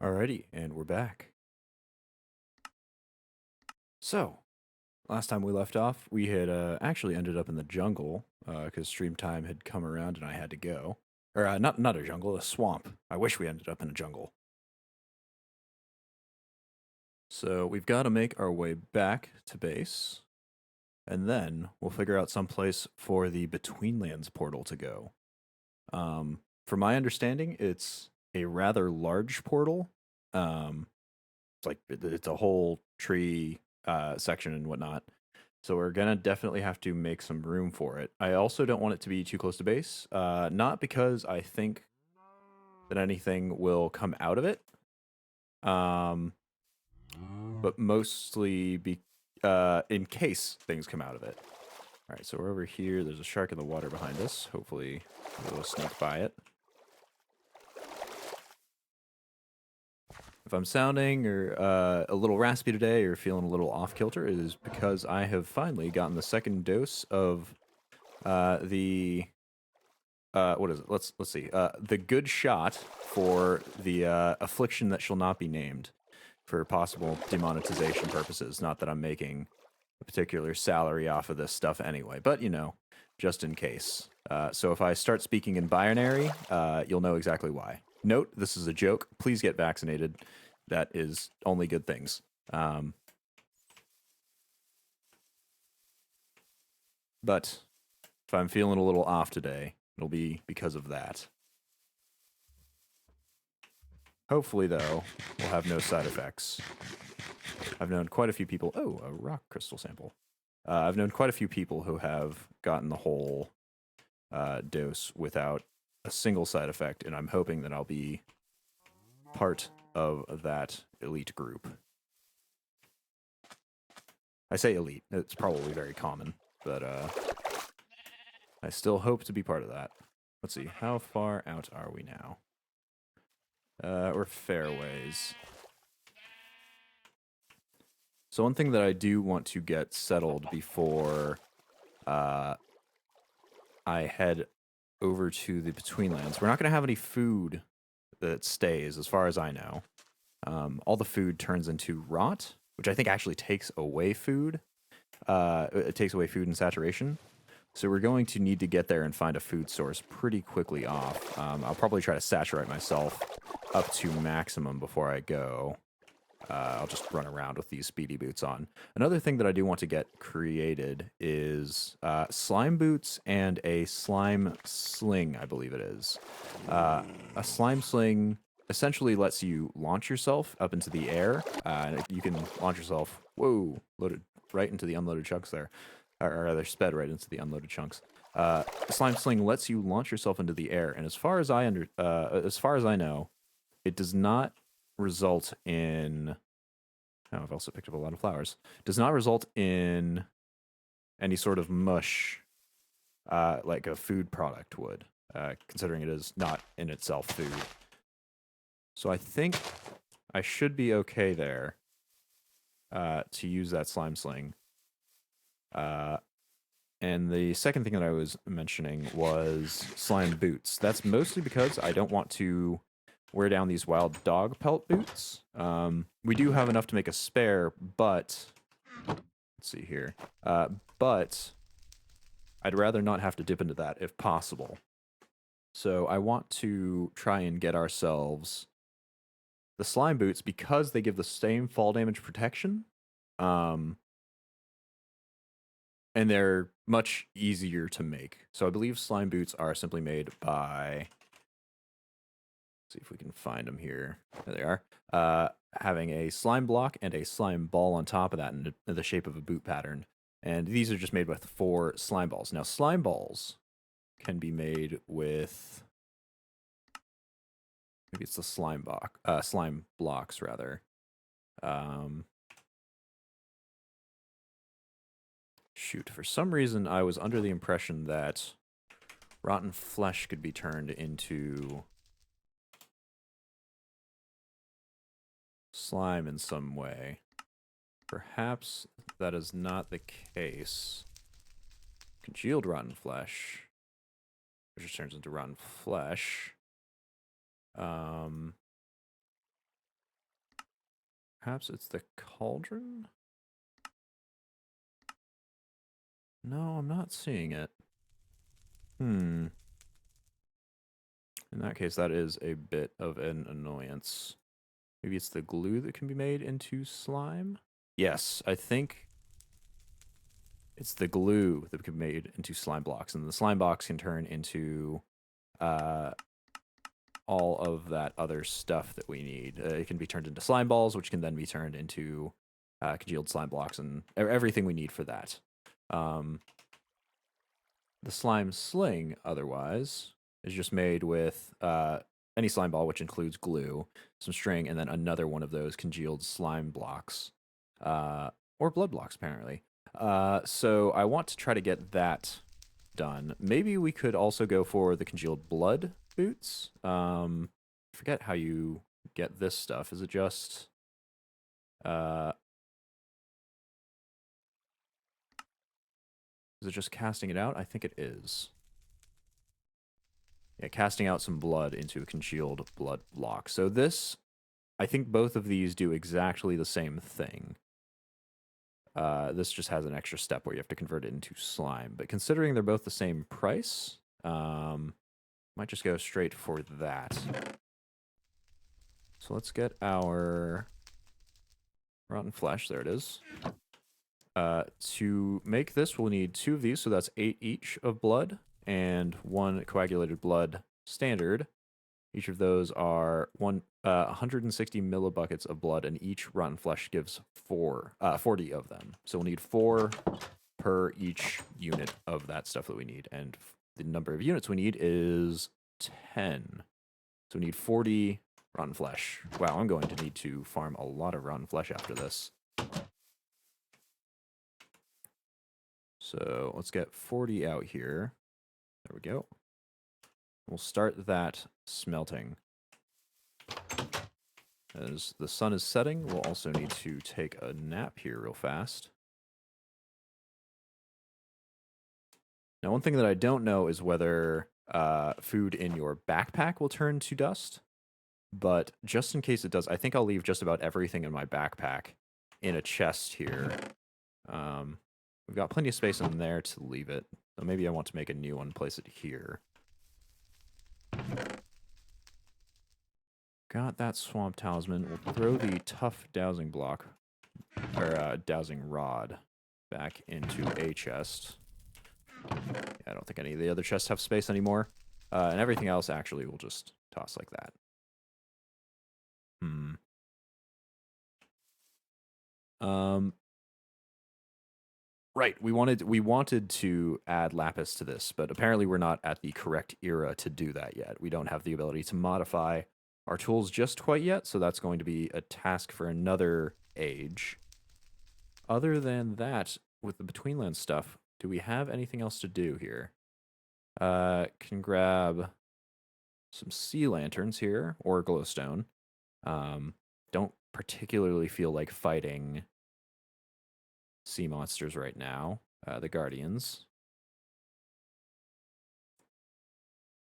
Alrighty, and we're back. So, last time we left off, we had actually ended up in the jungle because stream time had come around and I had to go. Or not a jungle, a swamp. I wish we ended up in a jungle. So we've got to make our way back to base, and then we'll figure out some place for the Betweenlands portal to go. From my understanding, it's a rather large portal. It's like it's a whole tree section and whatnot. So we're gonna definitely have to make some room for it. I also don't want it to be too close to base, not because I think that anything will come out of it, um, but mostly in case things come out of it. All right, so we're over here. There's a shark in the water behind us. Hopefully, we'll sneak by it. If I'm sounding or a little raspy today or feeling a little off kilter, it is because I have finally gotten the second dose of the what is it? Let's see. The good shot for the affliction that shall not be named for possible demonetization purposes. Not that I'm making a particular salary off of this stuff anyway, but just in case. So if I start speaking in binary, you'll know exactly why. Note, this is a joke. Please get vaccinated. That is only good things. But if I'm feeling a little off today, it'll be because of that. Hopefully, though, we'll have no side effects. I've known quite a few people. Oh, a rock crystal sample. I've known quite a few people who have gotten the whole dose without a single side effect, and I'm hoping that I'll be part of that elite group. I say elite. It's probably very common, but I still hope to be part of that. Let's see. How far out are we now? We're fairways. So one thing that I do want to get settled before I head over to the Betweenlands, we're not going to have any food that stays, as far as I know. All the food turns into rot, which I think actually takes away food. It takes away food and saturation. So we're going to need to get there and find a food source pretty quickly off. I'll probably try to saturate myself up to maximum before I go. I'll just run around with these speedy boots on. Another thing that I do want to get created is slime boots and a slime sling, I believe it is. A slime sling essentially lets you launch yourself up into the air. You can launch yourself, loaded right into the unloaded chunks there. Or rather, sped right into the unloaded chunks. Slime sling lets you launch yourself into the air, and as far as I know, it does not result in. Oh, I've also picked up a lot of flowers. Does not result in any sort of mush, like a food product would, considering it is not in itself food. So I think I should be okay there to use that slime sling. And the second thing that I was mentioning was slime boots. That's mostly because I don't want to wear down these wild dog pelt boots. We do have enough to make a spare, but let's see here. But I'd rather not have to dip into that if possible. So I want to try and get ourselves the slime boots because they give the same fall damage protection. And they're much easier to make. So I believe slime boots are simply made by. Let's see if we can find them here. There they are. Having a slime block and a slime ball on top of that in the shape of a boot pattern. And these are just made with 4 slime balls. Now, slime balls can be made with. Maybe it's the slime blocks rather. Shoot, for some reason I was under the impression that rotten flesh could be turned into slime in some way. Perhaps that is not the case. Congealed rotten flesh, which just turns into rotten flesh. Perhaps it's the cauldron? No, I'm not seeing it. In that case, that is a bit of an annoyance. Maybe it's the glue that can be made into slime? Yes, I think it's the glue that can be made into slime blocks, and the slime box can turn into all of that other stuff that we need. It can be turned into slime balls, which can then be turned into congealed slime blocks and everything we need for that. The slime sling, otherwise, is just made with any slime ball, which includes glue, some string, and then another one of those congealed slime blocks, or blood blocks, apparently. So I want to try to get that done. Maybe we could also go for the congealed blood boots. Forget how you get this stuff. Is it just... is it just casting it out? I think it is. Yeah, casting out some blood into a congealed blood block. So this, I think both of these do exactly the same thing. This just has an extra step where you have to convert it into slime. But considering they're both the same price, might just go straight for that. So let's get our rotten flesh. There it is. To make this, we'll need 2 of these, so that's 8 each of blood, and 1 coagulated blood standard. Each of those are 160 millibuckets of blood, and each rotten flesh gives 40 of them. So we'll need 4 per each unit of that stuff that we need, and the number of units we need is 10. So we need 40 rotten flesh. Wow, I'm going to need to farm a lot of rotten flesh after this. So let's get 40 out here. There we go. We'll start that smelting. As the sun is setting, we'll also need to take a nap here real fast. Now, one thing that I don't know is whether food in your backpack will turn to dust. But just in case it does, I think I'll leave just about everything in my backpack in a chest here. We've got plenty of space in there to leave it. So maybe I want to make a new one, place it here. Got that swamp talisman. We'll throw the tough dowsing block, or dowsing rod, back into a chest. I don't think any of the other chests have space anymore. And everything else, actually, we'll just toss like that. Right, we wanted to add lapis to this, but apparently we're not at the correct era to do that yet. We don't have the ability to modify our tools just quite yet, so that's going to be a task for another age. Other than that, with the Betweenlands stuff, do we have anything else to do here? Can grab some sea lanterns here, or glowstone. Don't particularly feel like fighting sea monsters right now, the Guardians.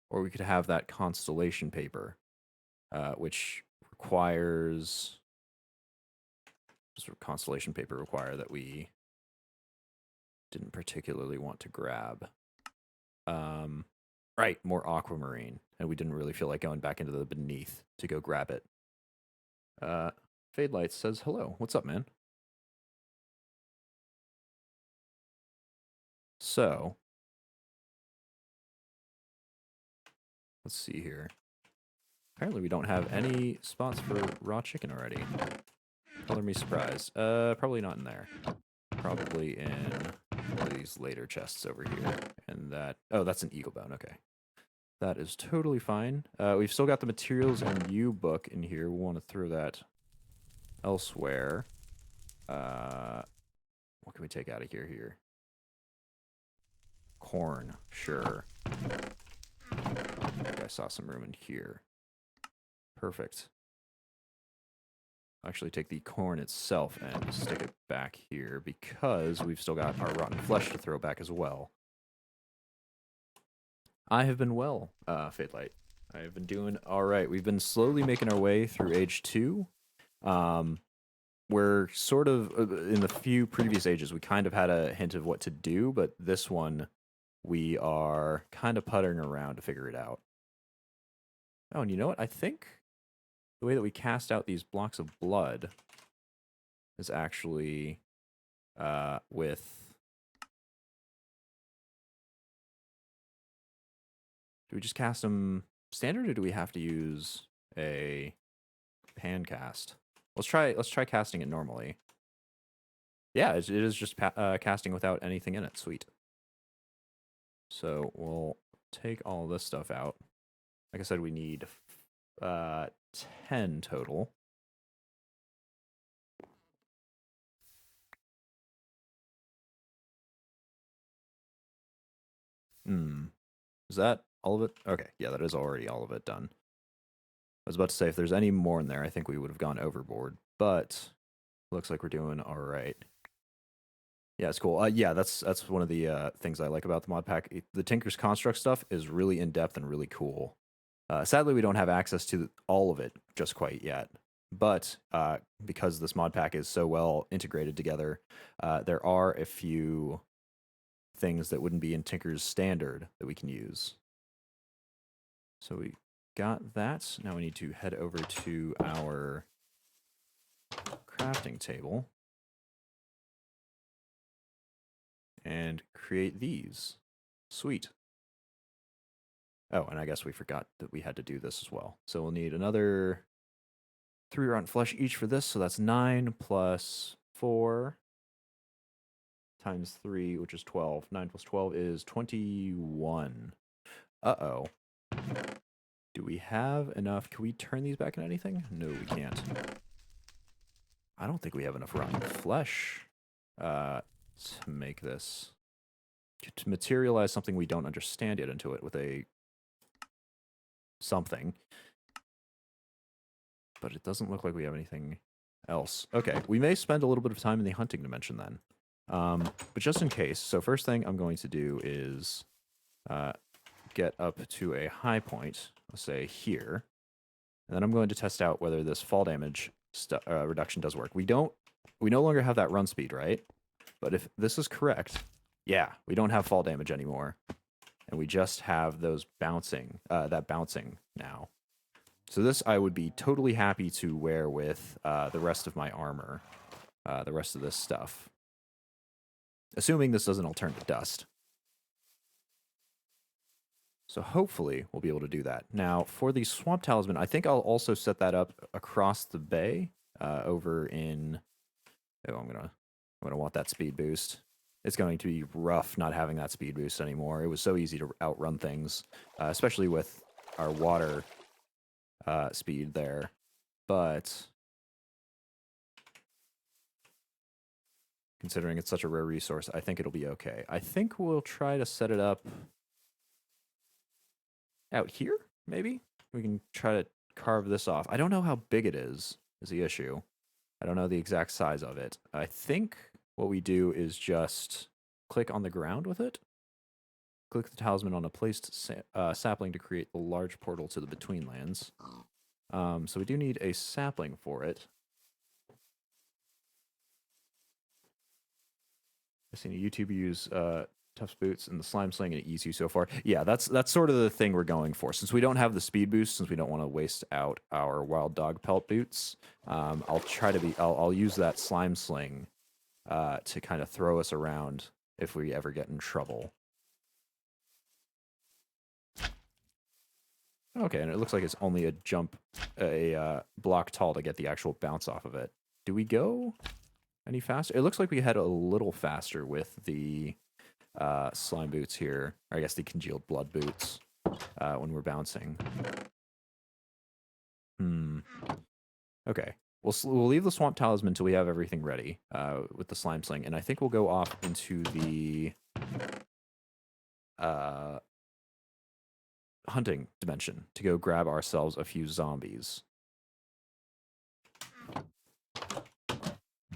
Or we could have that constellation paper, which requires... Does constellation paper require that we didn't particularly want to grab? Right, more aquamarine, and we didn't really feel like going back into the beneath to go grab it. Fade Lights says, hello, what's up, man? So, let's see here. Apparently we don't have any spots for raw chicken already. Color me surprised. Probably not in there. Probably in one of these later chests over here. And that... Oh, that's an eagle bone. Okay. That is totally fine. We've still got the materials and U book in here. We'll want to throw that elsewhere. What can we take out of here? Corn. Sure. I think I saw some room in here. Perfect. Actually take the corn itself and stick it back here because we've still got our rotten flesh to throw back as well. I have been well, Fate Light. I have been doing all right. We've been slowly making our way through age 2. we're sort of in the few previous ages, we kind of had a hint of what to do, but this one we are kind of puttering around to figure it out. Oh, and you know what? I think the way that we cast out these blocks of blood is actually with... Do we just cast them standard, or do we have to use a pan cast? Let's try casting it normally. Yeah, it is just casting without anything in it. Sweet. So we'll take all this stuff out. Like I said, we need 10 total. Is that all of it? Okay, yeah, that is already all of it done. I was about to say, if there's any more in there, I think we would have gone overboard. But looks like we're doing all right. Yeah, it's cool. Yeah, that's one of the things I like about the mod pack. The Tinker's Construct stuff is really in-depth and really cool. Sadly, we don't have access to all of it just quite yet. But because this mod pack is so well integrated together, there are a few things that wouldn't be in Tinker's standard that we can use. So we got that. Now we need to head over to our crafting table and create these. Sweet. Oh, and I guess we forgot that we had to do this as well. So we'll need another 3 rotten flesh each for this. So that's 9 plus 4 times 3, which is 12. 9 plus 12 is 21. Uh-oh. Do we have enough? Can we turn these back into anything? No, we can't. I don't think we have enough rotten flesh to make this. To materialize something we don't understand yet into it with a something. But it doesn't look like we have anything else. Okay, we may spend a little bit of time in the hunting dimension then. But just in case, so first thing I'm going to do is get up to a high point, let's say here, and then I'm going to test out whether this fall damage reduction does work. We no longer have that run speed, right? But if this is correct, yeah, we don't have fall damage anymore, and we just have those bouncing, that bouncing now. So this I would be totally happy to wear with the rest of my armor, the rest of this stuff. Assuming this doesn't all turn to dust. So hopefully we'll be able to do that. Now, for the Swamp Talisman, I think I'll also set that up across the bay over in... Oh, I'm gonna want that speed boost. It's going to be rough not having that speed boost anymore. It was so easy to outrun things, especially with our water speed there. But considering it's such a rare resource, I think it'll be okay. I think we'll try to set it up out here, maybe? We can try to carve this off. I don't know how big it is the issue. I don't know the exact size of it. I think what we do is just click on the ground with it. Click the talisman on a placed sapling to create the large portal to the Betweenlands. So we do need a sapling for it. I've seen a YouTube use Tufts Boots and the Slime Sling, and it eats you so far. Yeah, that's sort of the thing we're going for. Since we don't have the speed boost, since we don't want to waste out our Wild Dog Pelt boots, I'll use that Slime Sling to kind of throw us around if we ever get in trouble. Okay, and it looks like it's only a block tall to get the actual bounce off of it. Do we go any faster? It looks like we head a little faster with the slime boots here, or I guess the congealed blood boots when we're bouncing. Okay, we'll leave the Swamp Talisman until we have everything ready with the Slime Sling, and I think we'll go off into the hunting dimension to go grab ourselves a few zombies.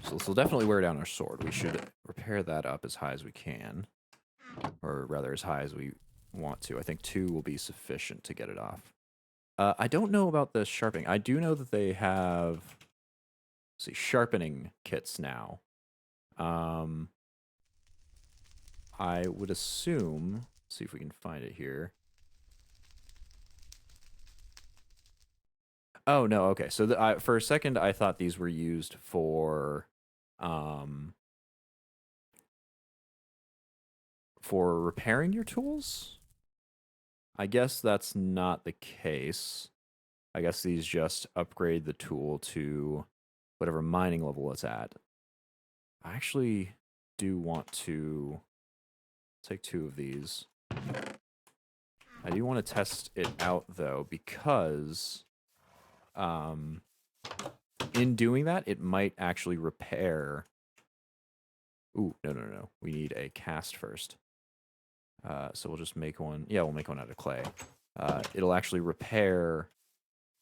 So this will definitely wear down our sword. We should repair that up as high as we can, or rather as high as we want to. I think 2 will be sufficient to get it off. I don't know about the sharpening. I do know that they have see, sharpening kits now. I would assume, see if we can find it here. Oh, no, okay. So for a second, I thought these were used for repairing your tools. I guess that's not the case. I guess these just upgrade the tool to whatever mining level it's at. I actually do want to take 2 of these. I do want to test it out, though, because in doing that, it might actually repair. Ooh, no. We need a cast first. So we'll just make one. Yeah, we'll make one out of clay. It'll actually repair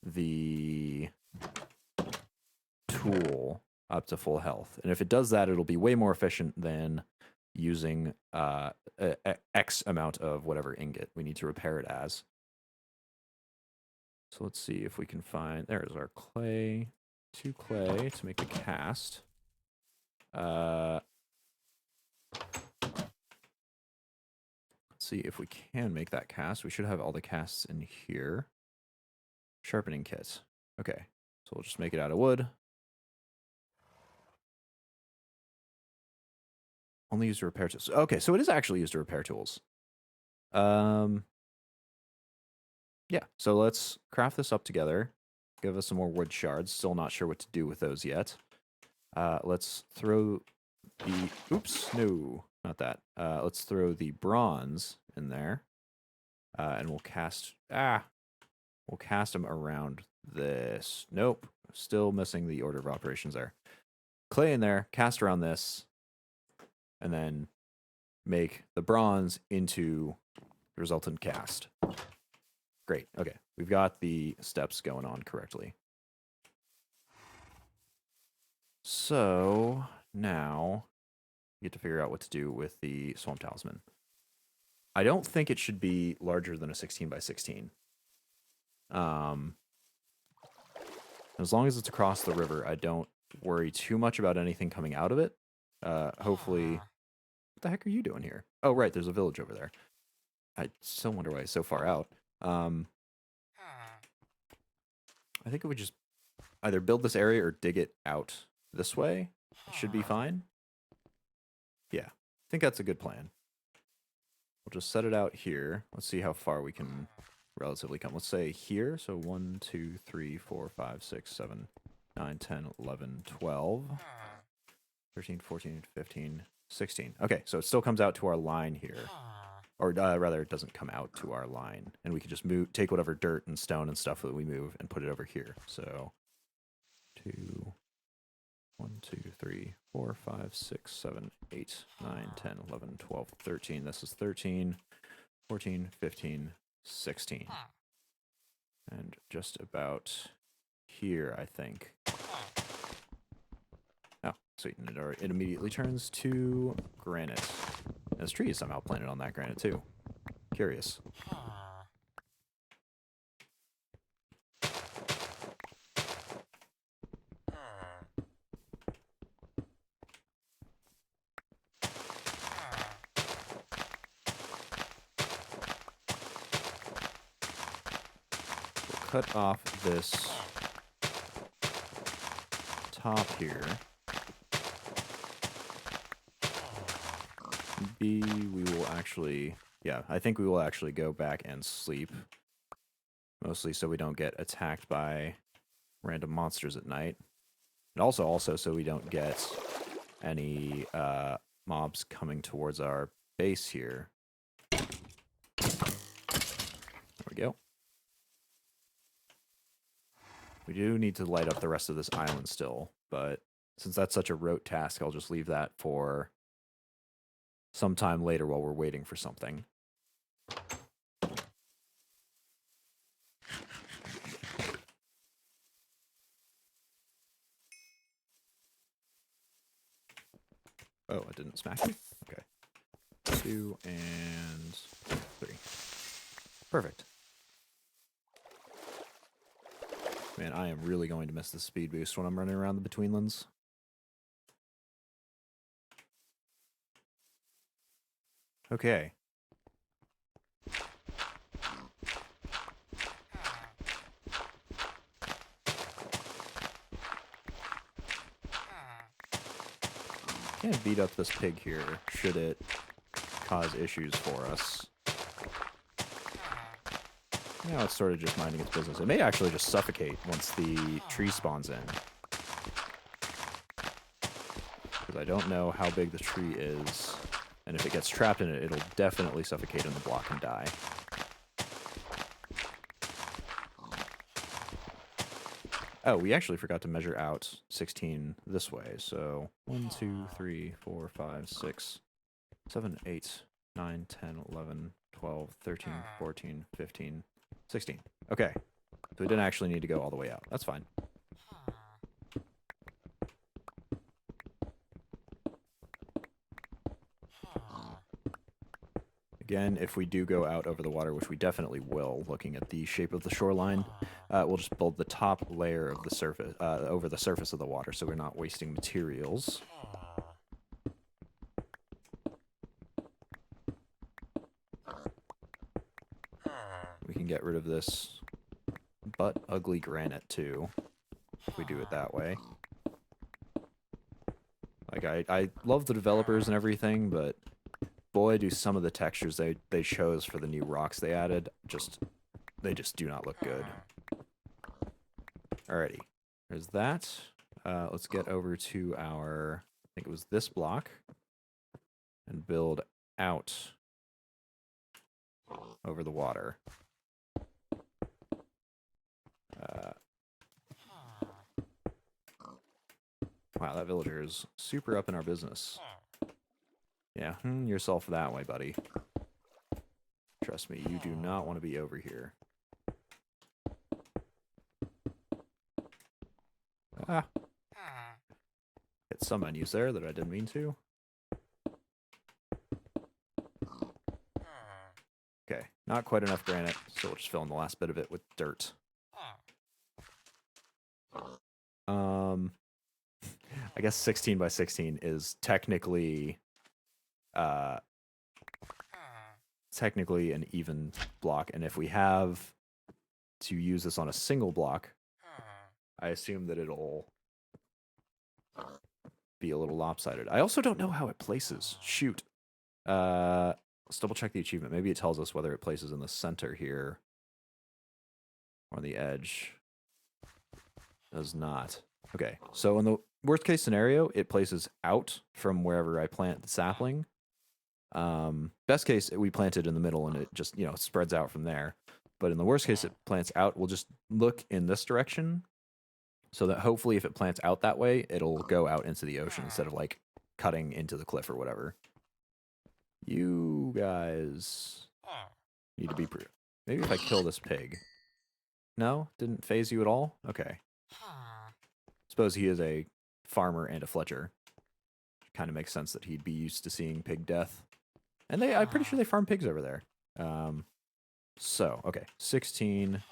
the tool up to full health. And if it does that, it'll be way more efficient than using X amount of whatever ingot we need to repair it as. So let's see if we can find, there's our clay, 2 clay to make the cast. Let's see if we can make that cast. We should have all the casts in here. Sharpening kit. Okay, so we'll just make it out of wood. Only used to repair tools. Okay, so it is actually used to repair tools. Yeah, so let's craft this up together. Give us some more wood shards. Still not sure what to do with those yet. Let's throw the... Oops, no, not that. Let's throw the bronze in there. And we'll cast... We'll cast them around this. Nope, still missing the order of operations there. Clay in there, cast around this, and then make the bronze into the resultant cast. Great. Okay, we've got the steps going on correctly. So now we get to figure out what to do with the Swamp Talisman. I don't think it should be larger than a 16 by 16. As long as it's across the river, I don't worry too much about anything coming out of it. Hopefully... What the heck are you doing here? Oh, right, there's a village over there. I still wonder why it's so far out. I think if we just either build this area or dig it out this way, it should be fine. Yeah, I think that's a good plan. We'll just set it out here. Let's see how far we can relatively come. Let's say here. So 1, 2, 3, 4, 5, 6, 7, 9, 10, 11, 12, 13, 14, 15, 16. Okay, so it still comes out to our line here. Or rather, it doesn't come out to our line. And we can just take whatever dirt and stone and stuff that we move and put it over here. So 1, 2, 3, 4, 5, 6, 7, 8, 9, 10, 11, 12, 13. This is 13, 14, 15, 16. And just about here, I think. Oh, sweet. And it immediately turns to granite. And this tree is somehow planted on that granite, too. Curious. Cut off this top here. B, we will actually, yeah, I think we will actually go back and sleep. Mostly so we don't get attacked by random monsters at night. And also so we don't get any mobs coming towards our base here. There we go. We do need to light up the rest of this island still, but since that's such a rote task, I'll just leave that for sometime later while we're waiting for something. Oh, it didn't smack me? Okay. 2 and 3. Perfect. Man, I am really going to miss the speed boost when I'm running around the Betweenlands. Okay. Can't beat up this pig here, should it cause issues for us. Now it's sort of just minding its business. It may actually just suffocate once the tree spawns in. Because I don't know how big the tree is. And if it gets trapped in it, it'll definitely suffocate in the block and die. Oh, we actually forgot to measure out 16 this way. So 1, 2, 3, 4, 5, 6, 7, 8, 9, 10, 11, 12, 13, 14, 15, 16. Okay. So we didn't actually need to go all the way out. That's fine. Again, if we do go out over the water, which we definitely will, looking at the shape of the shoreline, we'll just build the top layer of the surface over the surface of the water, so we're not wasting materials. We can get rid of this but ugly granite too, if we do it that way. Like I love the developers and everything, but boy, do some of the textures they chose for the new rocks they added they just do not look good. Alrighty, there's that. Let's get over to our, I think it was this block, and build out over the water. Wow, that villager is super up in our business. Yeah, yourself that way, buddy. Trust me, you do not want to be over here. Ah. Hit some menus there that I didn't mean to. Okay, not quite enough granite, so we'll just fill in the last bit of it with dirt. I guess 16 by 16 is technically an even block, and if we have to use this on a single block, I assume that it'll be a little lopsided. I also don't know how it places. Shoot. Let's double check the achievement. Maybe it tells us whether it places in the center here or on the edge. It does not. Okay, so in the worst case scenario, it places out from wherever I plant the sapling. Best case, we plant it in the middle and it just, spreads out from there. But in the worst case, it plants out. We'll just look in this direction so that hopefully if it plants out that way, it'll go out into the ocean instead of like cutting into the cliff or whatever. You guys need to be maybe if I kill this pig. No? Didn't phase you at all? Okay. Suppose he is a farmer and a fletcher. Kind of makes sense that he'd be used to seeing pig death. And I'm pretty sure they farm pigs over there. So, okay. 16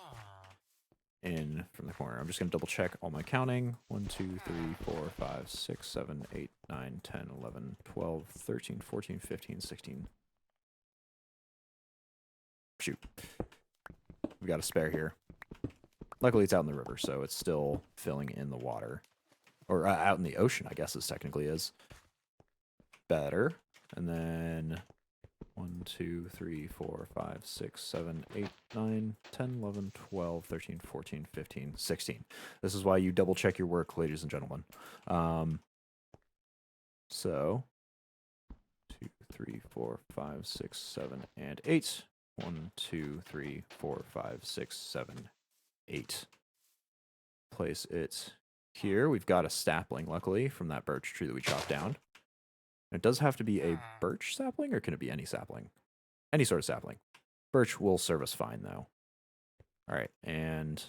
in from the corner. I'm just going to double check all my counting. 1, 2, 3, 4, 5, 6, 7, 8, 9, 10, 11, 12, 13, 14, 15, 16. Shoot. We got a spare here. Luckily, it's out in the river, so it's still filling in the water. Or out in the ocean, I guess, it technically is. Better. And then 1, 2, 3, 4, 5, 6, 7, 8, 9, 10, 11, 12, 13, 14, 15, 16. This is why you double check your work, ladies and gentlemen. So 2, 3, 4, 5, 6, 7, and 8. 1, 2, 3, 4, 5, 6, 7, 8. Place it here. We've got a sapling, luckily, from that birch tree that we chopped down. It does have to be a birch sapling, or can it be any sapling? Any sort of sapling. Birch will serve us fine, though. All right, and...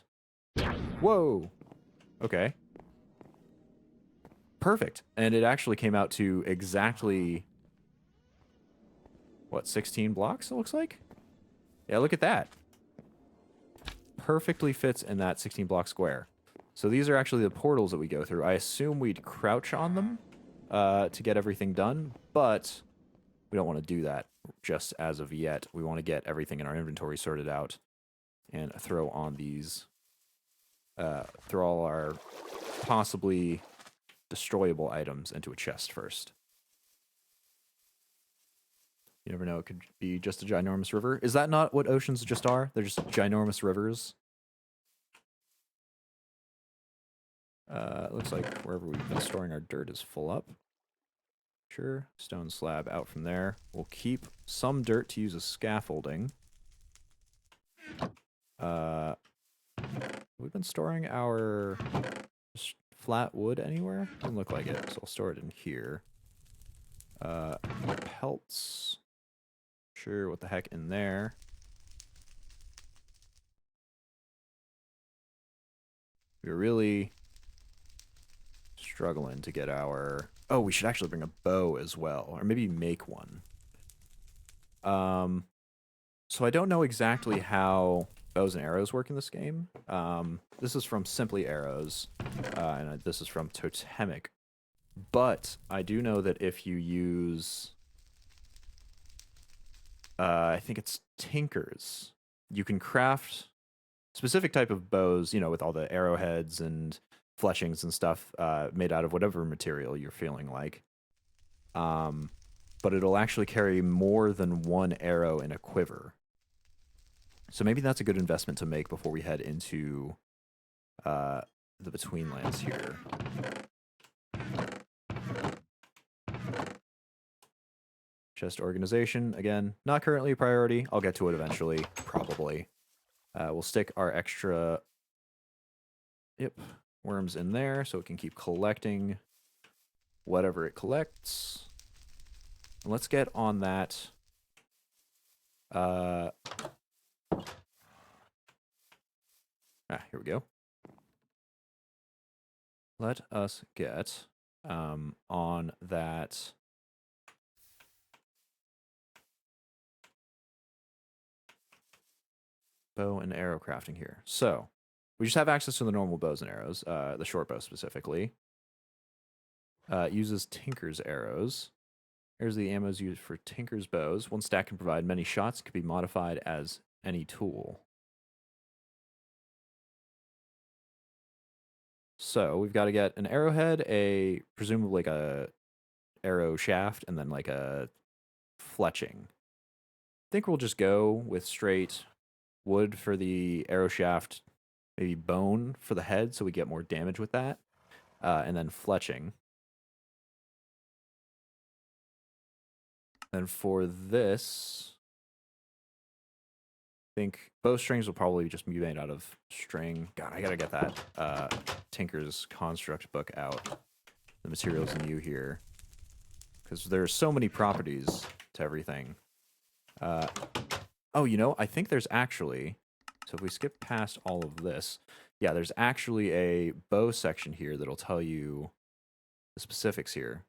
Whoa! Okay. Perfect. And it actually came out to exactly... What, 16 blocks, it looks like? Yeah, look at that. Perfectly fits in that 16 block square. So these are actually the portals that we go through. I assume we'd crouch on them to get everything done, but we don't want to do that just as of yet. We want to get everything in our inventory sorted out and throw on these, throw all our possibly destroyable items into a chest first. You never know, it could be just a ginormous river. Is that not what oceans just are? They're just ginormous rivers. It looks like wherever we've been storing our dirt is full up. Sure, stone slab out from there. We'll keep some dirt to use as scaffolding. We've been storing our flat wood anywhere? Doesn't look like it, so I'll store it in here. Pelts. Sure, what the heck in there? We're really struggling to get our... Oh, we should actually bring a bow as well, or maybe make one. So I don't know exactly how bows and arrows work in this game. This is from Simply Arrows, and this is from Totemic. But I do know that if you use... I think it's Tinkers. You can craft specific type of bows, you know, with all the arrowheads and fletchings and stuff made out of whatever material you're feeling like. But it'll actually carry more than one arrow in a quiver. So maybe that's a good investment to make before we head into the Betweenlands here. Chest organization, again, not currently a priority. I'll get to it eventually, probably. We'll stick our extra worms in there so it can keep collecting whatever it collects. And let's get on that. Here we go. Let us get on that. Bow and arrow crafting here. So we just have access to the normal bows and arrows, the short bow specifically. It uses Tinker's arrows. Here's the ammos used for Tinker's bows. One stack can provide many shots. It could be modified as any tool. So we've got to get an arrowhead, presumably like a arrow shaft, and then like a fletching. I think we'll just go with straight wood for the arrow shaft, maybe bone for the head so we get more damage with that, and then fletching. And for this, I think bowstrings will probably just be made out of string. God, I gotta get that Tinker's Construct book out. The materials new here. Because there's so many properties to everything. Oh, you know, I think there's actually... So if we skip past all of this... Yeah, there's actually a bow section here that'll tell you the specifics here.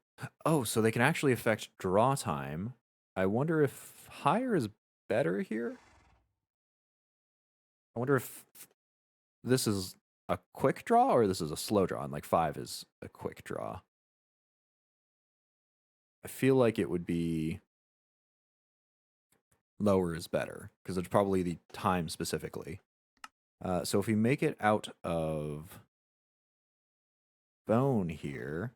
Oh, so they can actually affect draw time. I wonder if higher is better here? I wonder if this is a quick draw or this is a slow draw, and like 5 is a quick draw. I feel like it would be lower is better, because it's probably the time specifically. So if we make it out of bone here,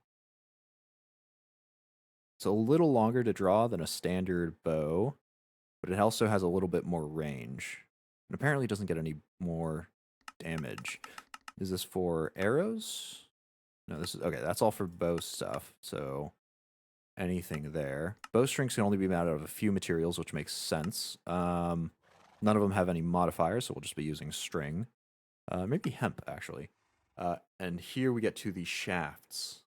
it's a little longer to draw than a standard bow, but it also has a little bit more range. And apparently it doesn't get any more damage. Is this for arrows? No, this is... Okay, that's all for bow stuff, so anything there. Bowstrings can only be made out of a few materials, which makes sense. None of them have any modifiers, so we'll just be using string. Maybe hemp, actually. And here we get to the shafts.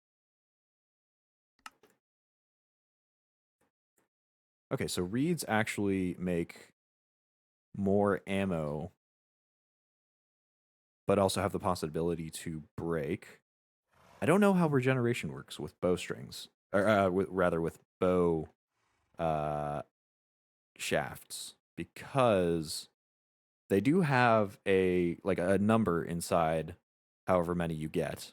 Okay, so reeds actually make more ammo, but also have the possibility to break. I don't know how regeneration works with bowstrings, or rather with bow shafts, because they do have a number inside however many you get.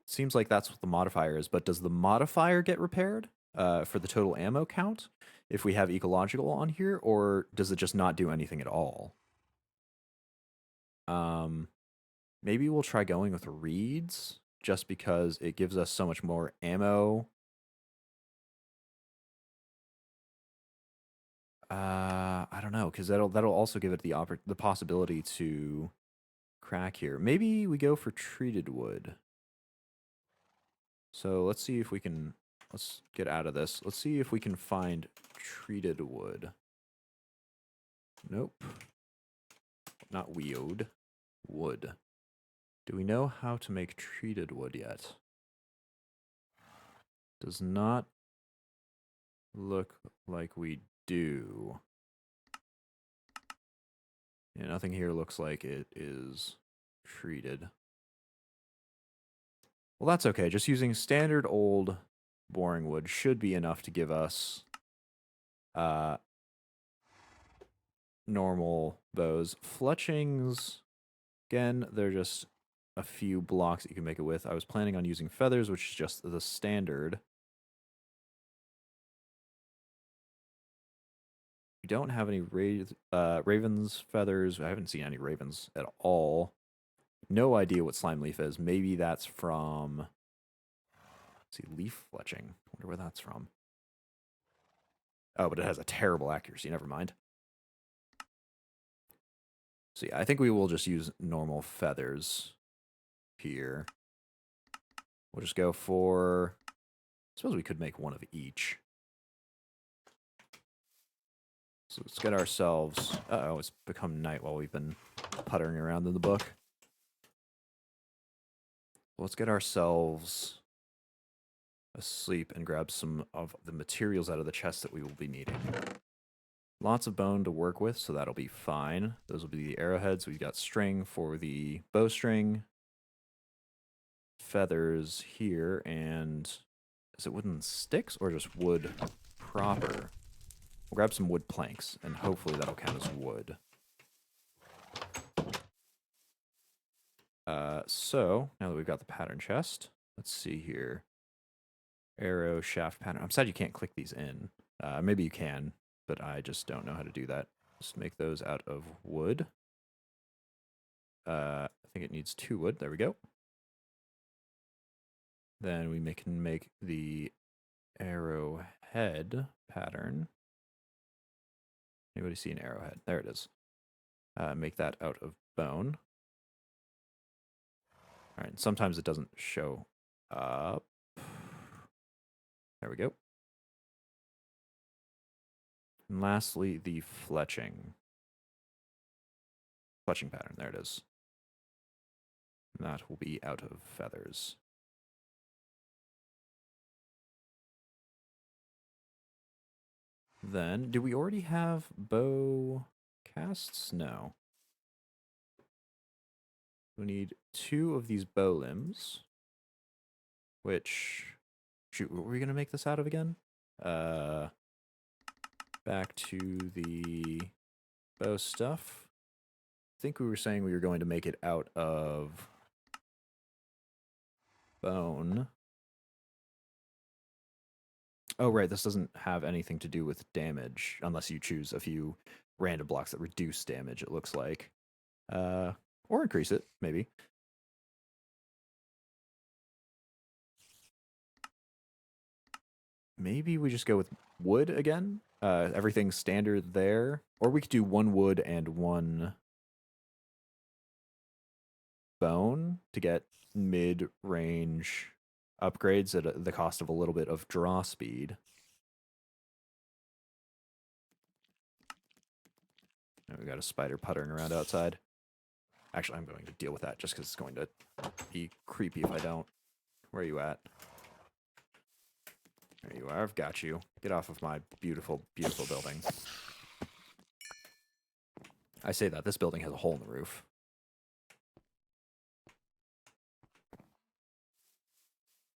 Seems like that's what the modifier is, but does the modifier get repaired for the total ammo count if we have ecological on here, or does it just not do anything at all? Maybe we'll try going with reeds, just because it gives us so much more ammo. I don't know, because that'll also give it the possibility to crack here. Maybe we go for treated wood. So let's see if we can. Let's get out of this. Let's see if we can find treated wood. Nope. Not weod. Wood. Do we know how to make treated wood yet? Does not look like we do. Yeah, nothing here looks like it is treated. Well, that's okay. Just using standard old boring wood should be enough to give us normal bows. Fletchings, again, they're just a few blocks that you can make it with. I was planning on using feathers, which is just the standard. We don't have any ravens feathers. I haven't seen any ravens at all. No idea what slime leaf is. Maybe that's from, let's see, leaf fletching. I wonder where that's from. Oh, but it has a terrible accuracy. Never mind. So yeah, I think we will just use normal feathers here. We'll just go for, I suppose we could make one of each. So let's get ourselves, uh-oh, it's become night while we've been puttering around in the book. Let's get ourselves asleep and grab some of the materials out of the chest that we will be needing. Lots of bone to work with, so that'll be fine. Those will be the arrowheads. We've got string for the bowstring, feathers here, and is it wooden sticks or just wood proper? We'll grab some wood planks, and hopefully that'll count as wood. So, now that we've got the pattern chest, let's see here. Arrow, shaft pattern. I'm sad you can't click these in. Maybe you can, but I just don't know how to do that. Just make those out of wood. I think it needs 2 wood. There we go. Then we can make the arrowhead pattern. Anybody see an arrowhead? There it is. Make that out of bone. All right, sometimes it doesn't show up. There we go. And lastly, the fletching. Fletching pattern, there it is. And that will be out of feathers. Then, do we already have bow casts? No. We need 2 of these bow limbs, which, shoot, what were we going to make this out of again? Back to the bow stuff. I think we were saying we were going to make it out of bone. Oh, right, this doesn't have anything to do with damage, unless you choose a few random blocks that reduce damage, it looks like. Or increase it, maybe. Maybe we just go with wood again. Everything's standard there. Or we could do 1 wood and 1 bone to get mid-range upgrades at the cost of a little bit of draw speed. And we got a spider puttering around outside. Actually, I'm going to deal with that just because it's going to be creepy if I don't. Where are you at? There you are. I've got you. Get off of my beautiful, beautiful building. I say that. This building has a hole in the roof.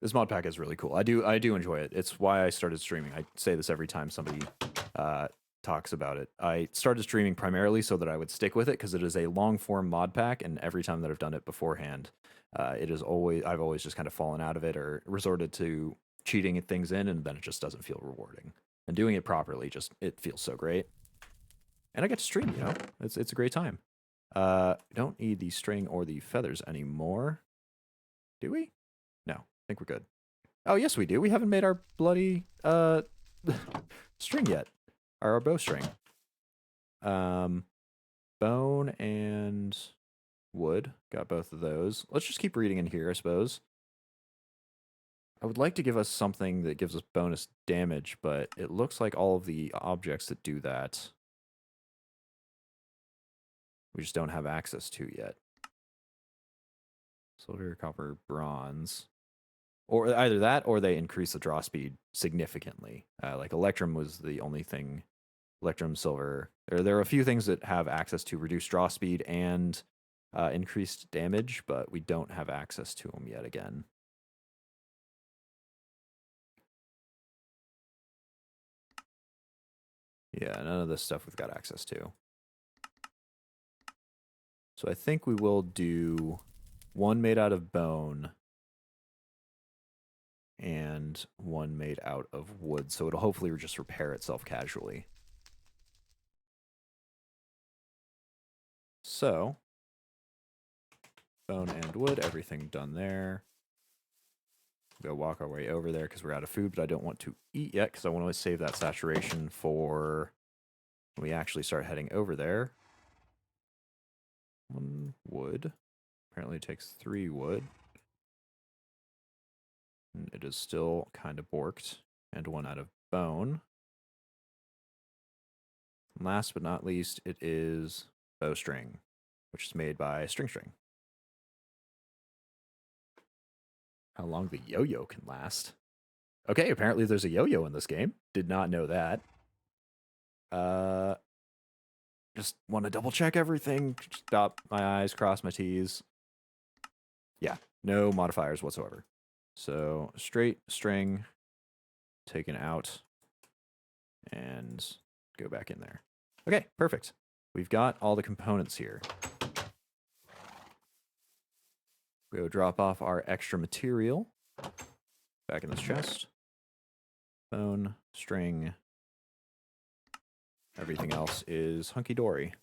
This mod pack is really cool. I do enjoy it. It's why I started streaming. I say this every time somebody talks about it. I started streaming primarily so that I would stick with it because it is a long form mod pack, and every time that I've done it beforehand, I've always just kind of fallen out of it or resorted to cheating things in, and then it just doesn't feel rewarding. And doing it properly, just it feels so great. And I get to stream, you know, it's a great time. Don't need the string or the feathers anymore. Do we? No, I think we're good. Oh yes, we do. We haven't made our bloody string yet. Our bowstring. Bone and wood. Got both of those. Let's just keep reading in here, I suppose. I would like to give us something that gives us bonus damage, but it looks like all of the objects that do that we just don't have access to yet. Silver, copper, bronze. Or either that or they increase the draw speed significantly. Like Electrum was the only thing. Electrum, silver. There are a few things that have access to reduced draw speed and increased damage, but we don't have access to them yet again. Yeah, none of this stuff we've got access to. So I think we will do one made out of bone and one made out of wood. So it'll hopefully just repair itself casually. So, bone and wood, everything done there. Go walk our way over there because we're out of food, but I don't want to eat yet because I want to save that saturation for when we actually start heading over there. 1 wood. Apparently it takes 3 wood. And it is still kind of borked. And 1 out of bone. And last but not least, it is bowstring, which is made by string. How long the yo-yo can last. Okay, apparently there's a yo-yo in this game. Did not know that. Just want to double check everything. Dot my I's, cross my T's. Yeah, no modifiers whatsoever. So straight string taken out and go back in there. Okay, perfect. We've got all the components here. Go drop off our extra material back in this chest. Bone, string, everything else is hunky-dory.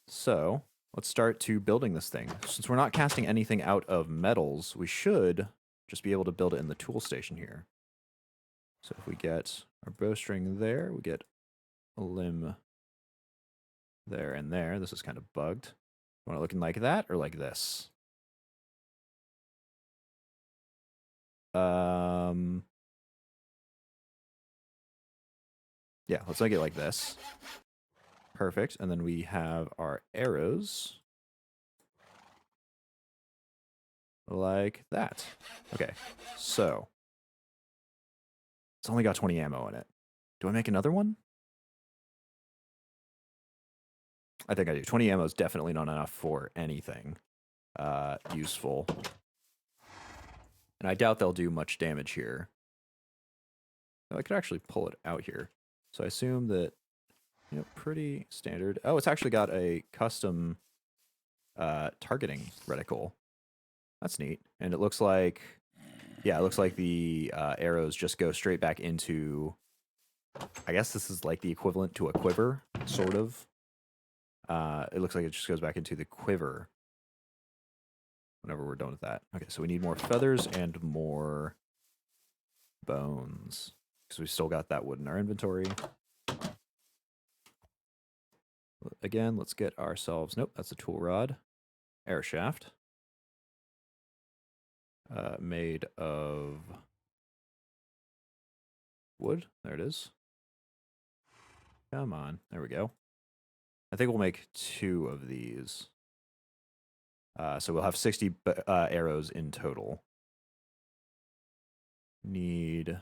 So let's start to building this thing. Since we're not casting anything out of metals, we should just be able to build it in the tool station here. So if we get our bowstring there, we get a limb there and there. This is kind of bugged. Want it looking like that or like this? Yeah, let's make it like this. Perfect. And then we have our arrows. Like that. Okay, so it's only got 20 ammo in it. Do I make another one? I think I do. 20 ammo is definitely not enough for anything useful. And I doubt they'll do much damage here. I could actually pull it out here. So I assume that, you know, pretty standard. Oh, it's actually got a custom targeting reticle. That's neat. And it looks like, yeah, it looks like the arrows just go straight back into, I guess this is like the equivalent to a quiver, sort of. It looks like it just goes back into the quiver whenever we're done with that. Okay, so we need more feathers and more bones because we still got that wood in our inventory. Again, let's get ourselves, nope, that's a tool rod. Air shaft. Made of wood. There it is. Come on. There we go. I think we'll make 2 of these. So we'll have 60 arrows in total. Need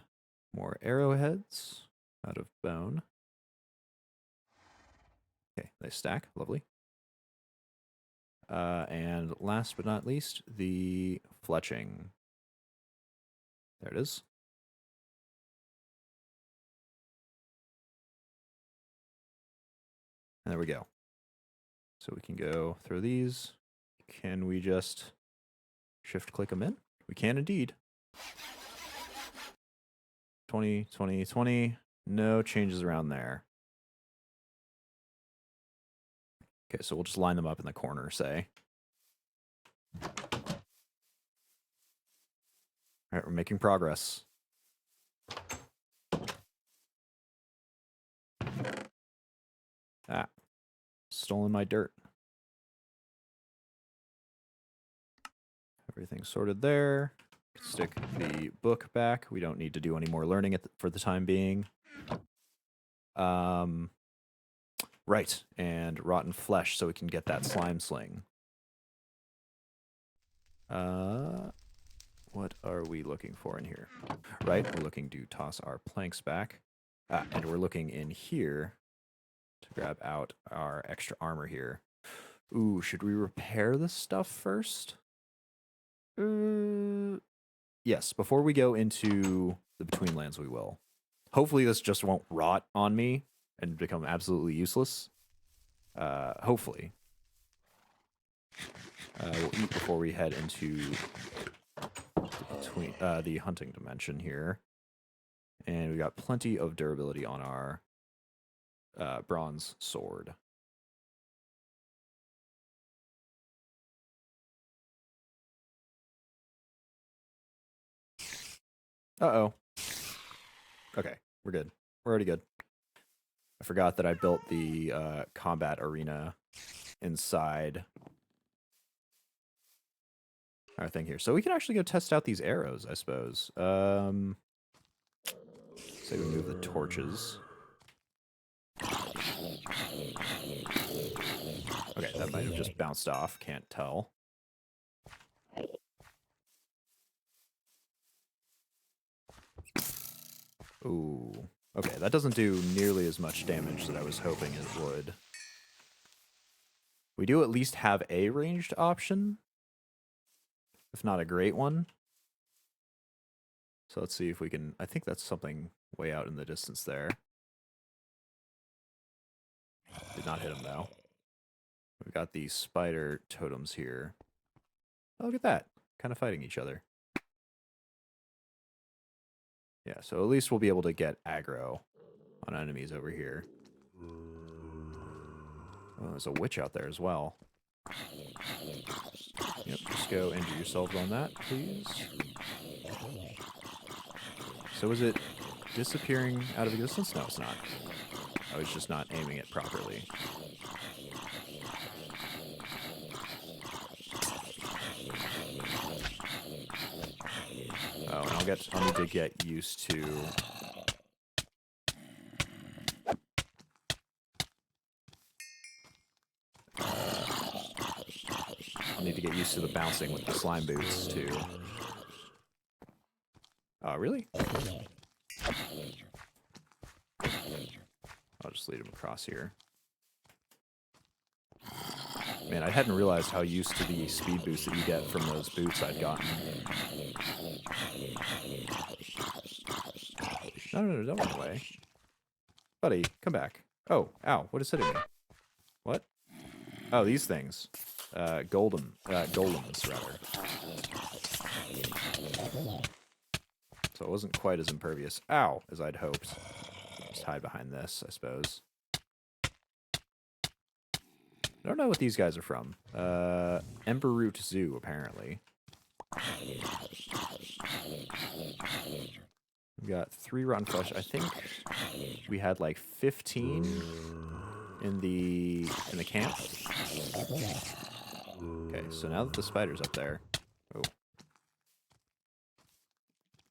more arrowheads out of bone. Okay, they stack. Lovely. And last but not least, the fletching. There it is. And there we go. So we can go through these. Can we just shift click them in? We can indeed. 20, 20, 20. No changes around there. Okay, so we'll just line them up in the corner, say. All right, we're making progress. Ah, stolen my dirt. Everything sorted there. Stick the book back. We don't need to do any more learning for the time being. Right, and rotten flesh so we can get that slime sling. What are we looking for in here? Right, we're looking to toss our planks back. And we're looking in here to grab out our extra armor here. Ooh, should we repair this stuff first? Yes, before we go into the Betweenlands, we will. Hopefully this just won't rot on me and become absolutely useless. Hopefully. We'll eat before we head into the hunting dimension here. And we got plenty of durability on our bronze sword. Uh-oh. Okay, we're good. We're already good. I forgot that I built the combat arena inside our thing here. So we can actually go test out these arrows, I suppose. Say we move the torches. Okay, that might have just bounced off. Can't tell. Ooh. Okay, that doesn't do nearly as much damage that I was hoping it would. We do at least have a ranged option, if not a great one. So let's see if we can... I think that's something way out in the distance there. Did not hit him, though. We've got these spider totems here. Oh, look at that. Kind of fighting each other. Yeah, so at least we'll be able to get aggro on enemies over here. Oh, there's a witch out there as well. Yep, just go injure yourself on that, please. So is it disappearing out of existence? No, it's not. I was just not aiming it properly. Oh, and I'll need to get used to... I'll need to get used to the bouncing with the slime boots, too. Oh, really? I'll just lead him across here. Man, I hadn't realized how used to the speed boost that you get from those boots I'd gotten. No, don't run away. Buddy, come back. Oh, ow, what is hitting me? What? Oh, these things. Golems, rather. So it wasn't quite as impervious. Ow, as I'd hoped. Just hide behind this, I suppose. I don't know what these guys are from. Emberroot Zoo, apparently. We got 3 rotten flesh. I think we had like 15 in the camp. Okay, so now that the spider's up there. Oh.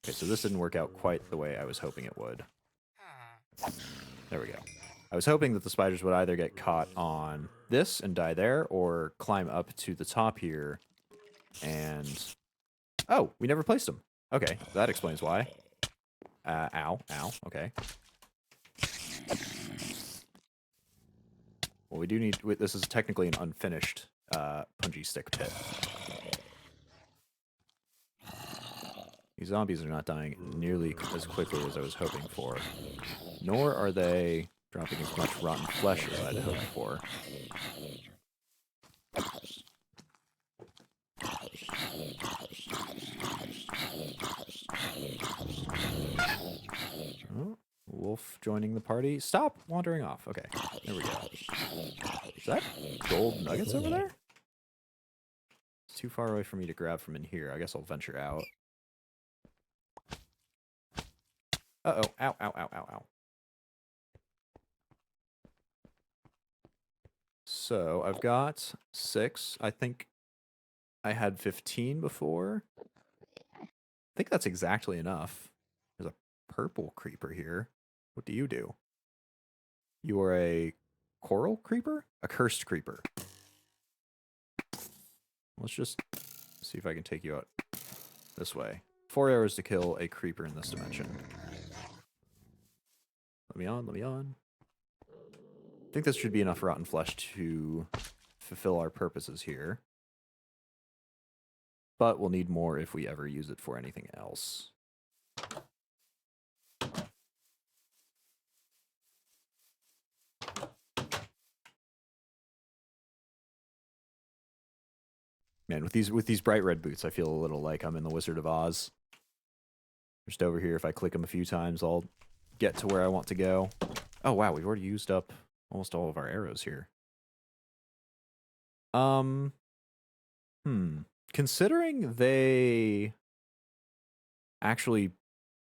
Okay, so this didn't work out quite the way I was hoping it would. There we go. I was hoping that the spiders would either get caught on this and die there, or climb up to the top here and... Oh, we never placed them. Okay, that explains why. Ow, okay. Well, we do need... This is technically an unfinished punji stick pit. These zombies are not dying nearly as quickly as I was hoping for. Nor are they dropping as much rotten flesh as I'd hoped for. Oh, wolf joining the party. Stop wandering off. Okay, there we go. Is that gold nuggets over there? It's too far away for me to grab from in here. I guess I'll venture out. Uh-oh. Ow, ow, ow, ow, ow. So, I've got 6. I think I had 15 before. I think that's exactly enough. There's a purple creeper here. What do? You are a coral creeper? A cursed creeper. Let's just see if I can take you out this way. 4 arrows to kill a creeper in this dimension. Let me on, let me on. I think this should be enough rotten flesh to fulfill our purposes here. But we'll need more if we ever use it for anything else. Man, with these bright red boots, I feel a little like I'm in the Wizard of Oz. Just over here, if I click them a few times, I'll get to where I want to go. Oh wow, we've already used up almost all of our arrows here. Considering they actually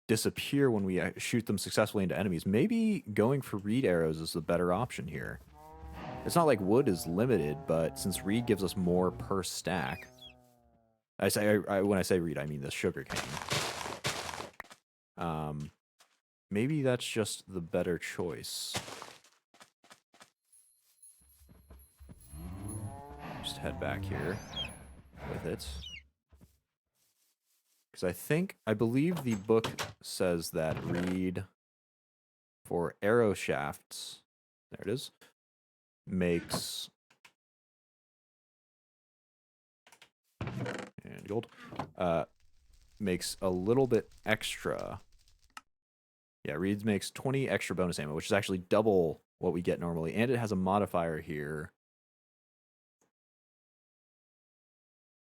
disappear when we shoot them successfully into enemies, maybe going for reed arrows is the better option here. It's not like wood is limited, but since reed gives us more per stack, when I say reed, I mean the sugar cane. Maybe that's just the better choice. Just head back here with it. Because I believe the book says that reed for arrow shafts, there it is, makes, and gold, makes a little bit extra. Yeah, reeds makes 20 extra bonus ammo, which is actually double what we get normally, and it has a modifier here.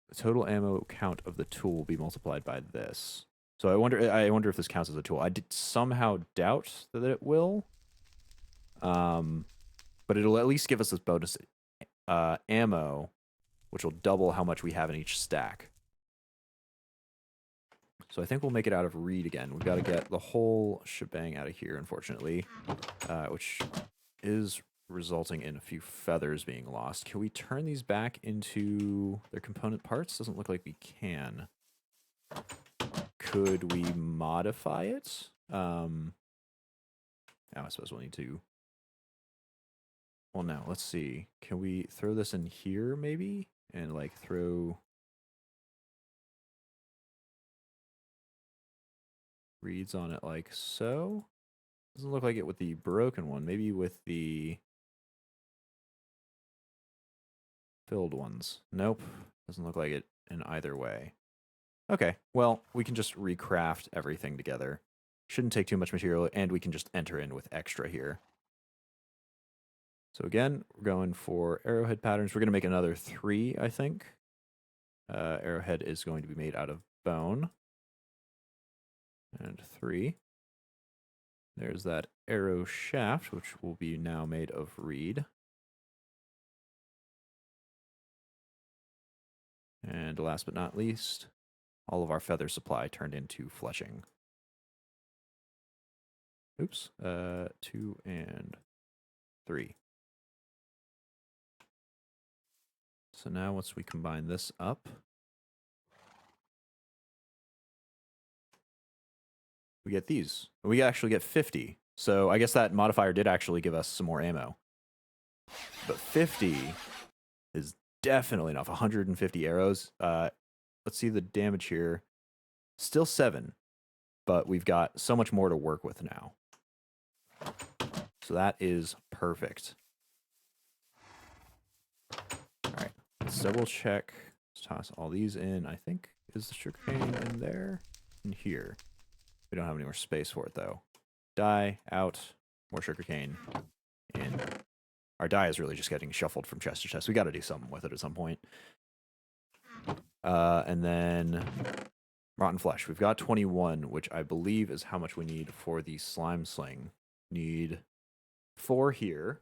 The total ammo count of the tool will be multiplied by this. So I wonder if this counts as a tool. I did somehow doubt that it will. But it'll at least give us this bonus ammo, which will double how much we have in each stack. So I think we'll make it out of reed again. We've got to get the whole shebang out of here, unfortunately, which is resulting in a few feathers being lost. Can we turn these back into their component parts? Doesn't look like we can. Could we modify it? I suppose we'll need to. Well, now, let's see. Can we throw this in here, maybe? And, like, throw reeds on it like so? Doesn't look like it with the broken one. Maybe with the filled ones. Nope. Doesn't look like it in either way. Okay, well, we can just recraft everything together. Shouldn't take too much material, and we can just enter in with extra here. So again, we're going for arrowhead patterns. We're going to make another 3, I think. Arrowhead is going to be made out of bone. And 3. There's that arrow shaft, which will be now made of reed. And last but not least, all of our feather supply turned into fleshing. Oops. 2 and 3. So now once we combine this up, we get these. We actually get 50. So I guess that modifier did actually give us some more ammo. But 50 is definitely enough. 150 arrows. Let's see the damage here. Still 7, but we've got so much more to work with now. So that is perfect. All right, let's double check. Let's toss all these in. I think, is the sugarcane in there? In here. We don't have any more space for it, though. Die, out, more sugarcane. our dye is really just getting shuffled from chest to chest. We got to do something with it at some point. And then rotten flesh. We've got 21, which I believe is how much we need for the slime sling. Need 4 here.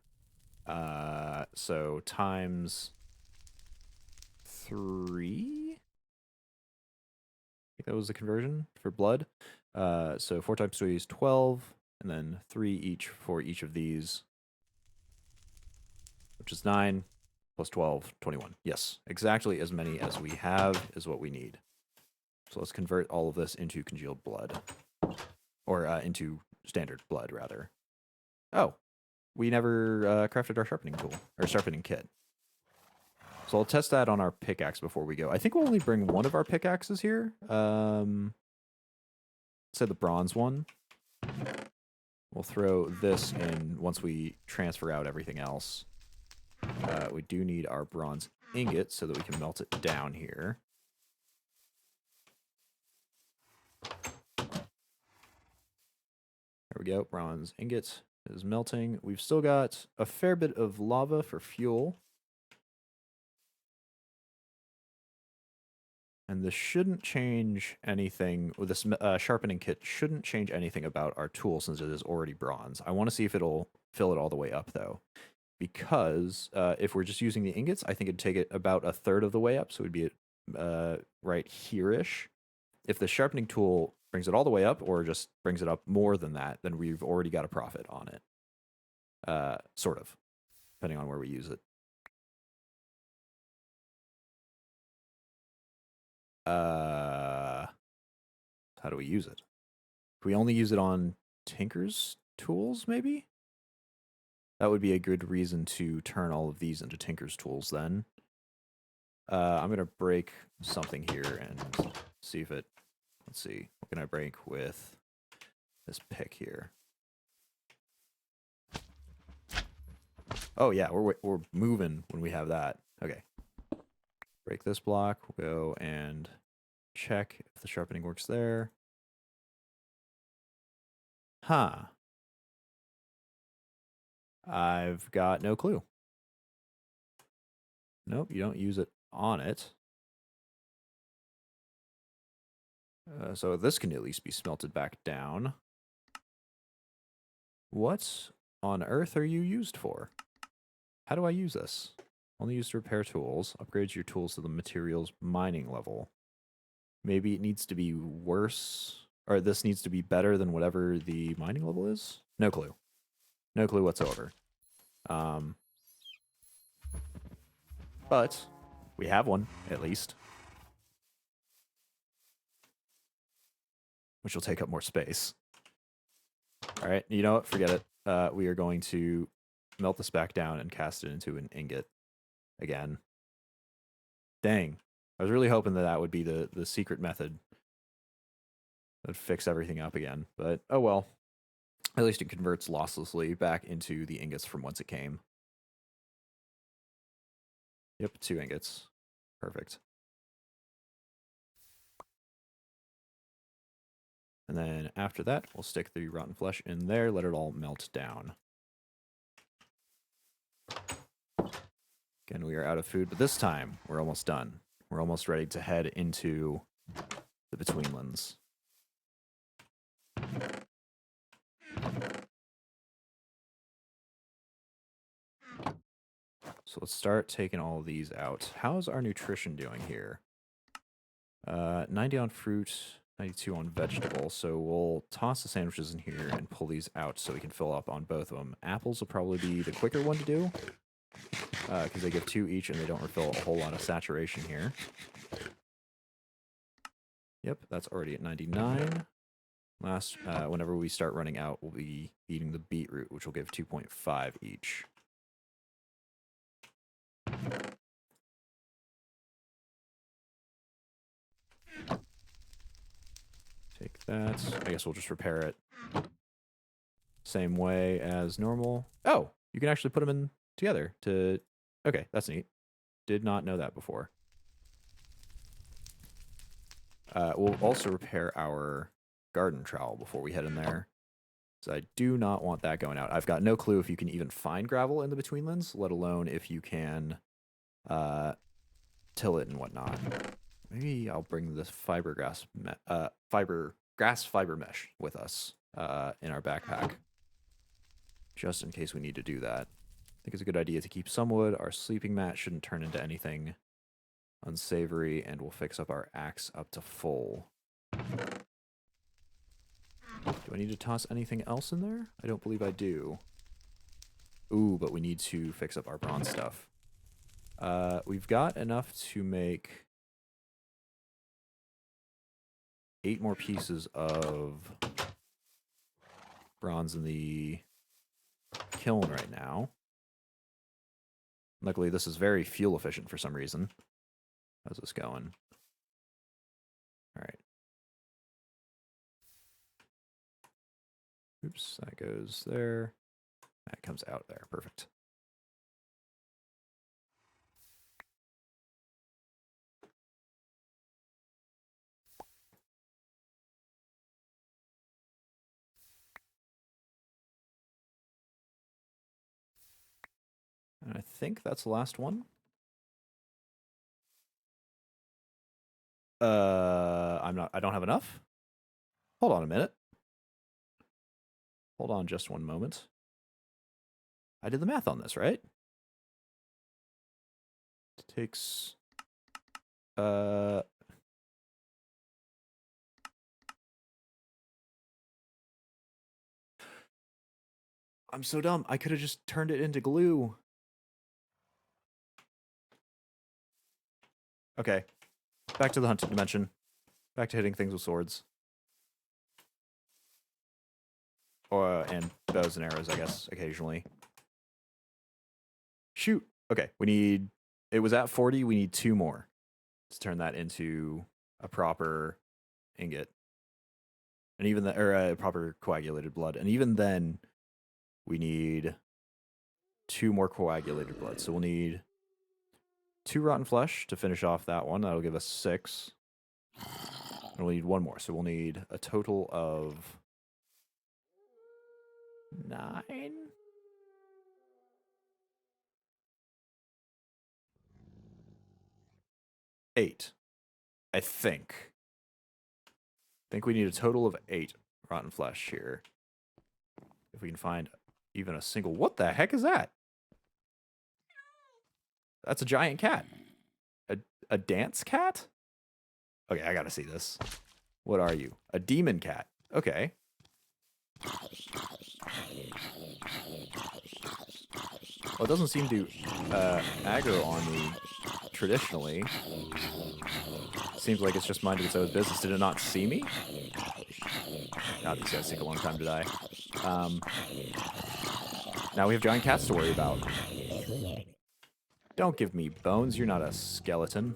So times 3. I think that was the conversion for blood. So 4 times 3 is 12, and then 3 each for each of these, which is 9 plus 12, 21. Yes, exactly as many as we have is what we need. So let's convert all of this into congealed blood, or into standard blood, rather. Oh, we never crafted our sharpening tool, or sharpening kit. So I'll test that on our pickaxe before we go. I think we'll only bring one of our pickaxes here. Say the bronze one. We'll throw this in once we transfer out everything else. We do need our bronze ingot so that we can melt it down here. There we go. Bronze ingot is melting. We've still got a fair bit of lava for fuel. And this shouldn't change anything. Well, this sharpening kit shouldn't change anything about our tool since it is already bronze. I want to see if it'll fill it all the way up, though. Because if we're just using the ingots, I think it'd take it about a third of the way up. So it would be right here-ish. If the sharpening tool brings it all the way up or just brings it up more than that, then we've already got a profit on it. Sort of, depending on where we use it. How do we use it? Can we only use it on Tinker's tools, maybe? That would be a good reason to turn all of these into Tinker's tools then. I'm going to break something here and see if it... Let's see. What can I break with this pick here? Oh, yeah. We're moving when we have that. Okay. Break this block. We'll go and check if the sharpening works there. Huh. I've got no clue. Nope, you don't use it on it. So this can at least be smelted back down. What on earth are you used for? How do I use this? Only used to repair tools. Upgrade your tools to the materials mining level. Maybe it needs to be worse, or this needs to be better than whatever the mining level is? No clue. No clue whatsoever. But we have one, at least. Which will take up more space. All right, you know what? Forget it. We are going to melt this back down and cast it into an ingot again. Dang. I was really hoping that that would be the secret method that would fix everything up again. But, oh well. At least it converts losslessly back into the ingots from whence it came. Yep, 2 ingots. Perfect. And then after that, we'll stick the rotten flesh in there, let it all melt down. Again, we are out of food, but this time we're almost done. We're almost ready to head into the Betweenlands. So let's start taking all of these out. How's our nutrition doing here? 90 on fruit, 92 on vegetable. So we'll toss the sandwiches in here and pull these out so we can fill up on both of them. Apples will probably be the quicker one to do, because they give 2 each and they don't refill a whole lot of saturation here. Yep, that's already at 99. Whenever we start running out, we'll be eating the beetroot, which will give 2.5 each. Take that. I guess we'll just repair it same way as normal. Oh, you can actually put them in together to... Okay, that's neat. Did not know that before. We'll also repair our garden trowel before we head in there. So I do not want that going out. I've got no clue if you can even find gravel in the Betweenlands, let alone if you can till it and whatnot. Maybe I'll bring this grass fiber mesh with us in our backpack, just in case we need to do that. I think it's a good idea to keep some wood. Our sleeping mat shouldn't turn into anything unsavory, and we'll fix up our axe up to full. Do I need to toss anything else in there? I don't believe I do. Ooh, but we need to fix up our bronze stuff. We've got enough to make 8 more pieces of bronze in the kiln right now. Luckily, this is very fuel efficient for some reason. How's this going? All right. Oops, that goes there. That comes out there. Perfect. And I think that's the last one. I don't have enough. Hold on a minute. Hold on just one moment. I did the math on this, right? It takes I'm so dumb. I could have just turned it into glue. Okay. Back to the hunted dimension. Back to hitting things with swords. And bows and arrows, I guess, occasionally. Shoot. Okay, we need... It was at 40, we need 2 more to turn that into a proper ingot. And even the... Or a proper coagulated blood. And even then, we need 2 more coagulated blood. So we'll need 2 rotten flesh to finish off that one. That'll give us 6. And we'll need 1 more. So we'll need a total of 9. Eight, I think. I think we need a total of 8 rotten flesh here. If we can find even a single... What the heck is that? That's a giant cat. A dance cat? Okay, I gotta see this. What are you? A demon cat. Okay. Well, it doesn't seem to aggro on me traditionally. Seems like it's just minding its own business. Did it not see me? God, these guys take a long time to die. Now we have giant cats to worry about. Don't give me bones. You're not a skeleton.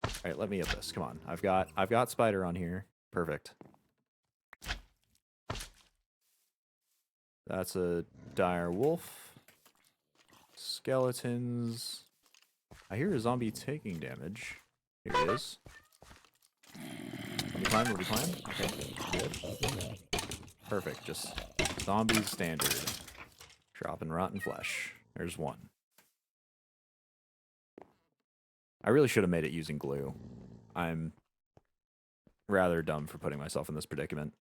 All right, let me hit this. Come on. I've got spider on here. Perfect. That's a dire wolf. Skeletons. I hear a zombie taking damage. Here it is. Will we climb? Okay, good. Perfect, just zombie standard. Dropping rotten flesh. There's 1. I really should have made it using glue. I'm rather dumb for putting myself in this predicament.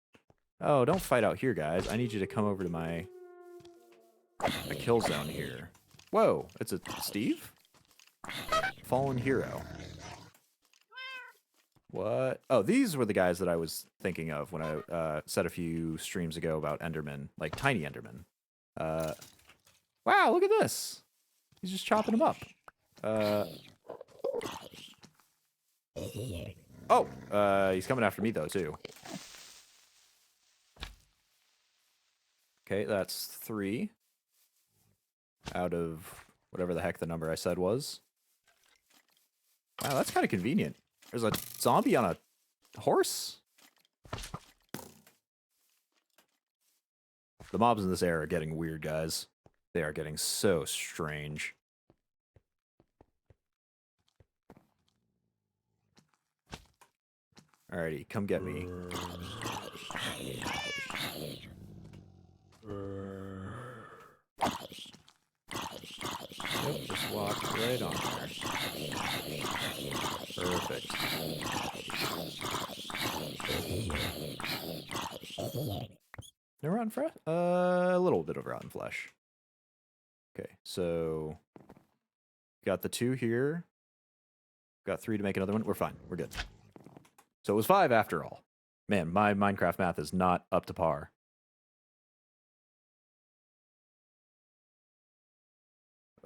Oh, don't fight out here, guys. I need you to come over to my kill zone here. Whoa, it's a Steve? Fallen hero. What? Oh, these were the guys that I was thinking of when I said a few streams ago about Enderman, like tiny Enderman. Wow, look at this. He's just chopping them up. He's coming after me though too. Okay, that's 3 out of whatever the heck the number I said was. Wow, that's kind of convenient. There's a zombie on a horse? The mobs in this area are getting weird, guys. They are getting so strange. Alrighty, come get me. Yep, just walk right on there. Perfect. No rotten flesh? A little bit of rotten flesh. Okay, so got the 2 here. Got 3 to make another one. We're fine. We're good. So it was 5 after all. Man, my Minecraft math is not up to par.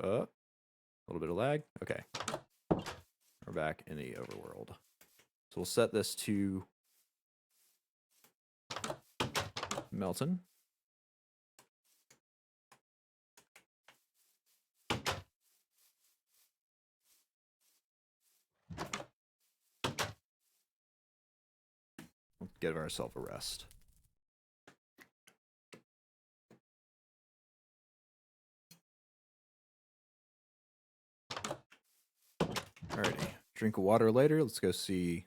A little bit of lag. Okay. We're back in the overworld. So we'll set this to Melton. We'll give ourselves a rest. Alrighty. Drink of water later. Let's go see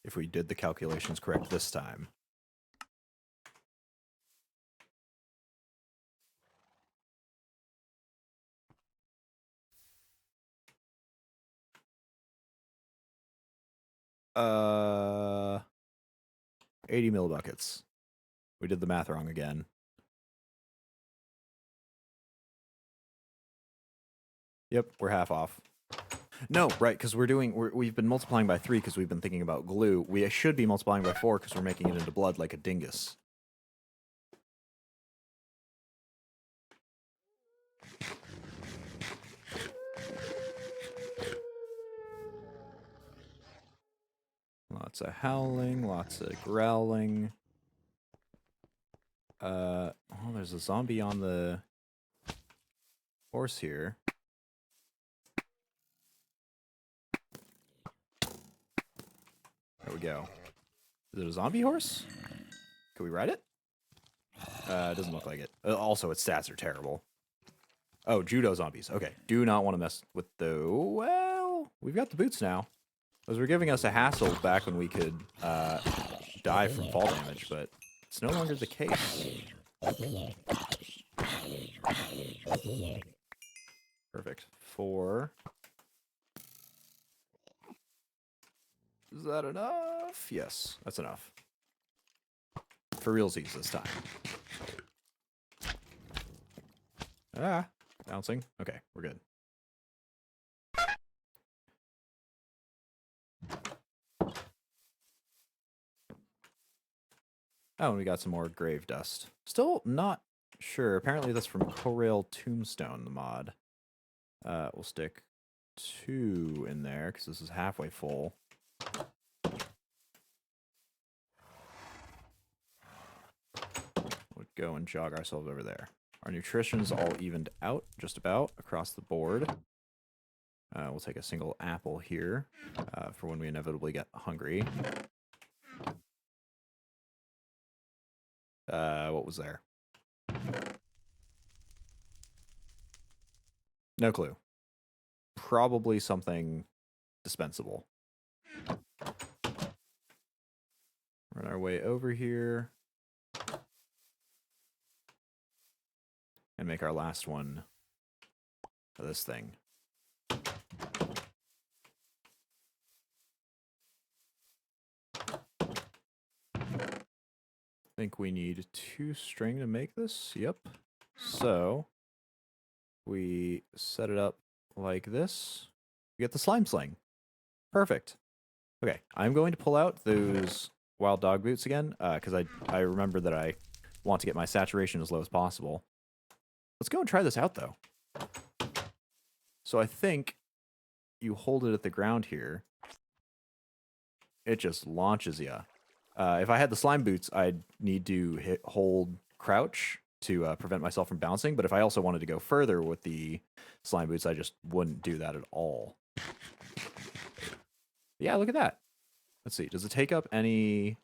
if we did the calculations correct this time. Uh, 80 millibuckets. We did the math wrong again. Yep, we're half off. No, right, because we've been multiplying by 3 because we've been thinking about glue. We should be multiplying by 4 because we're making it into blood like a dingus. Lots of howling, lots of growling. Oh, there's a zombie on the horse here. There we go. Is it a zombie horse? Can we ride it? It doesn't look like it. Also, its stats are terrible. Oh, judo zombies. Okay, do not want to mess with the... Well, we've got the boots now. Those were giving us a hassle back when we could die from fall damage, but it's no longer the case. Perfect. 4. Is that enough? Yes, that's enough. For realsies this time. Ah, bouncing. Okay, we're good. Oh, and we got some more grave dust. Still not sure. Apparently that's from Corail Tombstone, the mod. We'll stick 2 in there because this is halfway full. We'll go and jog ourselves over there. Our nutrition's all evened out, just about, across the board. We'll take a single apple here for when we inevitably get hungry. What was there? No clue. Probably something dispensable. Run our way over here. And make our last one of this thing. I think we need 2 string to make this. Yep. So we set it up like this. We get the slime sling. Perfect. Okay, I'm going to pull out those wild dog boots again because I remember that I want to get my saturation as low as possible. Let's go and try this out though. So I think you hold it at the ground here. It just launches you. If I had the slime boots, I'd need to hold crouch to prevent myself from bouncing. But if I also wanted to go further with the slime boots, I just wouldn't do that at all. Yeah, look at that. Let's see. Does it take up any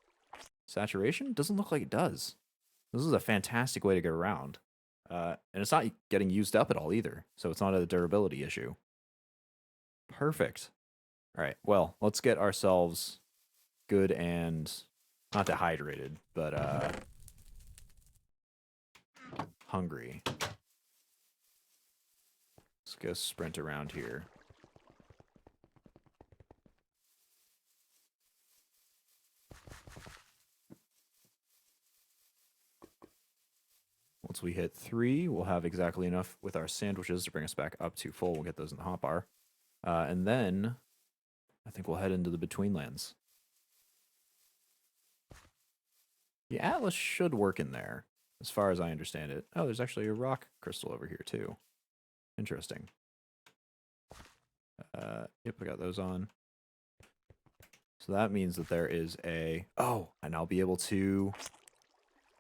saturation? Doesn't look like it does. This is a fantastic way to get around. And it's not getting used up at all either. So it's not a durability issue. Perfect. All right. Well, let's get ourselves good and not dehydrated, but hungry. Let's go sprint around here. Once we hit 3, we'll have exactly enough with our sandwiches to bring us back up to full. We'll get those in the hotbar. And then I think we'll head into the Betweenlands. The Atlas should work in there, as far as I understand it. Oh, there's actually a rock crystal over here, too. Interesting. Yep, I got those on. So that means that there is a... Oh, and I'll be able to...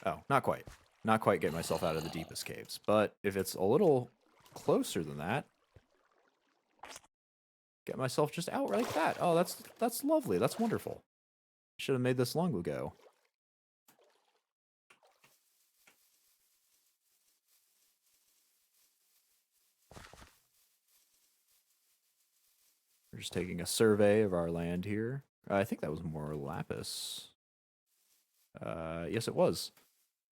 Oh, not quite. Not quite get myself out of the deepest caves. But if it's a little closer than that, get myself just out like that. Oh, that's lovely. That's wonderful. Should have made this long ago. We're just taking a survey of our land here. I think that was more lapis. Yes, it was.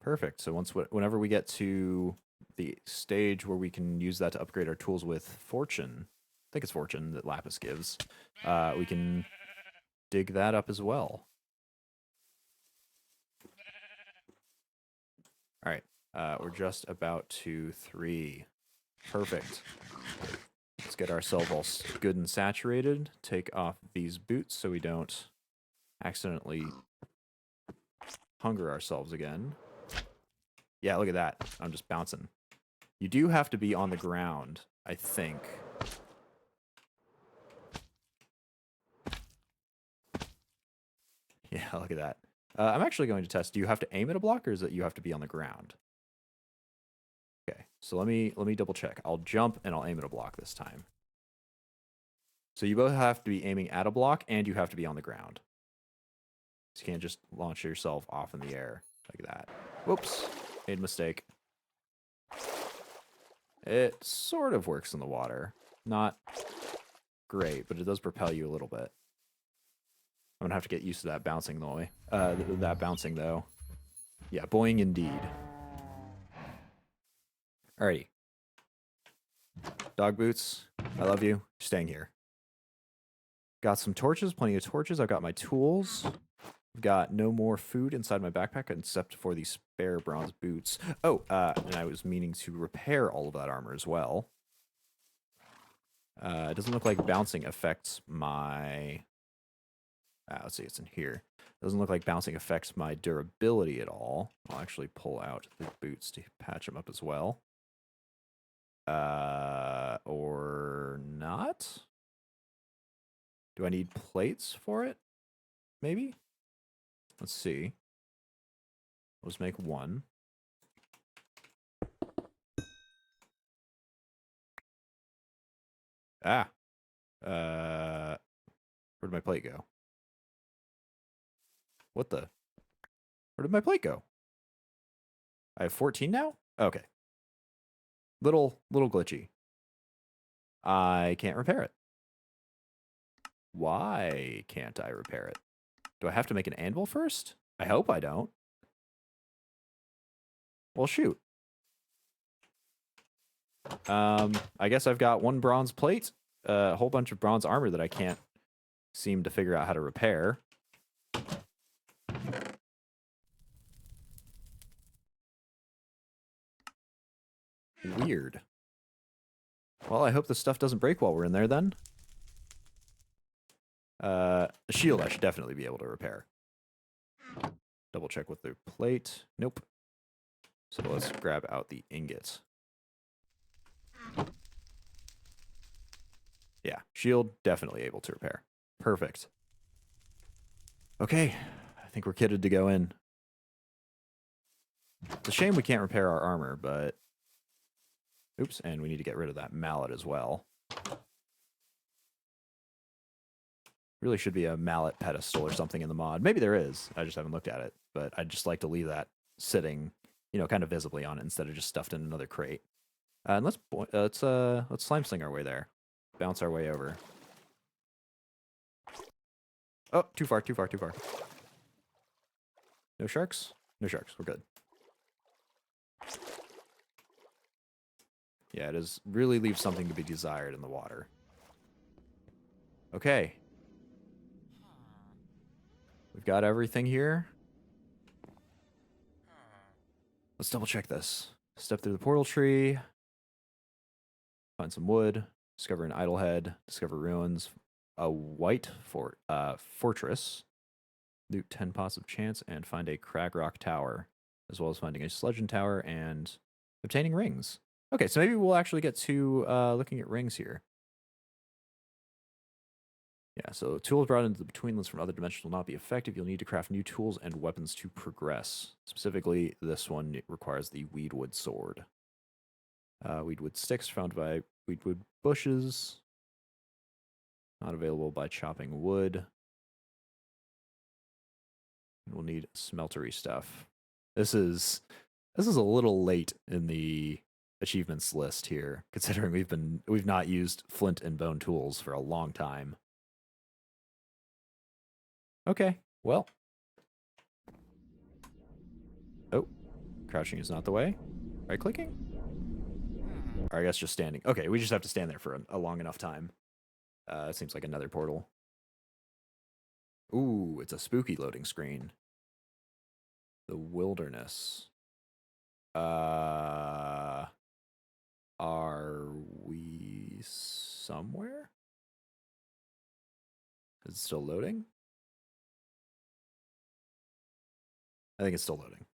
Perfect. So whenever we get to the stage where we can use that to upgrade our tools with fortune, I think it's fortune that lapis gives, we can dig that up as well. All right. We're just about to 3. Perfect. Let's get ourselves all good and saturated. Take off these boots so we don't accidentally hunger ourselves again. Yeah, look at that. I'm just bouncing. You do have to be on the ground, I think. Yeah, look at that. I'm actually going to test. Do you have to aim at a block, or is it you have to be on the ground? Okay, so let me double check. I'll jump and I'll aim at a block this time. So you both have to be aiming at a block and you have to be on the ground. So you can't just launch yourself off in the air like that. Whoops, made a mistake. It sort of works in the water. Not great, but it does propel you a little bit. I'm gonna have to get used to that bouncing noise. That bouncing though. Yeah, boing indeed. Alrighty. Dog boots, I love you. Staying here. Got some torches, plenty of torches. I've got my tools. I've got no more food inside my backpack except for these spare bronze boots. Oh, and I was meaning to repair all of that armor as well. It doesn't look like bouncing affects my... let's see, it's in here. Doesn't look like bouncing affects my durability at all. I'll actually pull out the boots to patch them up as well. Or not? Do I need plates for it? Maybe? Let's see. Let's make 1. Ah. Where'd my plate go? What the? Where did my plate go? I have 14 now? Okay. Little glitchy. I can't repair it. Why can't I repair it? Do I have to make an anvil first? I hope I don't. Well, shoot. I guess I've got 1 bronze plate, a whole bunch of bronze armor that I can't seem to figure out how to repair. Weird. Well, I hope the stuff doesn't break while we're in there then. A shield I should definitely be able to repair. Double check with the plate. Nope. So let's grab out the ingots. Yeah, shield definitely able to repair. Perfect. Okay, I think we're kitted to go in. It's a shame we can't repair our armor, but... Oops, and we need to get rid of that mallet as well. Really should be a mallet pedestal or something in the mod. Maybe there is. I just haven't looked at it. But I'd just like to leave that sitting, you know, kind of visibly on it instead of just stuffed in another crate. And let's slime sling our way there. Bounce our way over. Oh, too far, too far, too far. No sharks? No sharks. We're good. Yeah, it is really leaves something to be desired in the water. Okay. We've got everything here. Let's double check this. Step through the portal tree. Find some wood. Discover an idlehead. Discover ruins. A white fortress. Loot 10 pots of chance and find a crag rock tower, as well as finding a sludging tower and obtaining rings. Okay, so maybe we'll actually get to looking at rings here. Yeah, so tools brought into the Betweenlands from other dimensions will not be effective. You'll need to craft new tools and weapons to progress. Specifically, this one requires the weedwood sword. Weedwood sticks found by weedwood bushes. Not available by chopping wood. We'll need smeltery stuff. This is a little late in the achievements list here, considering we've not used flint and bone tools for a long time. Okay, well. Oh, crouching is not the way. Right clicking? Or I guess just standing. Okay, we just have to stand there for a long enough time. It seems like another portal. Ooh, it's a spooky loading screen. The wilderness. Are we somewhere? Is it still loading? I think it's still loading.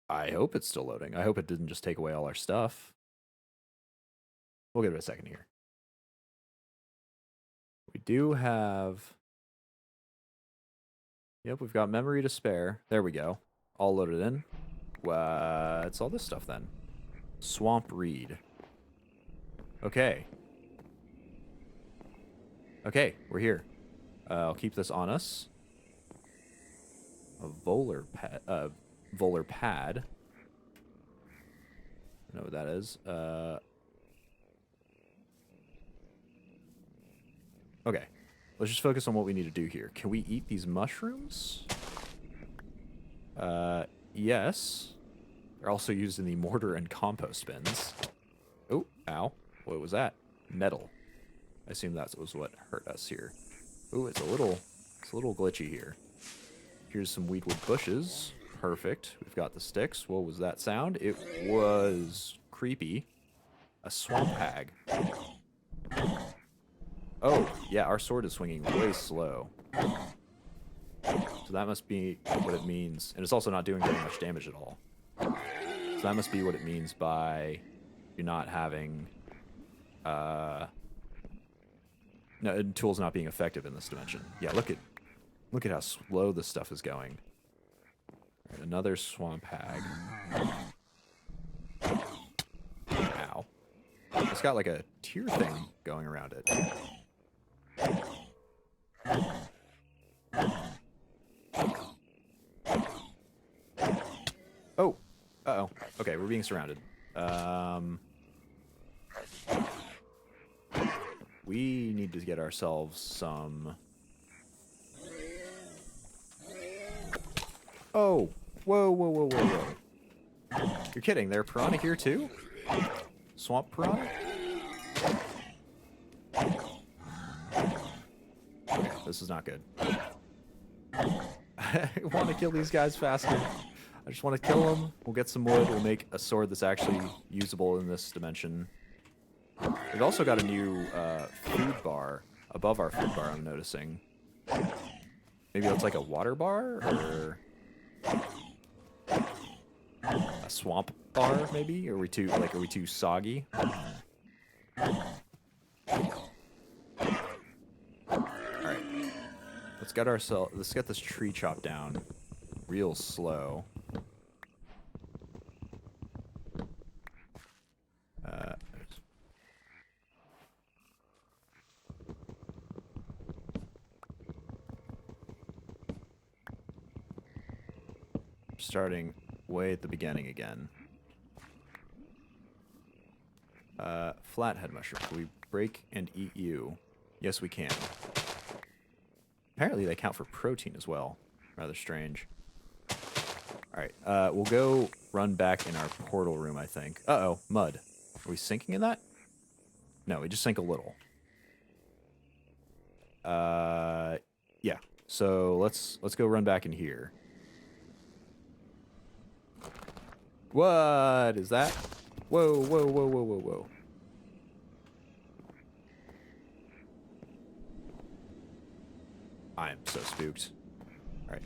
I hope it's still loading. I hope it didn't just take away all our stuff. We'll give it a second here. We do have... Yep, we've got memory to spare. There we go. All loaded in. What's all this stuff then? Swamp reed. Okay. Okay, we're here. I'll keep this on us. A volar pad. I know what that is. Okay. Let's just focus on what we need to do here. Can we eat these mushrooms? Yes. They're also used in the mortar and compost bins. Oh, ow. What was that? Metal. I assume that was what hurt us here. Ooh, it's a little glitchy here. Here's some weedwood bushes. Perfect. We've got the sticks. What was that sound? It was creepy. A swamp hag. Oh, yeah, our sword is swinging way slow. So that must be what it means. And it's also not doing very much damage at all. So that must be what it means by you not having... No, tools not being effective in this dimension. Yeah, look at how slow this stuff is going. Right, another swamp hag. Ow. It's got like a tear thing going around it. Oh. Uh-oh. Okay, we're being surrounded. We need to get ourselves some... Oh! Whoa, whoa, whoa, whoa, whoa. You're kidding, there are piranha here too? Swamp piranha? Okay, this is not good. I want to kill these guys faster. I just want to kill them. We'll get some wood. We'll make a sword that's actually usable in this dimension. We've also got a new food bar above our food bar, I'm noticing. Maybe that's like a water bar? Or a swamp bar, maybe? Are we too soggy? Alright. Let's get this tree chopped down real slow. Starting way at the beginning again. Flathead mushroom. Can we break and eat you? Yes, we can. Apparently they count for protein as well. Rather strange. Alright, we'll go run back in our portal room, I think. Uh-oh, mud. Are we sinking in that? No, we just sank a little. Yeah. So let's go run back in here. What is that? Whoa, whoa, whoa, whoa, whoa, whoa. I am so spooked. Alright.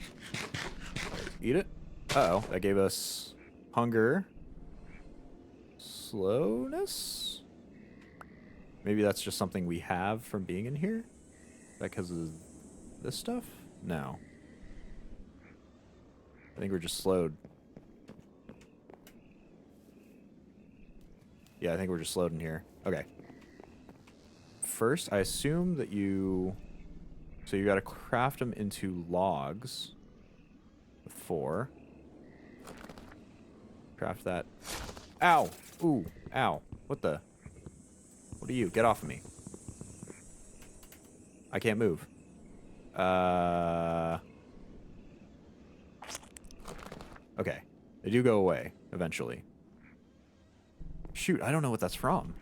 Eat it. Uh-oh, that gave us hunger. Slowness? Maybe that's just something we have from being in here? Is that because of this stuff? No. I think we're just slowed. Yeah, I think we're just slowed in here. Okay. First, I assume that you... So you gotta craft them into logs. With 4. Craft that. Ow! Ooh, ow. What the? What are you? Get off of me. I can't move. Okay. They do go away, eventually. Shoot, I don't know what that's from.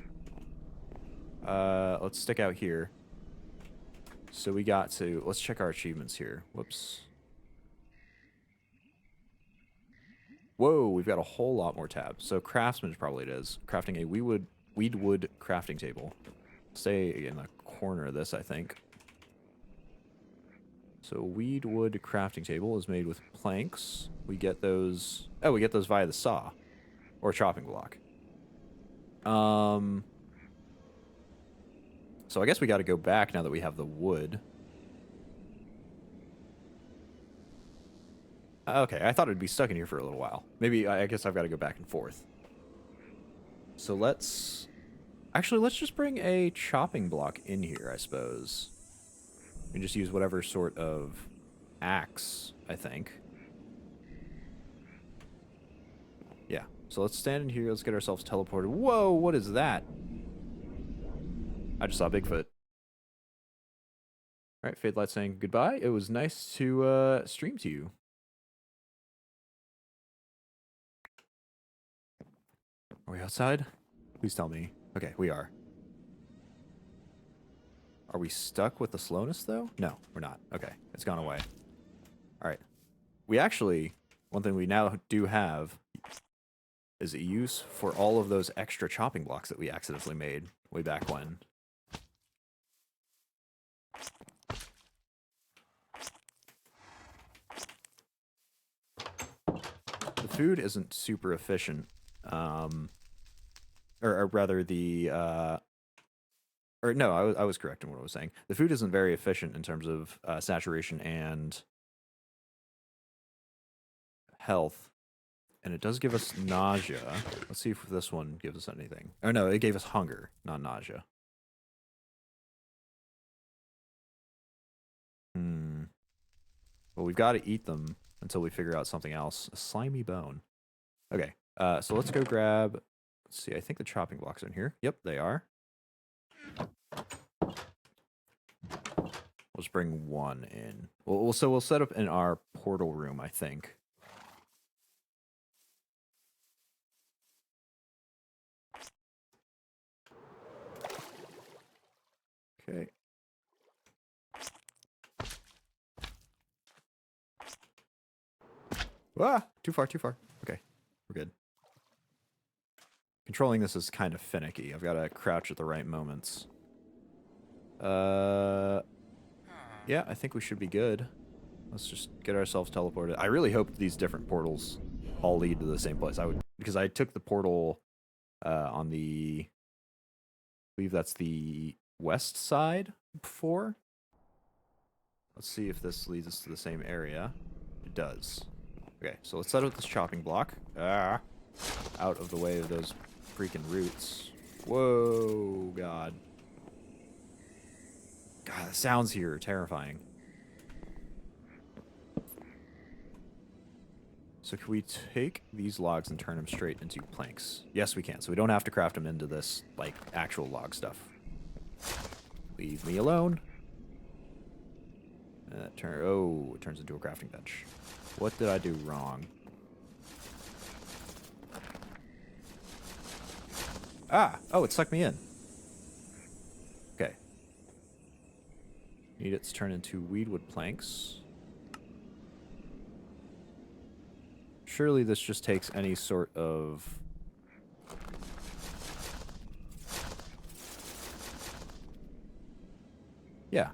Let's stick out here. So we got to... Let's check our achievements here. Whoops. Whoa, we've got a whole lot more tabs. So craftsman probably it is. Crafting a weedwood crafting table. Stay in the corner of this, I think. So weedwood crafting table is made with planks. We get those... Oh, we get those via the saw. Or chopping block. So I guess we got to go back now that we have the wood. Okay, I thought it'd be stuck in here for a little while. Maybe, I guess I've got to go back and forth. So let's... Actually, let's just bring a chopping block in here, I suppose. We can just use whatever sort of axe, I think. Yeah, so let's stand in here. Let's get ourselves teleported. Whoa, what is that? I just saw Bigfoot. Alright, Fade Light saying goodbye. It was nice to stream to you. Are we outside? Please tell me. Okay, we are. Are we stuck with the slowness, though? No, we're not. Okay, it's gone away. Alright. We actually, one thing we now do have is a use for all of those extra chopping blocks that we accidentally made way back when. The food isn't super efficient. Or rather the, or no, I was correct in what I was saying. The food isn't very efficient in terms of saturation and health. And it does give us nausea. Let's see if this one gives us anything. Oh no, it gave us hunger, not nausea. Well, we've got to eat them until we figure out something else. A slimy bone. Okay, so let's go grab... Let's see, I think the chopping blocks are in here. Yep, they are. We'll just bring one in. So we'll set up in our portal room, I think. Okay. Ah, too far, too far. Okay, we're good. Controlling this is kind of finicky. I've got to crouch at the right moments. Yeah, I think we should be good. Let's just get ourselves teleported. I really hope these different portals all lead to the same place. Because I took the portal on the... I believe that's the west side before. Let's see if this leads us to the same area. It does. Okay, so let's set up this chopping block. Out of the way of those freaking roots. Whoa, God. God, the sounds here are terrifying. So can we take these logs and turn them straight into planks? Yes, we can. So we don't have to craft them into this, like, actual log stuff. Leave me alone. It turns into a crafting bench. What did I do wrong? Ah! Oh, it sucked me in. Okay. Need it to turn into weedwood planks. Surely this just takes any sort of... Yeah.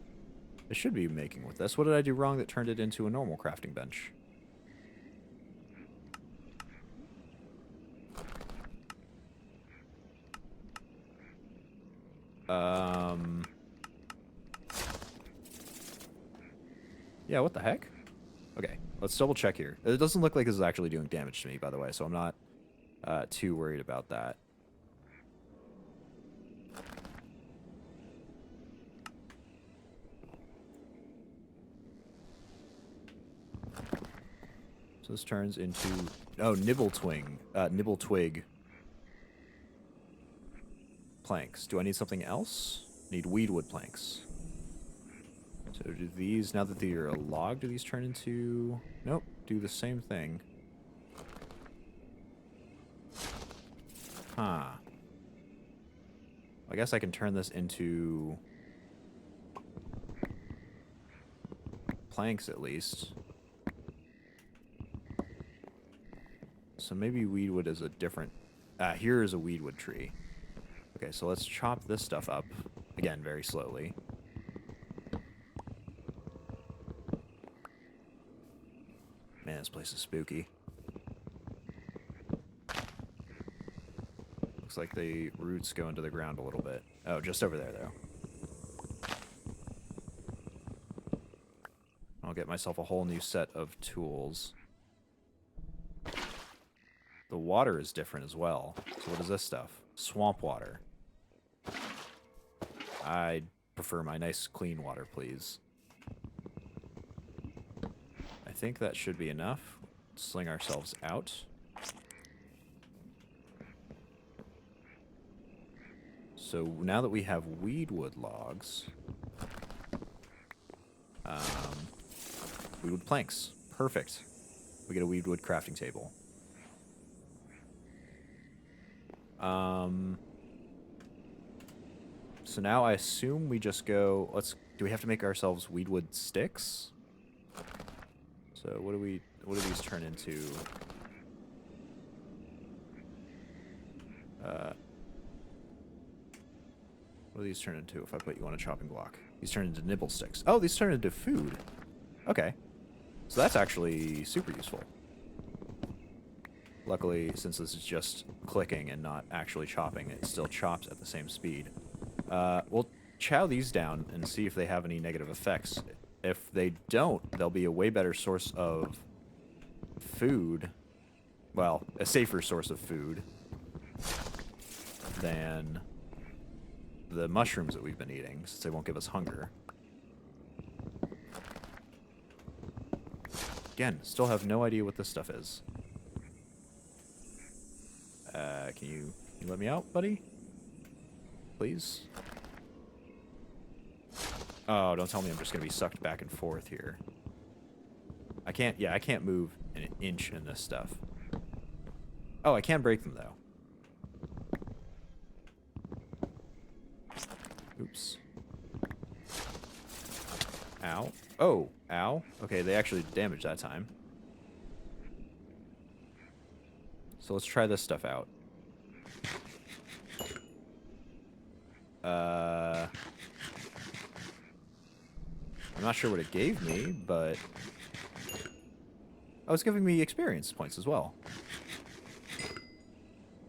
I should be making with this. What did I do wrong that turned it into a normal crafting bench? Yeah, what the heck? Okay, let's double check here. It doesn't look like this is actually doing damage to me, by the way, so I'm not too worried about that. So this turns into... Oh, nibble twig planks. Do I need something else? Need weedwood planks. So do these, now that they're a log, do these turn into... Nope, do the same thing. Huh. I guess I can turn this into... planks, at least. So maybe weedwood is a different... here is a weedwood tree. Okay, so let's chop this stuff up. Again, very slowly. Man, this place is spooky. Looks like the roots go into the ground a little bit. Oh, just over there, though. I'll get myself a whole new set of tools. The water is different as well. So what is this stuff? Swamp water. I prefer my nice clean water, please. I think that should be enough. Sling ourselves out. So now that we have weedwood logs, weedwood planks. Perfect. We get a weedwood crafting table. So now I assume we just go, do we have to make ourselves weedwood sticks? So what do these turn into? What do these turn into if I put you on a chopping block? These turn into nibble sticks. Oh, these turn into food. Okay. So that's actually super useful. Luckily, since this is just clicking and not actually chopping, it still chops at the same speed. We'll chow these down and see if they have any negative effects. If they don't, they'll be a way better source of food. Well, a safer source of food than the mushrooms that we've been eating, since they won't give us hunger. Again, still have no idea what this stuff is. Can you let me out, buddy? Please? Oh, don't tell me I'm just gonna be sucked back and forth here. I can't move an inch in this stuff. Oh, I can break them, though. Oops. Ow. Oh, ow. Okay, they actually damaged that time. So let's try this stuff out. I'm not sure what it gave me, but... Oh, it's giving me experience points as well.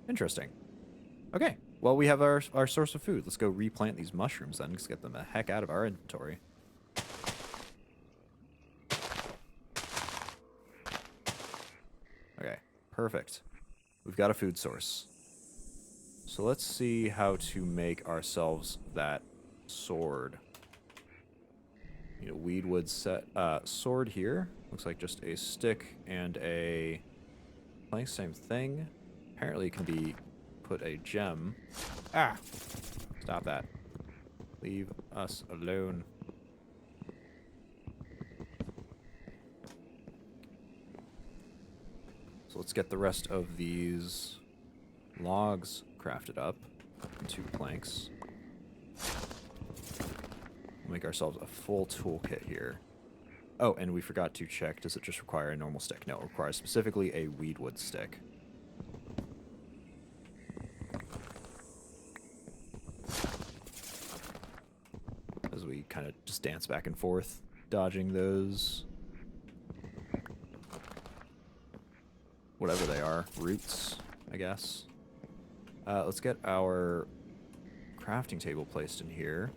Interesting. Okay, well, we have our source of food. Let's go replant these mushrooms then. Let's get them the heck out of our inventory. Okay, perfect. We've got a food source. So let's see how to make ourselves that sword. Need a weedwood set sword here. Looks like just a stick and a plank, same thing. Apparently it can be put a gem. Ah! Stop that. Leave us alone. So let's get the rest of these logs crafted up into planks. We'll make ourselves a full toolkit here. Oh, and we forgot to check, does it just require a normal stick? No, it requires specifically a weedwood stick. As we kind of just dance back and forth, dodging those, whatever they are, roots, I guess. Let's get our crafting table placed in here.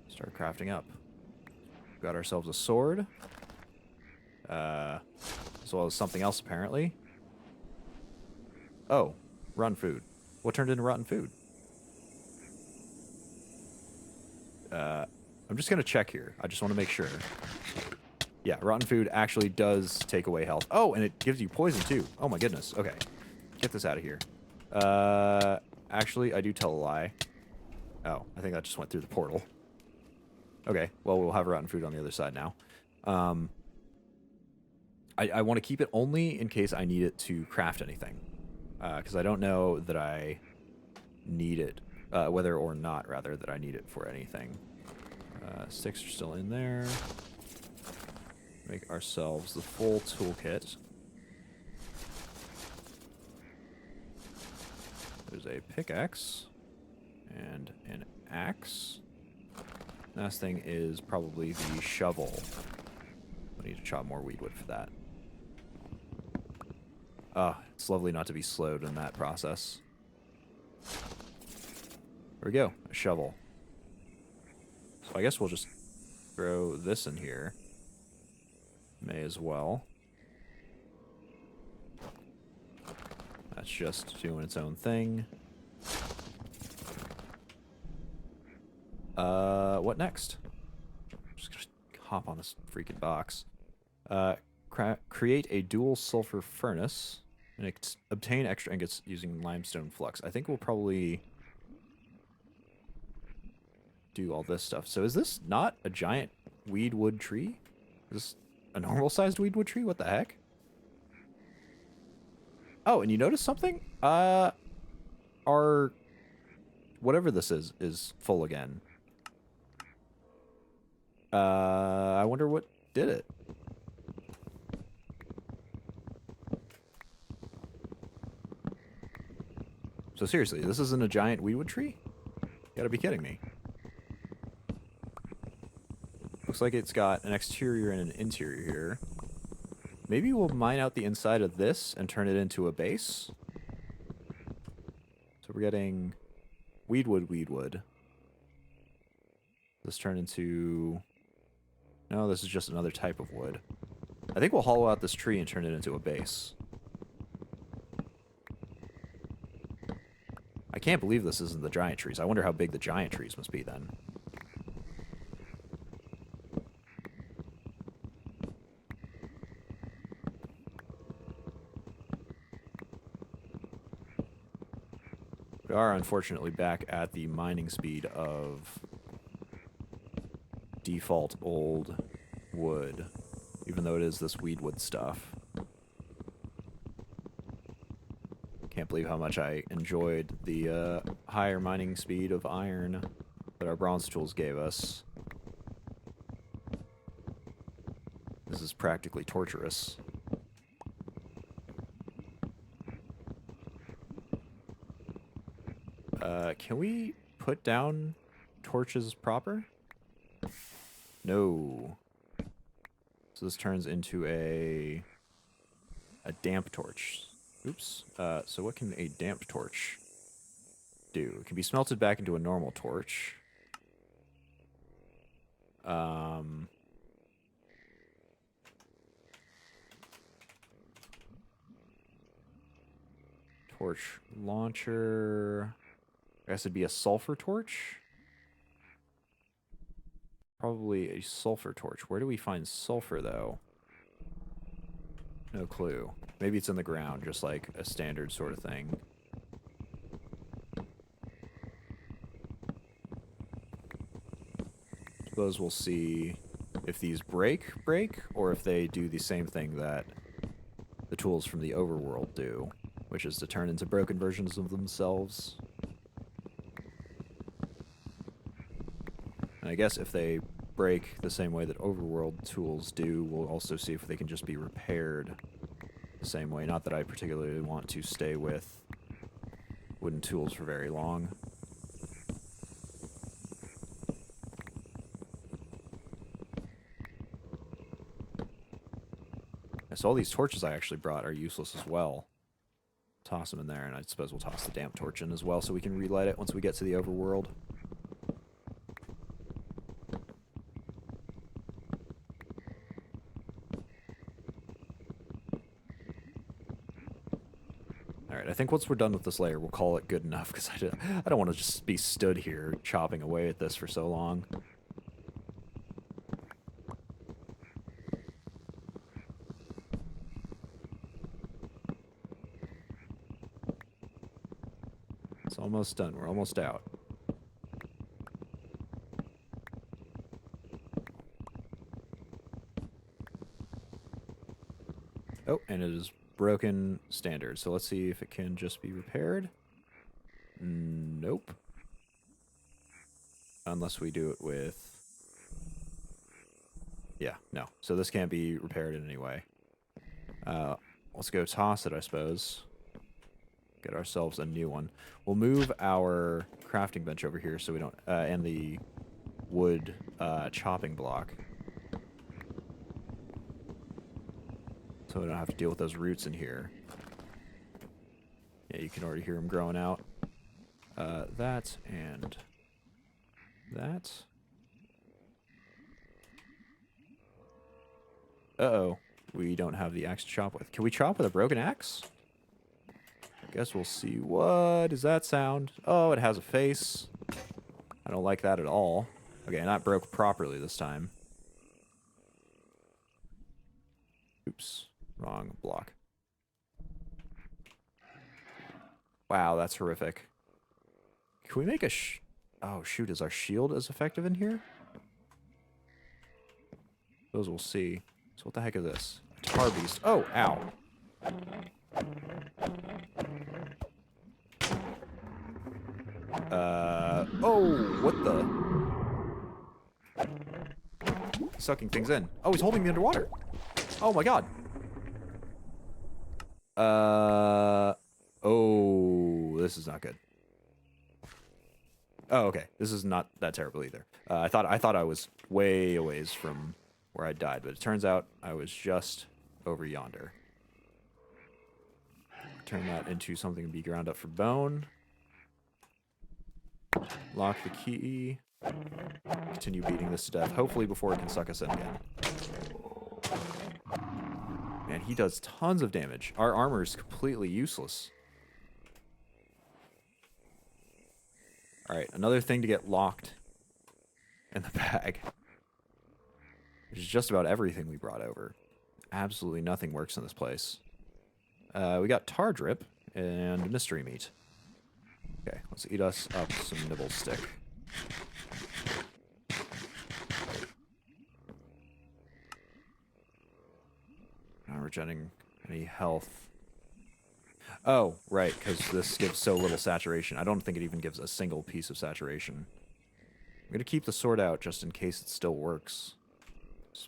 Start crafting up. Got ourselves a sword. As well as something else, apparently. Oh, rotten food. What turned into rotten food? I'm just going to check here. I just want to make sure. Yeah, rotten food actually does take away health. Oh, and it gives you poison, too. Oh, my goodness. Okay. Get this out of here. Actually, I do tell a lie. Oh, I think that just went through the portal. Okay, well, we'll have rotten food on the other side now. I want to keep it only in case I need it to craft anything. Because I don't know that I need it. Whether or not, rather, that I need it for anything. Sticks are still in there. Make ourselves the full toolkit. There's a pickaxe. And an axe. Last thing is probably the shovel. I need to chop more weedwood for that. It's lovely not to be slowed in that process. There we go, a shovel. So I guess we'll just throw this in here. May as well. That's just doing its own thing. What next? Just gonna hop on this freaking box. Create a dual sulfur furnace and obtain extra ingots using limestone flux. I think we'll probably do all this stuff. So is this not a giant weedwood tree? Is this a normal sized weedwood tree? What the heck? Oh, and you notice something? Our whatever this is full again. I wonder what did it. So seriously, this isn't a giant weedwood tree? You gotta be kidding me. Looks like it's got an exterior and an interior here. Maybe we'll mine out the inside of this and turn it into a base. So we're getting weedwood. This turn into... No, this is just another type of wood. I think we'll hollow out this tree and turn it into a base. I can't believe this isn't the giant trees. I wonder how big the giant trees must be then. We are unfortunately back at the mining speed of default old wood, even though it is this weedwood stuff. Can't believe how much I enjoyed the higher mining speed of iron that our bronze tools gave us. This is practically torturous. Can we put down torches proper? No. So this turns into a damp torch. Oops. So what can a damp torch do? It can be smelted back into a normal torch. Torch launcher. I guess it'd be a sulfur torch. Probably a sulfur torch. Where do we find sulfur, though? No clue. Maybe it's in the ground, just like a standard sort of thing. Suppose we'll see if these break, or if they do the same thing that the tools from the overworld do, which is to turn into broken versions of themselves. And I guess if they break the same way that overworld tools do, we'll also see if they can just be repaired the same way. Not that I particularly want to stay with wooden tools for very long. So all these torches I actually brought are useless as well. Toss them in there, and I suppose we'll toss the damp torch in as well so we can relight it once we get to the overworld. Alright, I think once we're done with this layer, we'll call it good enough, because I don't want to just be stood here chopping away at this for so long. It's almost done. We're almost out. Oh, and it is broken standard. So let's see if it can just be repaired. Nope. Unless we do it with... Yeah, no. So this can't be repaired in any way. Let's go toss it, I suppose. Get ourselves a new one. We'll move our crafting bench over here so we don't... and the wood chopping block. So we don't have to deal with those roots in here. Yeah, you can already hear them growing out. That and that. Uh-oh. We don't have the axe to chop with. Can we chop with a broken axe? Guess we'll see. What does that sound? Oh, it has a face. I don't like that at all. Okay, not broke properly this time. Oops. Wrong block. Wow, that's horrific. Can we make a oh, shoot. Is our shield as effective in here? Those we'll see. So what the heck is this? A tar beast. Oh, ow. Oh, what the? Sucking things in. Oh, he's holding me underwater. Oh my god. Oh, this is not good. Oh, okay. This is not that terrible either. I thought I was way a ways from where I died, but it turns out I was just over yonder. Turn that into something to be ground up for bone. Lock the key. Continue beating this to death, hopefully before it can suck us in again. Man, he does tons of damage. Our armor is completely useless. Alright, another thing to get locked in the bag. Which is just about everything we brought over. Absolutely nothing works in this place. We got tar drip and mystery meat. Okay, let's eat us up some nibble stick. Not regenerating any health. Oh, right, because this gives so little saturation. I don't think it even gives a single piece of saturation. I'm gonna keep the sword out just in case it still works.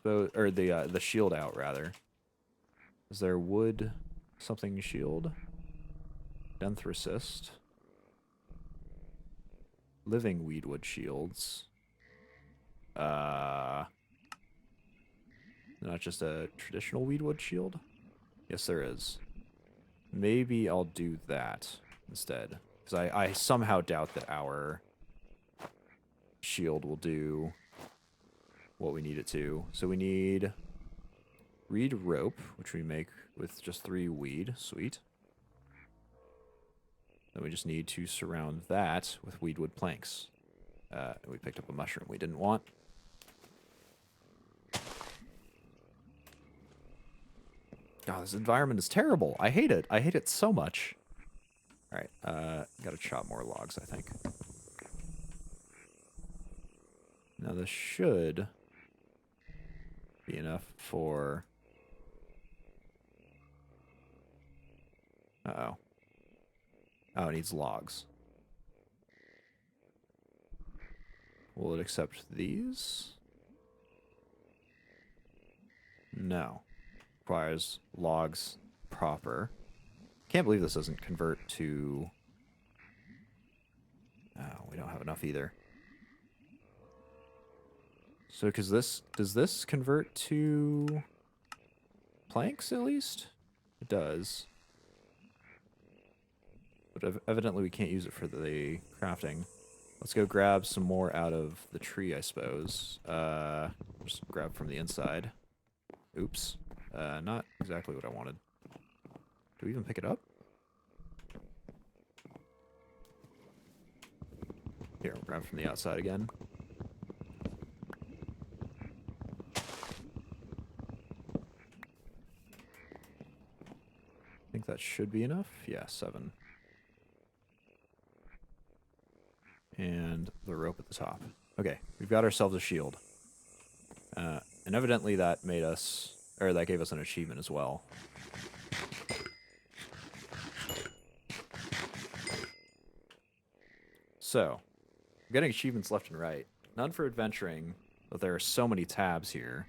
Or the shield out, rather. Is there wood something shield? Denth resist. Living weedwood shields. Not just a traditional weedwood shield? Yes, there is. Maybe I'll do that instead. Because I somehow doubt that our shield will do what we need it to. So we need reed rope, which we make with just 3 weed. Sweet. Then we just need to surround that with weedwood planks. We picked up a mushroom we didn't want. God, this environment is terrible. I hate it. I hate it so much. All right, gotta chop more logs, I think. Now this should be enough for... Uh-oh. Oh, it needs logs. Will it accept these? No. Requires logs proper. Can't believe this doesn't convert to... Oh, we don't have enough either. So, because this... Does this convert to... planks, at least? It does. But evidently we can't use it for the crafting. Let's go grab some more out of the tree, I suppose. Just grab from the inside. Oops. Not exactly what I wanted. Do we even pick it up? Here, we'll grab from the outside again. I think that should be enough. Yeah, 7. And the rope at the top. Okay, we've got ourselves a shield. And evidently that made us, or that gave us an achievement as well. So, we're getting achievements left and right. None for adventuring, but there are so many tabs here.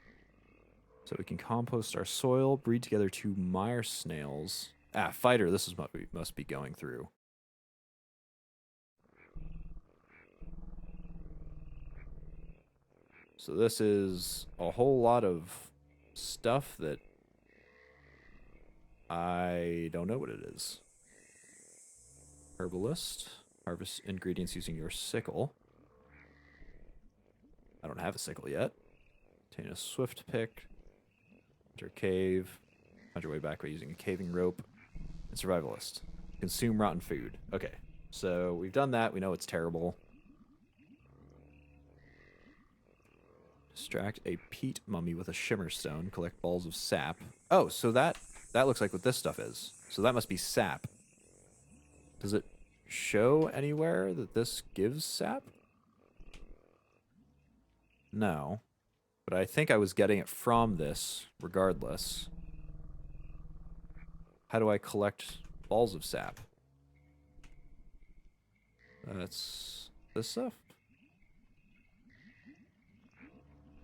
So we can compost our soil, breed together 2 Meyer Snails. Ah, fighter, this is what we must be going through. So this is a whole lot of stuff that I don't know what it is. Herbalist. Harvest ingredients using your sickle. I don't have a sickle yet. Obtain a swift pick. Enter cave. Find your way back by using a caving rope. And survivalist. Consume rotten food. Okay, so we've done that. We know it's terrible. Distract a peat mummy with a shimmer stone. Collect balls of sap. Oh, so that looks like what this stuff is. So that must be sap. Does it show anywhere that this gives sap? No. But I think I was getting it from this, regardless. How do I collect balls of sap? That's this stuff?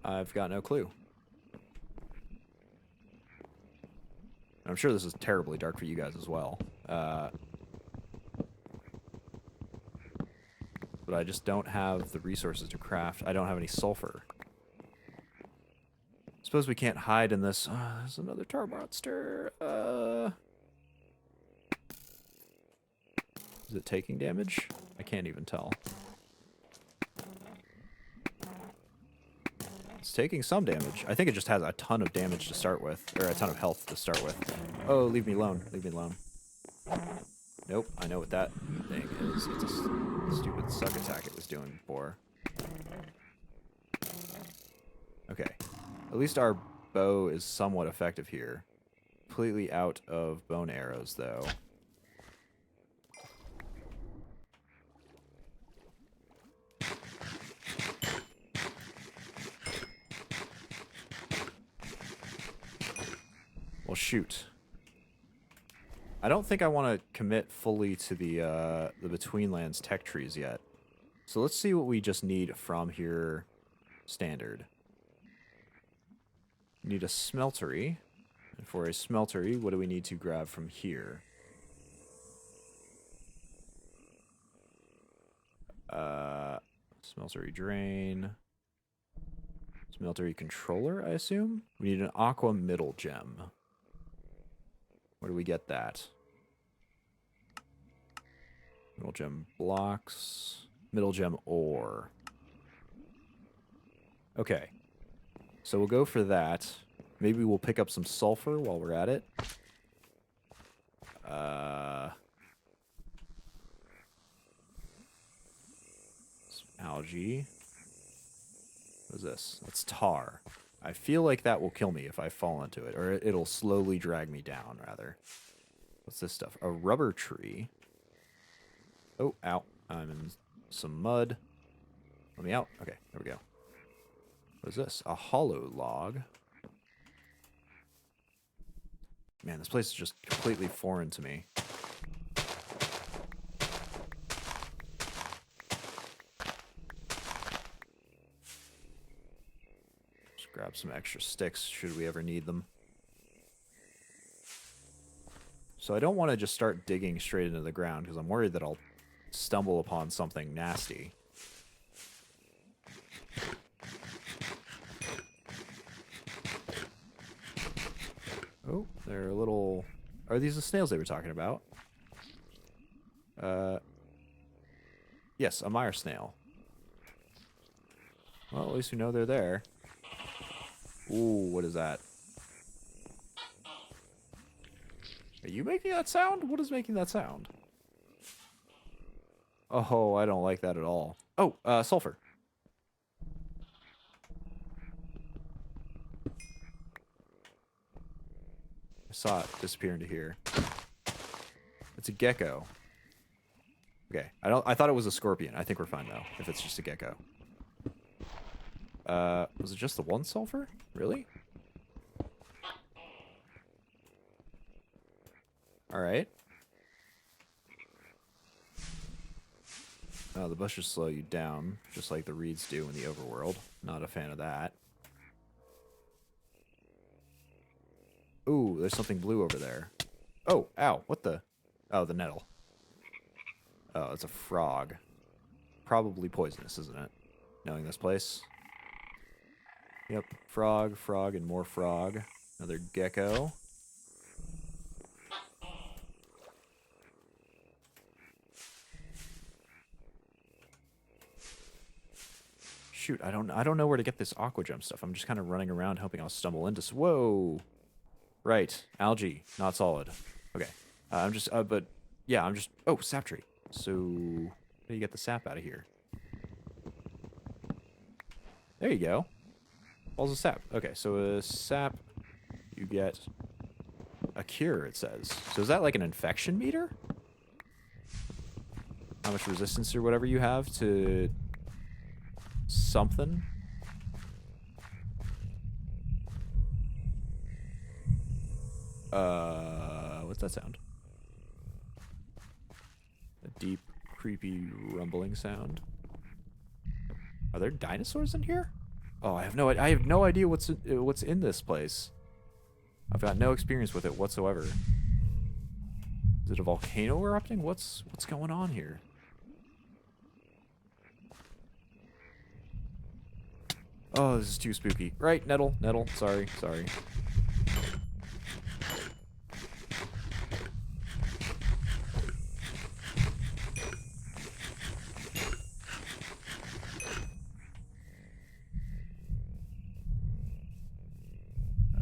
I've got no clue. I'm sure this is terribly dark for you guys as well. But I just don't have the resources to craft. I don't have any sulfur. Suppose we can't hide in this. There's another tar monster. Is it taking damage? I can't even tell. It's taking some damage. I think it just has a ton of damage to start with, or a ton of health to start with. Oh, leave me alone. Leave me alone. Nope, I know what that thing is. It's a stupid suck attack it was doing before. Okay. At least our bow is somewhat effective here. Completely out of bone arrows, though. Well, shoot. I don't think I want to commit fully to the Betweenlands tech trees yet. So let's see what we just need from here standard. We need a smeltery. And for a smeltery, what do we need to grab from here? Smeltery drain. Smeltery controller, I assume? We need an aqua middle gem. Where do we get that? Middle gem blocks. Middle gem ore. Okay. So we'll go for that. Maybe we'll pick up some sulfur while we're at it. Some algae. What is this? That's tar. I feel like that will kill me if I fall into it, or it'll slowly drag me down, rather. What's this stuff? A rubber tree. Oh, ow. I'm in some mud. Let me out. Okay, there we go. What is this? A hollow log. Man, this place is just completely foreign to me. Just grab some extra sticks should we ever need them. So I don't want to just start digging straight into the ground because I'm worried that I'll stumble upon something nasty. Oh, they're a little... Are these the snails they were talking about? Yes, a Meyer Snail. Well, at least we know they're there. Ooh, what is that? Are you making that sound? What is making that sound? Oh, I don't like that at all. Oh, sulfur. I saw it disappear into here. It's a gecko. Okay, I thought it was a scorpion. I think we're fine though, if it's just a gecko. Was it just the one sulfur? Really? Alright. Oh, the bushes slow you down, just like the reeds do in the overworld. Not a fan of that. Ooh, there's something blue over there. Oh, ow, what the? Oh, the nettle. Oh, it's a frog. Probably poisonous, isn't it? Knowing this place. Yep, frog, frog, and more frog. Another gecko. Shoot, I don't know where to get this Aqua Gem stuff. I'm just kind of running around hoping I'll stumble into... Whoa! Right, algae, not solid. Okay, I'm just... but, yeah, I'm just... Oh, sap tree. So, how do you get the sap out of here? There you go. Balls of sap. Okay, so a sap, you get a cure, it says. So is that like an infection meter? How much resistance or whatever you have to something? What's that sound? A deep, creepy rumbling sound. Are there dinosaurs in here? Oh, I have no idea what's in this place. I've got no experience with it whatsoever. Is it a volcano erupting? What's going on here? Oh, this is too spooky. Right, nettle, sorry.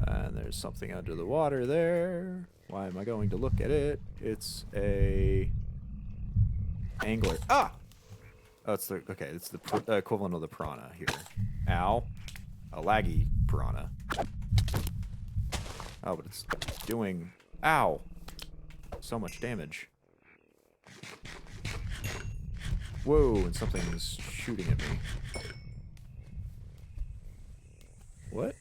And there's something under the water there. Why am I going to look at it? It's a angler. Ah! Oh, it's the it's the equivalent of the piranha here. Ow. A laggy piranha. Oh, but it's doing... Ow! So much damage. Whoa, and something's shooting at me. What?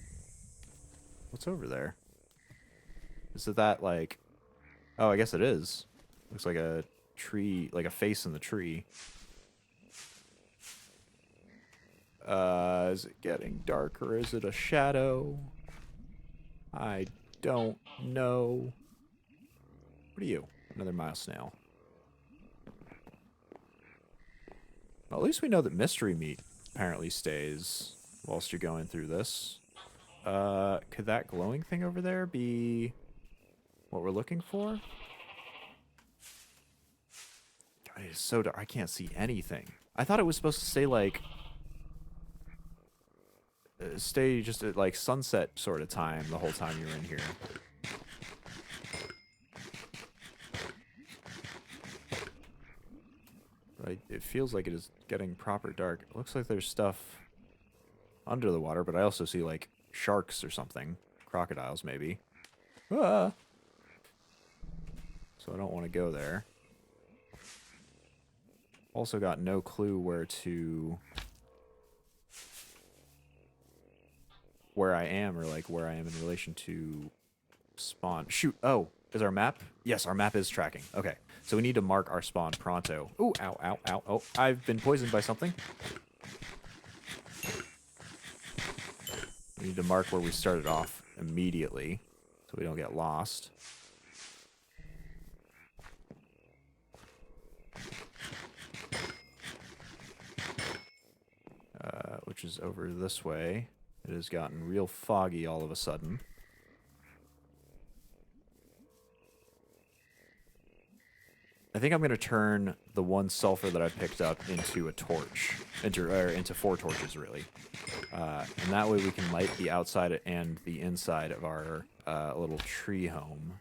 What's over there? Is it that, like... Oh, I guess it is. Looks like a tree, like a face in the tree. Is it getting darker? Is it a shadow? I don't know. What are you? Another Meyer Snail. Well, at least we know that mystery meat apparently stays whilst you're going through this. Could that glowing thing over there be what we're looking for? God, it is so dark. I can't see anything. I thought it was supposed to say, like... stay just at, like, sunset sort of time the whole time you're in here. But it feels like it is getting proper dark. It looks like there's stuff under the water, but I also see, like, sharks or something. Crocodiles, maybe. Ah! So I don't want to go there. Also got no clue where I am, or like where I am in relation to spawn. Shoot. Oh, is our map? Yes, our map is tracking. Okay. So we need to mark our spawn pronto. Ooh, ow, ow, ow. Oh, I've been poisoned by something. We need to mark where we started off immediately so we don't get lost. Which is over this way. It has gotten real foggy all of a sudden. I think I'm going to turn the one sulfur that I picked up into a torch. Into 4 torches, really. And that way we can light the outside and the inside of our little tree home.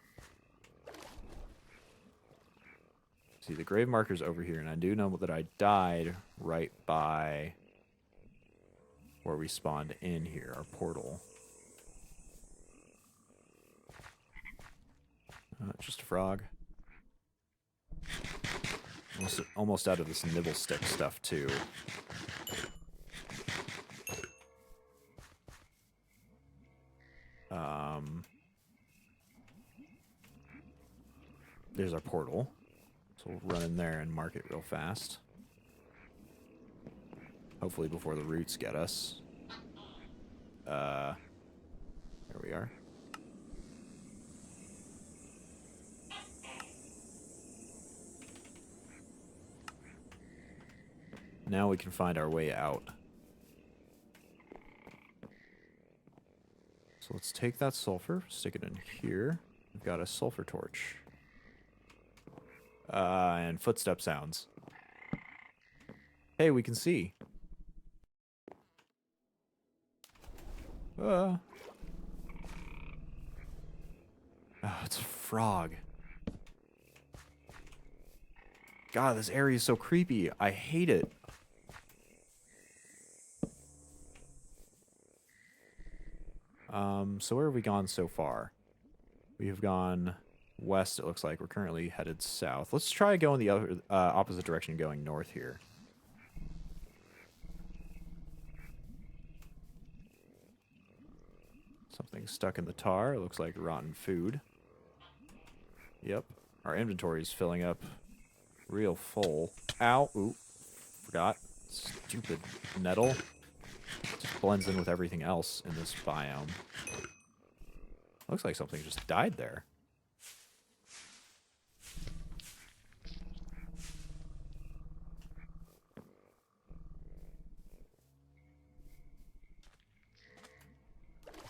See, the grave marker's over here, and I do know that I died right by where we spawned in here, our portal. Just a frog. Almost out of this nibble stick stuff, too. There's our portal. So we'll run in there and mark it real fast. Hopefully before the roots get us. There we are. Now we can find our way out. So let's take that sulfur, stick it in here. We've got a sulfur torch. And footstep sounds. Hey, we can see. Oh, it's a frog. God, this area is so creepy. I hate it. So where have we gone so far? We have gone west, it looks like. We're currently headed south. Let's try going the other opposite direction, going north here. Something stuck in the tar. It looks like rotten food. Yep. Our inventory is filling up real full. Ow. Ooh. Forgot. Stupid nettle. Just blends in with everything else in this biome. Looks like something just died there.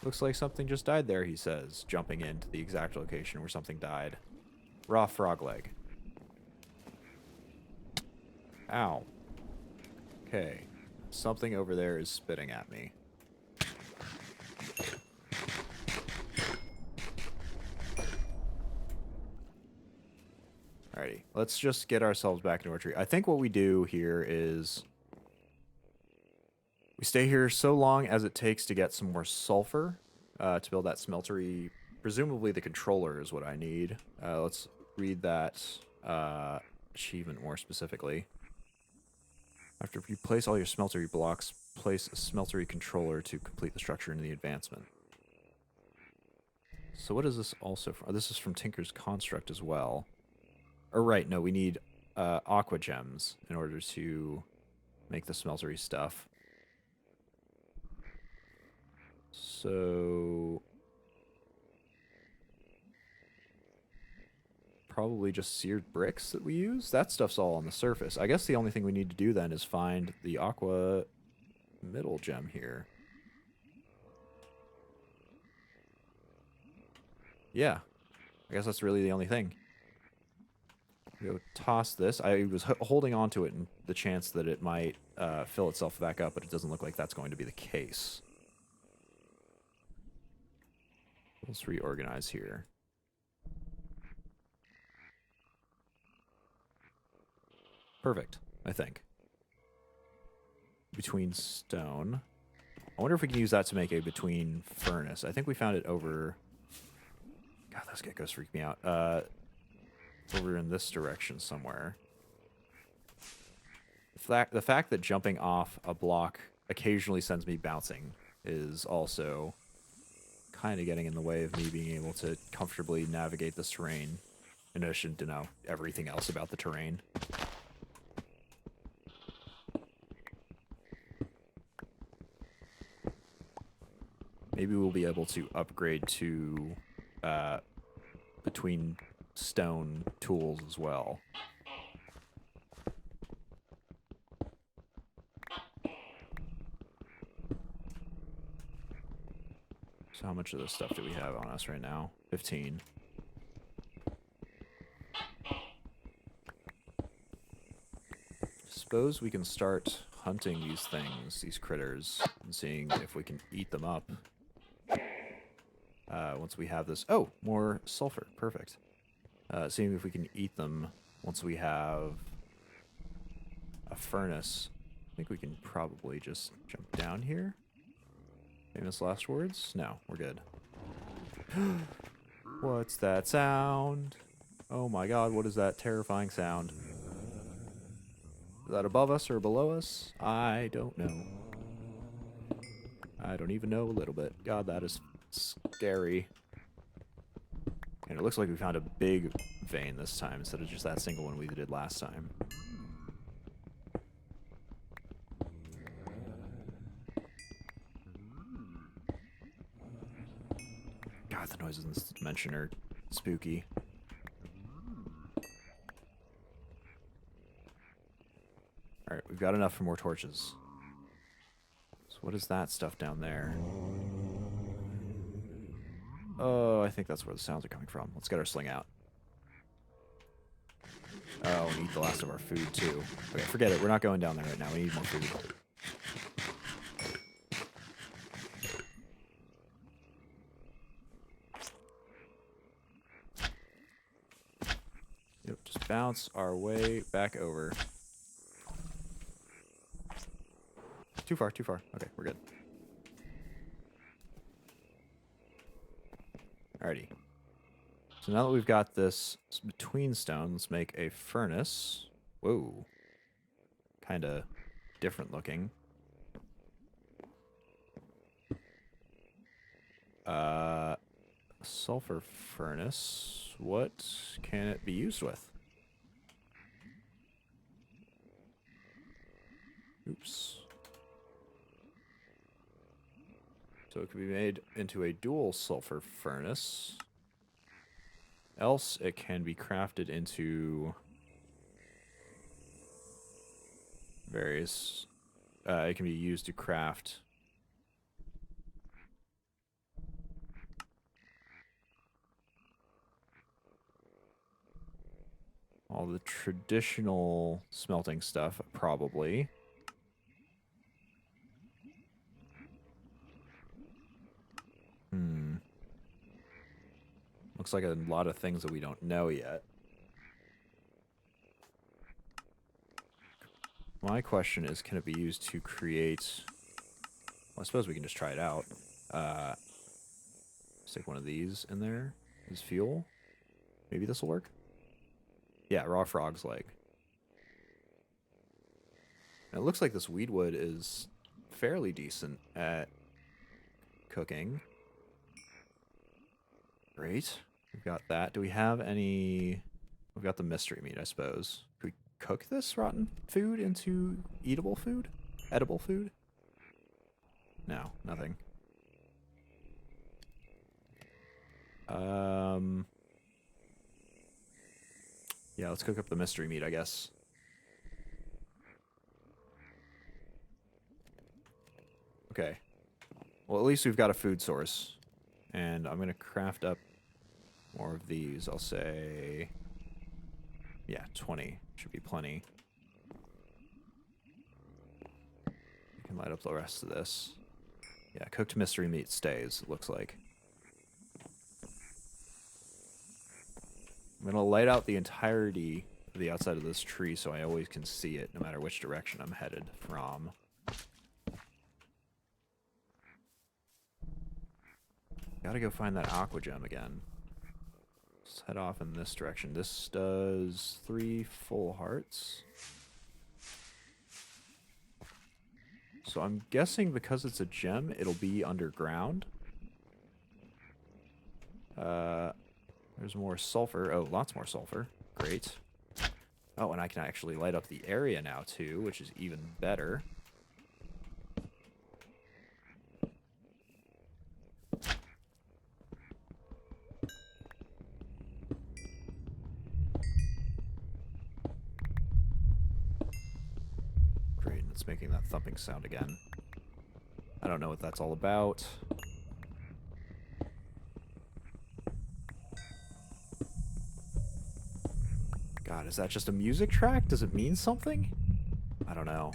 Looks like something just died there, he says, jumping into the exact location where something died. Raw frog leg. Ow. Okay. Something over there is spitting at me. Alrighty. Let's just get ourselves back into our tree. I think what we do here is we stay here so long as it takes to get some more sulfur to build that smeltery. Presumably the controller is what I need. Let's read that achievement more specifically. After you place all your smeltery blocks, place a smeltery controller to complete the structure in the advancement. So what is this also from? Oh, this is from Tinker's Construct as well. Or right, no, we need Aqua Gems in order to make the smeltery stuff. So probably just seared bricks that we use. That stuff's all on the surface. I guess the only thing we need to do then is find the aqua middle gem here. Yeah, I guess that's really the only thing. Go toss this. I was holding on to it in the chance that it might fill itself back up, but it doesn't look like that's going to be the case. Let's reorganize here. Perfect, I think. Between stone. I wonder if we can use that to make a between furnace. I think we found it over... God, those geckos freak me out. Over in this direction somewhere. The fact that jumping off a block occasionally sends me bouncing is also kind of getting in the way of me being able to comfortably navigate this terrain, in addition to know everything else about the terrain. Maybe we'll be able to upgrade to between stone tools as well. So how much of this stuff do we have on us right now? 15. Suppose we can start hunting these things, these critters, and seeing if we can eat them up. Once we have this... Oh, more sulfur. Perfect. Seeing if we can eat them once we have a furnace. I think we can probably just jump down here. Famous last words? No, we're good. What's that sound? Oh my god, what is that terrifying sound? Is that above us or below us? I don't know. I don't even know a little bit. God, that is scary. And it looks like we found a big vein this time instead of just that single one we did last time. God, the noises in this dimension are spooky. Alright, we've got enough for more torches. So what is that stuff down there? Oh, I think that's where the sounds are coming from. Let's get our sling out. Oh, we need the last of our food, too. Okay, forget it. We're not going down there right now. We need more food. Yep, just bounce our way back over. Too far, too far. Okay, we're good. Alrighty. So now that we've got this between stone, let's make a furnace. Whoa. Kinda different looking. Sulfur Furnace. What can it be used with? Oops. So it could be made into a dual sulfur furnace. Else it can be crafted into various... it can be used to craft... all the traditional smelting stuff, probably. Looks like a lot of things that we don't know yet. My question is, can it be used to create... Well, I suppose we can just try it out. Stick one of these in there as fuel. Maybe this will work? Yeah, raw frog's leg. And it looks like this weed wood is fairly decent at cooking. Great. We've got that. Do we have any... We've got the mystery meat, I suppose. Could we cook this rotten food into eatable food? Edible food? No, nothing. Yeah, let's cook up the mystery meat, I guess. Okay. Well, at least we've got a food source. And I'm going to craft up more of these. I'll say... Yeah, 20. Should be plenty. We can light up the rest of this. Yeah, cooked mystery meat stays, it looks like. I'm going to light out the entirety of the outside of this tree so I always can see it, no matter which direction I'm headed from. Gotta go find that Aqua Gem again. Let's head off in this direction. This does 3 full hearts. So I'm guessing because it's a gem, it'll be underground. There's more sulfur. Oh, lots more sulfur. Great. Oh, and I can actually light up the area now, too, which is even better. Great, and it's making that thumping sound again. I don't know what that's all about. God, is that just a music track? Does it mean something? I don't know.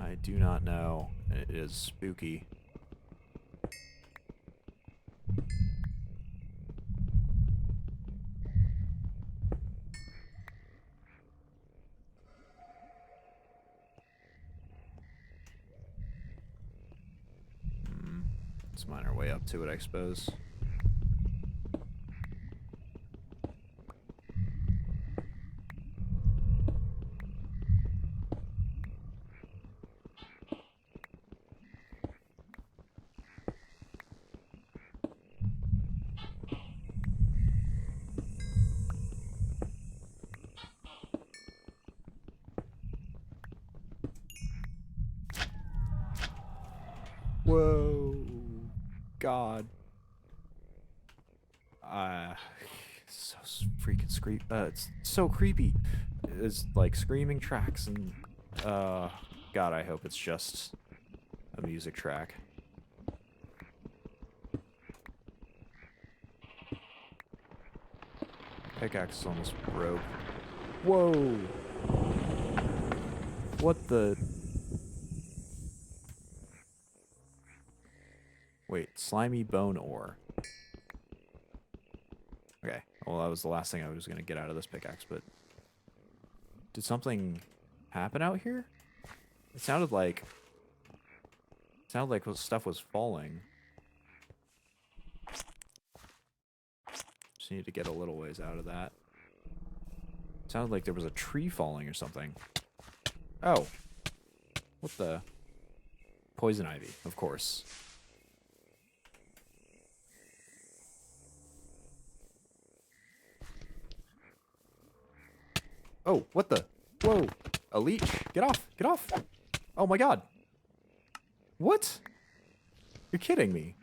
I do not know. It is spooky. Let's mine our way up to it, I suppose. Whoa. God. So freaking it's so creepy. It's like screaming tracks and, God, I hope it's just a music track. Pickaxe is almost broke. Whoa. What the... Wait, slimy bone ore. Okay, well that was the last thing I was going to get out of this pickaxe, but... Did something happen out here? It sounded like stuff was falling. Just need to get a little ways out of that. It sounded like there was a tree falling or something. Oh. What the... Poison ivy, of course. Oh, what the? Whoa. A leech. Get off. Get off. Oh my god. What? You're kidding me.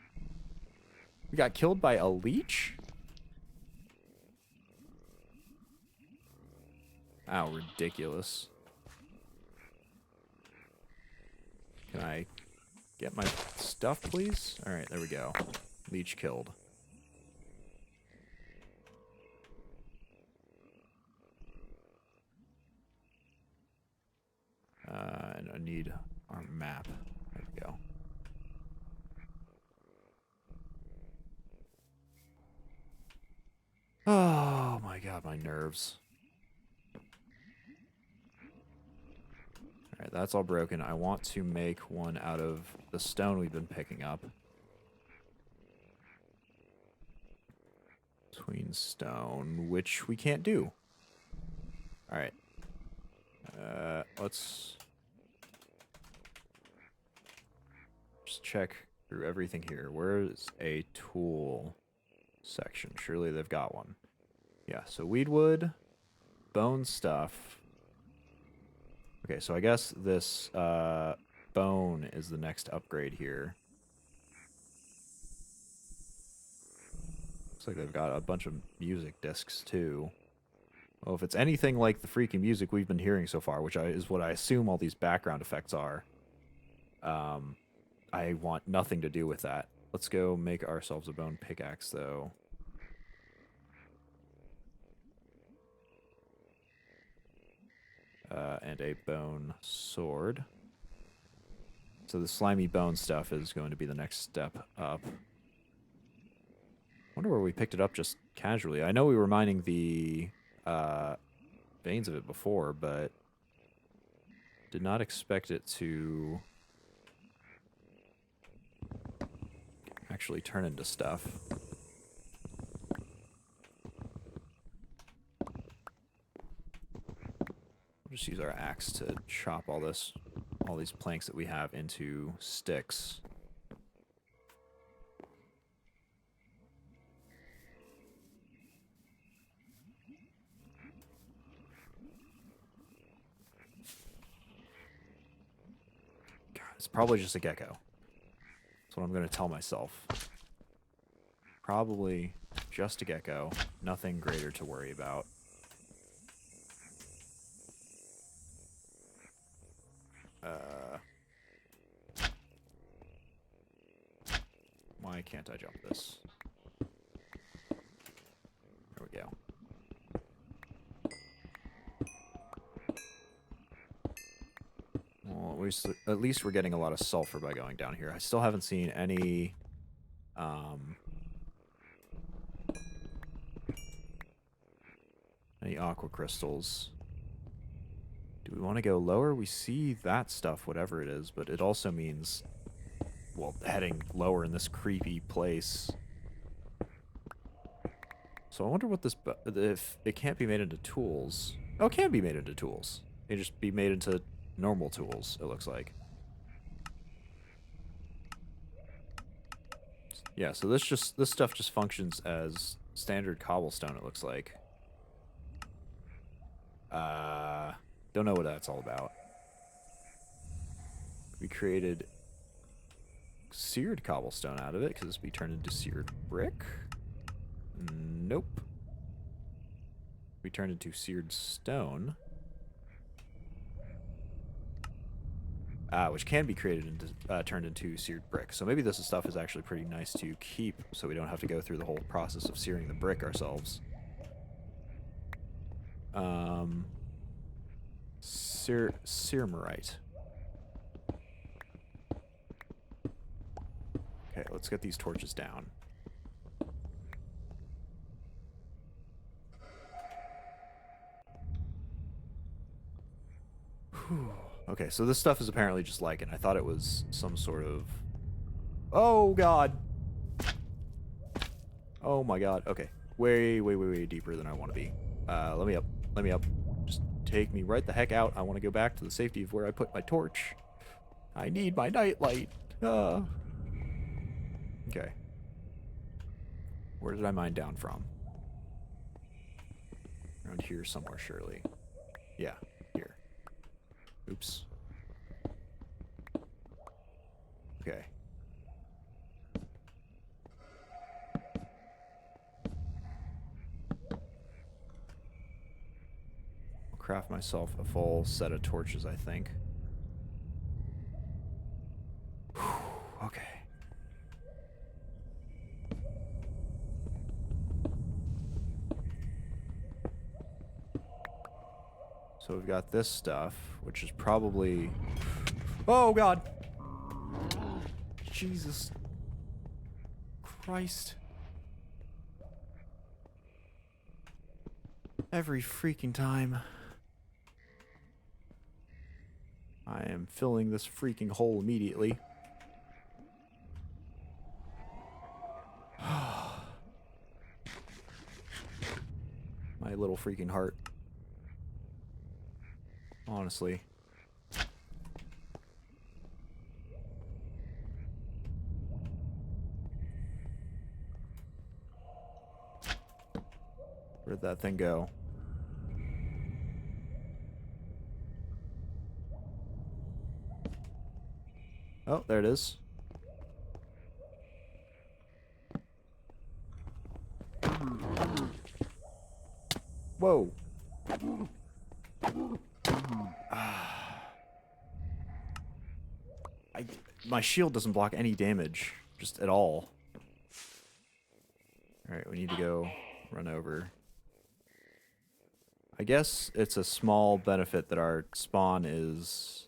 We got killed by a leech? Ow, ridiculous. Can I get my stuff, please? Alright, there we go. Leech killed. And I need our map. There we go. Oh my god, my nerves. Alright, that's all broken. I want to make one out of the stone we've been picking up. Between stone, which we can't do. Alright. Let's just check through everything here. Where's a tool section? Surely they've got one. Yeah, so weedwood, bone stuff. Okay, so I guess this bone is the next upgrade here. Looks like they've got a bunch of music discs too. Well, if it's anything like the freaking music we've been hearing so far, which is what I assume all these background effects are, I want nothing to do with that. Let's go make ourselves a bone pickaxe, though. And a bone sword. So the slimy bone stuff is going to be the next step up. Wonder where we picked it up just casually. I know we were mining the veins of it before, but did not expect it to actually turn into stuff. We'll just use our axe to chop all these planks that we have into sticks. God, it's probably just a gecko. That's what I'm going to tell myself. Probably just a gecko. Nothing greater to worry about. Why can't I jump this? There we go. Well, at least we're getting a lot of sulfur by going down here. I still haven't seen any aqua crystals. Do we want to go lower? We see that stuff, whatever it is, but it also means, well, heading lower in this creepy place. So I wonder what this, if it can't be made into tools. Oh, it can be made into tools. It can just be made into normal tools, it looks like. Yeah, so this stuff just functions as standard cobblestone, it looks like. Don't know what that's all about. We created seared cobblestone out of it. Could this be turned into seared brick? Nope. We turned into seared stone. Which can be created into turned into seared brick. So maybe this stuff is actually pretty nice to keep, so we don't have to go through the whole process of searing the brick ourselves. Ceramite. Okay, let's get these torches down. Whew. Okay, so this stuff is apparently just lichen. I thought it was some sort of... Oh, God! Oh, my God. Okay. Way, way, way, way deeper than I want to be. Let me up. Let me up. Just take me right the heck out. I want to go back to the safety of where I put my torch. I need my nightlight. Okay. Where did I mine down from? Around here somewhere, surely. Yeah, here. Oops. Okay. I'll craft myself a full set of torches, I think. Whew, okay. So we've got this stuff, which is probably... Oh, God! Jesus Christ. Every freaking time. I am filling this freaking hole immediately. My little freaking heart. Honestly. Where'd that thing go? Oh, there it is. Whoa. My shield doesn't block any damage, just at all. Alright, we need to go run over. I guess it's a small benefit that our spawn is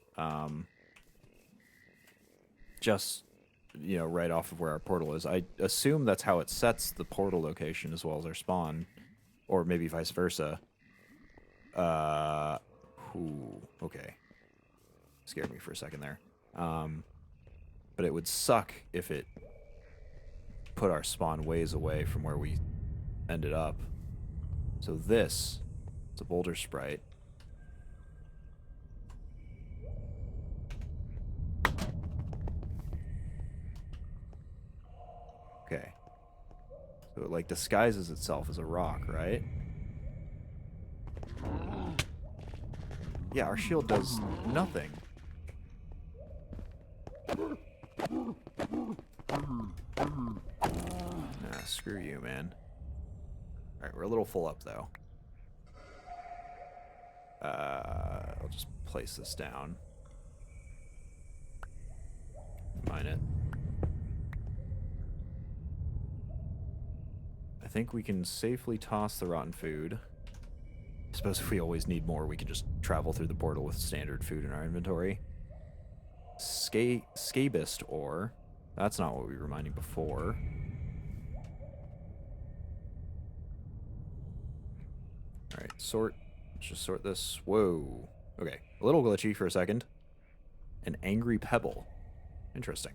just, you know, right off of where our portal is. I assume that's how it sets the portal location as well as our spawn. Or maybe vice versa. Ooh, okay. Scared me for a second there. But it would suck if it put our spawn ways away from where we ended up. So this, it's a boulder sprite. Okay. So it like disguises itself as a rock, right? Yeah, our shield does nothing. Nah, screw you, man. Alright, we're a little full up, though. I'll just place this down. Mine it. I think we can safely toss the rotten food. I suppose if we always need more, we can just travel through the portal with standard food in our inventory. Scabist ore. That's not what we were mining before. Alright, sort. Let's just sort this. Whoa. Okay, a little glitchy for a second. An angry pebble. Interesting.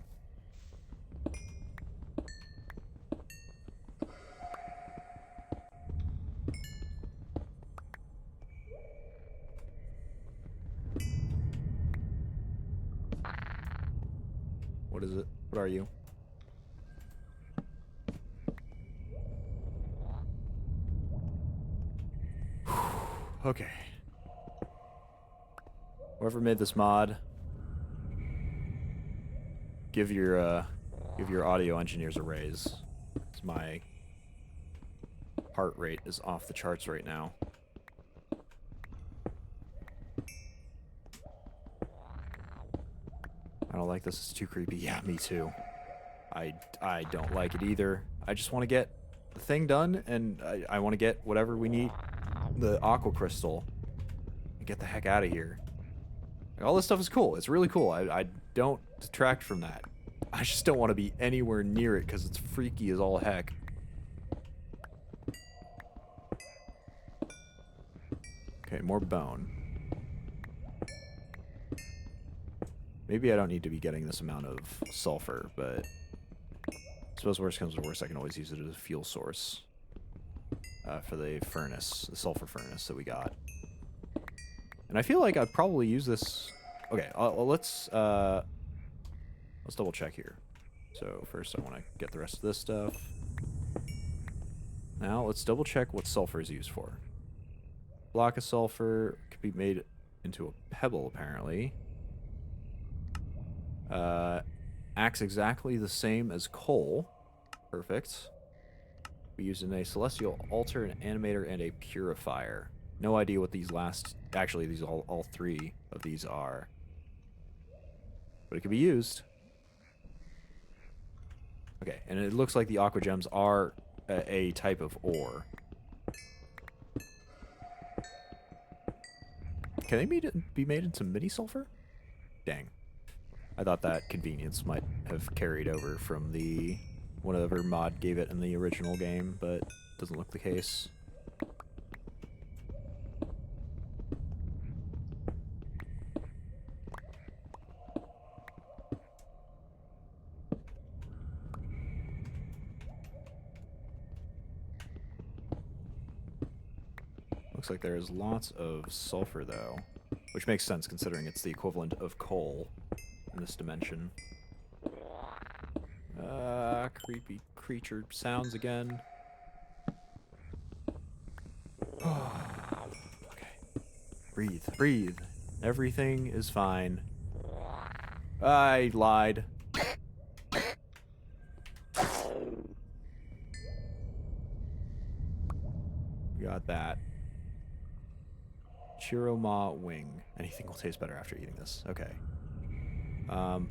What is it? What are you? Okay. Whoever made this mod, give your audio engineers a raise. 'Cause my heart rate is off the charts right now. I don't like this. It's too creepy. Yeah, me too. I don't like it either. I just want to get the thing done, and I want to get whatever we need, the aqua crystal, and get the heck out of here. Like, all this stuff is cool. It's really cool. I don't detract from that. I just don't want to be anywhere near it because it's freaky as all heck. Okay, more bone. Maybe I don't need to be getting this amount of sulfur, but I suppose worst comes to worst, I can always use it as a fuel source for the furnace, the sulfur furnace that we got. And I feel like I'd probably use this. Okay, let's double check here. So first, I want to get the rest of this stuff. Now let's double check what sulfur is used for. Block of sulfur could be made into a pebble, apparently. Acts exactly the same as coal. Perfect. We used in a celestial altar, an animator, and a purifier. No idea what these last... Actually, these all three of these are. But it can be used. Okay, and it looks like the Aqua Gems are a type of ore. Can they be made into mini sulfur? Dang. I thought that convenience might have carried over from the whatever mod gave it in the original game, but doesn't look the case. Looks like there is lots of sulfur, though, which makes sense considering it's the equivalent of coal in this dimension. Creepy creature sounds again. Okay. Breathe, breathe. Everything is fine. I lied. Got that. Chiroma wing. Anything will taste better after eating this. Okay.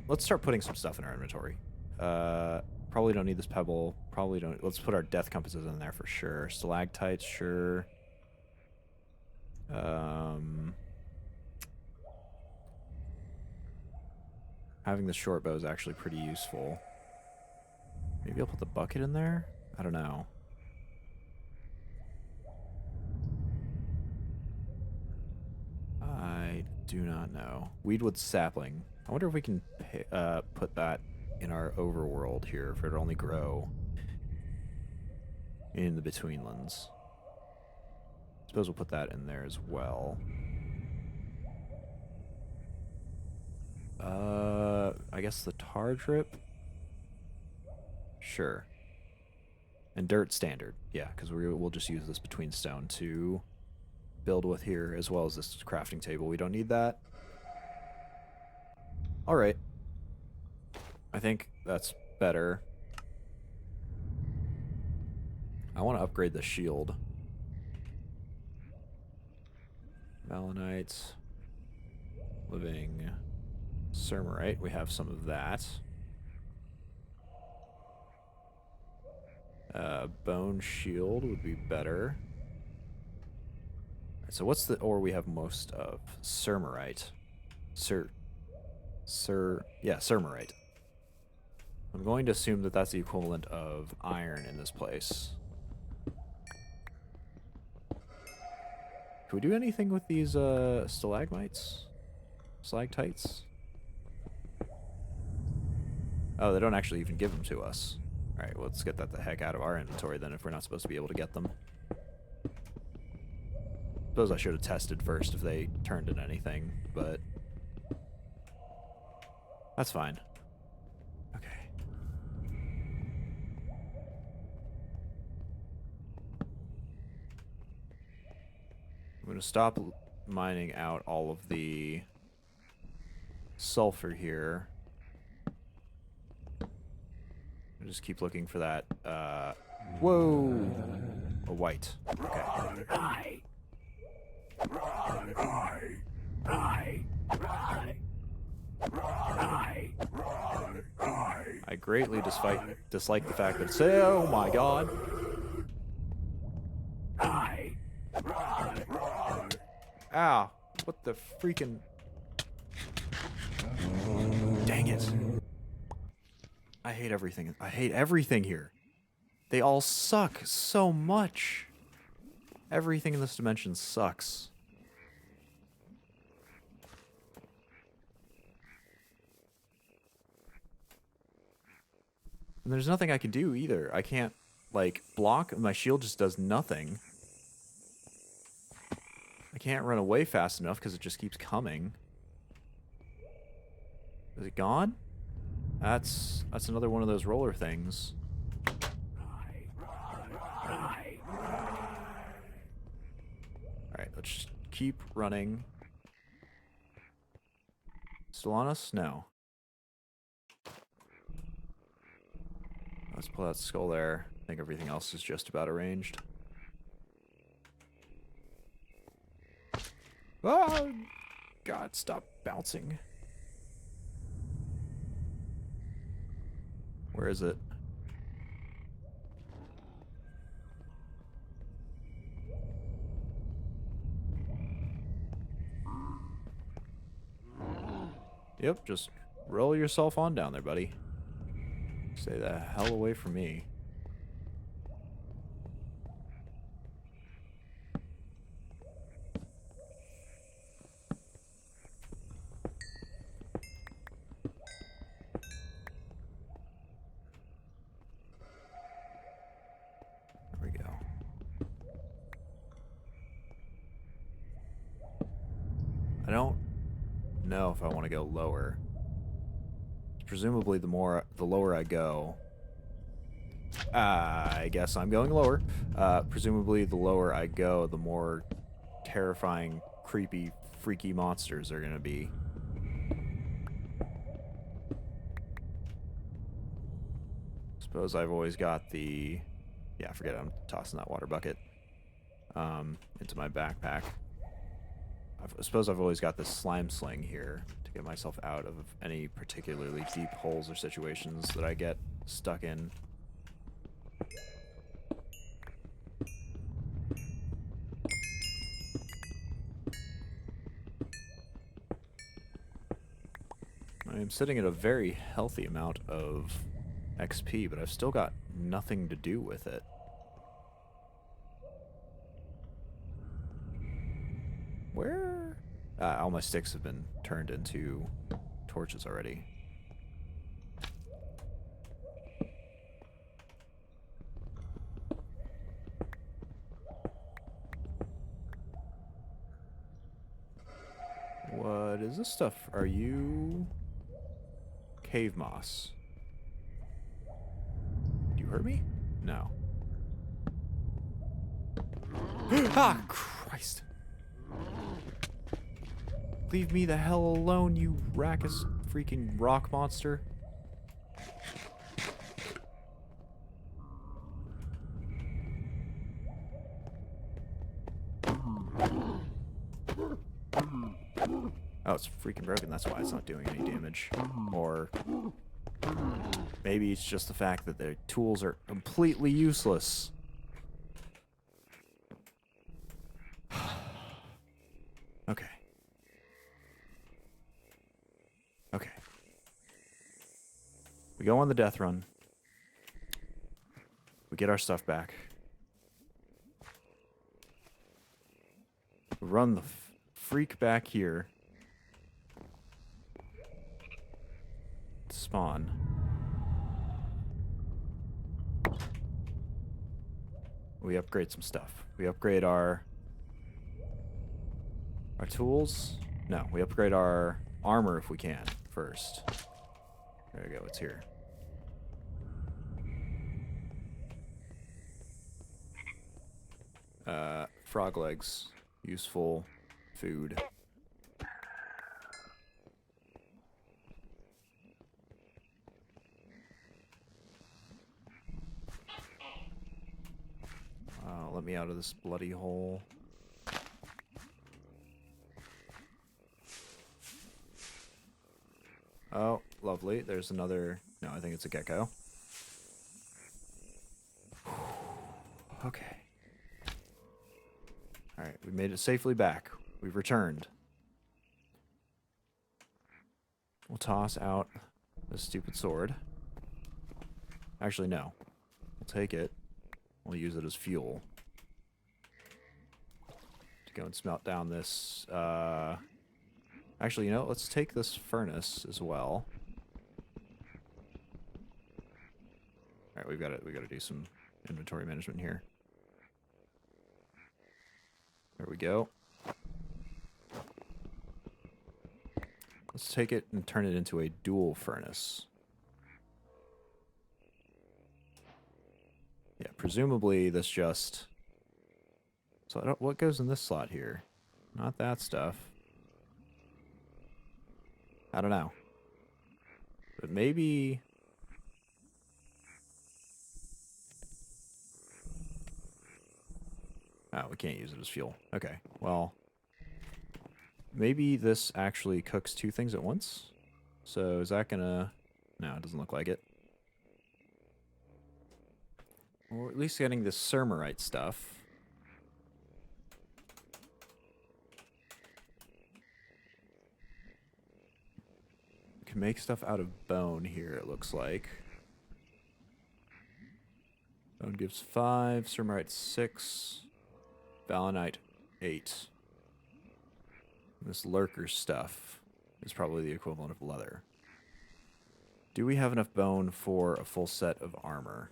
Let's start putting some stuff in our inventory. Probably don't need this pebble. Probably don't. Let's put our death compasses in there for sure. Stalactites, sure. Having the short bow is actually pretty useful. Maybe I'll put the bucket in there? I don't know. I do not know. Weedwood sapling. I wonder if we can put that in our overworld here, if it'll only grow. in the Betweenlands. Suppose we'll put that in there as well. I guess the tar drip? Sure. And dirt standard. Yeah, because we'll just use this between stone to build with here, as well as this crafting table. We don't need that. Alright. I think that's better. I want to upgrade the shield. Malonite. Living Sermerite. We have some of that. Bone shield would be better. So what's the ore we have most of? Sermerite. Yeah, Sermerite. I'm going to assume that that's the equivalent of iron in this place. Can we do anything with these stalagmites? Stalactites? Oh, they don't actually even give them to us. Alright, well, let's get that the heck out of our inventory then if we're not supposed to be able to get them. Suppose I should have tested first if they turned into anything, but that's fine. Okay. I'm going to stop mining out all of the sulfur here. I'll just keep looking for that. Whoa! A white. Okay. I greatly dislike the fact that say, oh my god. Ow. What the freaking... Dang it. I hate everything. I hate everything here. They all suck so much. Everything in this dimension sucks. And there's nothing I can do either. I can't, like, block. My shield just does nothing. I can't run away fast enough because it just keeps coming. Is it gone? That's another one of those roller things. Alright, let's just keep running. Still on us? No. Let's pull that skull there. I think everything else is just about arranged. Oh! God, stop bouncing. Where is it? Yep, just roll yourself on down there, buddy. Stay the hell away from me. There we go. I don't know if I want to go lower. Presumably the lower I go, I guess I'm going lower. Presumably the lower I go, the more terrifying, creepy, freaky monsters are gonna be. Suppose I've always got the... Yeah, forget it, I'm tossing that water bucket into my backpack. I suppose I've always got this slime sling here to get myself out of any particularly deep holes or situations that I get stuck in. I am sitting at a very healthy amount of XP, but I've still got nothing to do with it. Where? All my sticks have been turned into torches already. is this stuff? Are you... Cave moss? Do you hurt me? No. Ah, Christ. Leave me the hell alone, you raucous freaking rock monster. Oh, it's freaking broken. That's why it's not doing any damage. Or maybe it's just the fact that their tools are completely useless. Okay. Okay. We go on the death run. We get our stuff back. We run the freak back here. Spawn. We upgrade some stuff. We upgrade our tools. No, we upgrade our armor if we can first. There we go, it's here. Frog legs. Useful food. Let me out of this bloody hole. Oh, lovely. There's another... No, I think it's a gecko. Okay. Alright, we made it safely back. We've returned. We'll toss out the stupid sword. Actually, no. We'll take it. We'll use it as fuel. To go and smelt down this... Actually, you know, let's take this furnace as well. Alright, we gotta do some inventory management here. There we go. Let's take it and turn it into a dual furnace. Yeah, presumably this just... So I don't, what goes in this slot here? Not that stuff. I don't know. But maybe... Oh, we can't use it as fuel. Okay, well... Maybe this actually cooks two things at once? So is that gonna... No, it doesn't look like it. Or at least getting this Sermerite stuff. We can make stuff out of bone here, it looks like. Bone gives 5, Sermerite 6, Valenite 8. This lurker stuff is probably the equivalent of leather. Do we have enough bone for a full set of armor?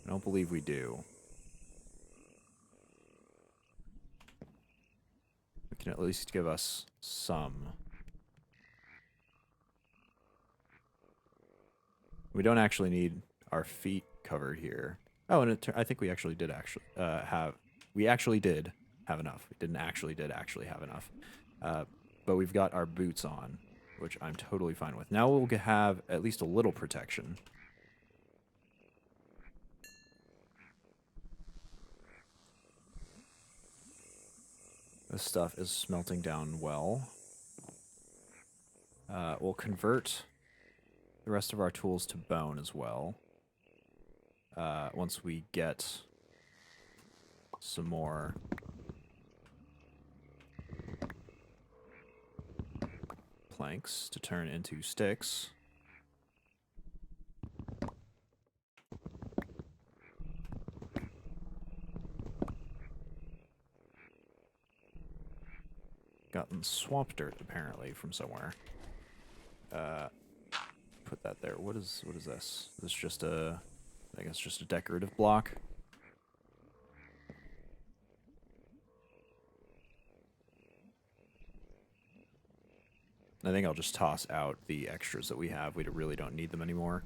I don't believe we do. It can at least give us some. We don't actually need our feet covered here. Oh, and I think we actually did have... We actually did have enough. We didn't actually have enough. But we've got our boots on, which I'm totally fine with. Now we'll have at least a little protection. This stuff is smelting down well. We'll convert the rest of our tools to bone as well. Once we get some more planks to turn into sticks. Gotten swamp dirt apparently from somewhere. Put that there. What is this? Is this just a... I think it's just a decorative block. I think I'll just toss out the extras that we have. We really don't need them anymore.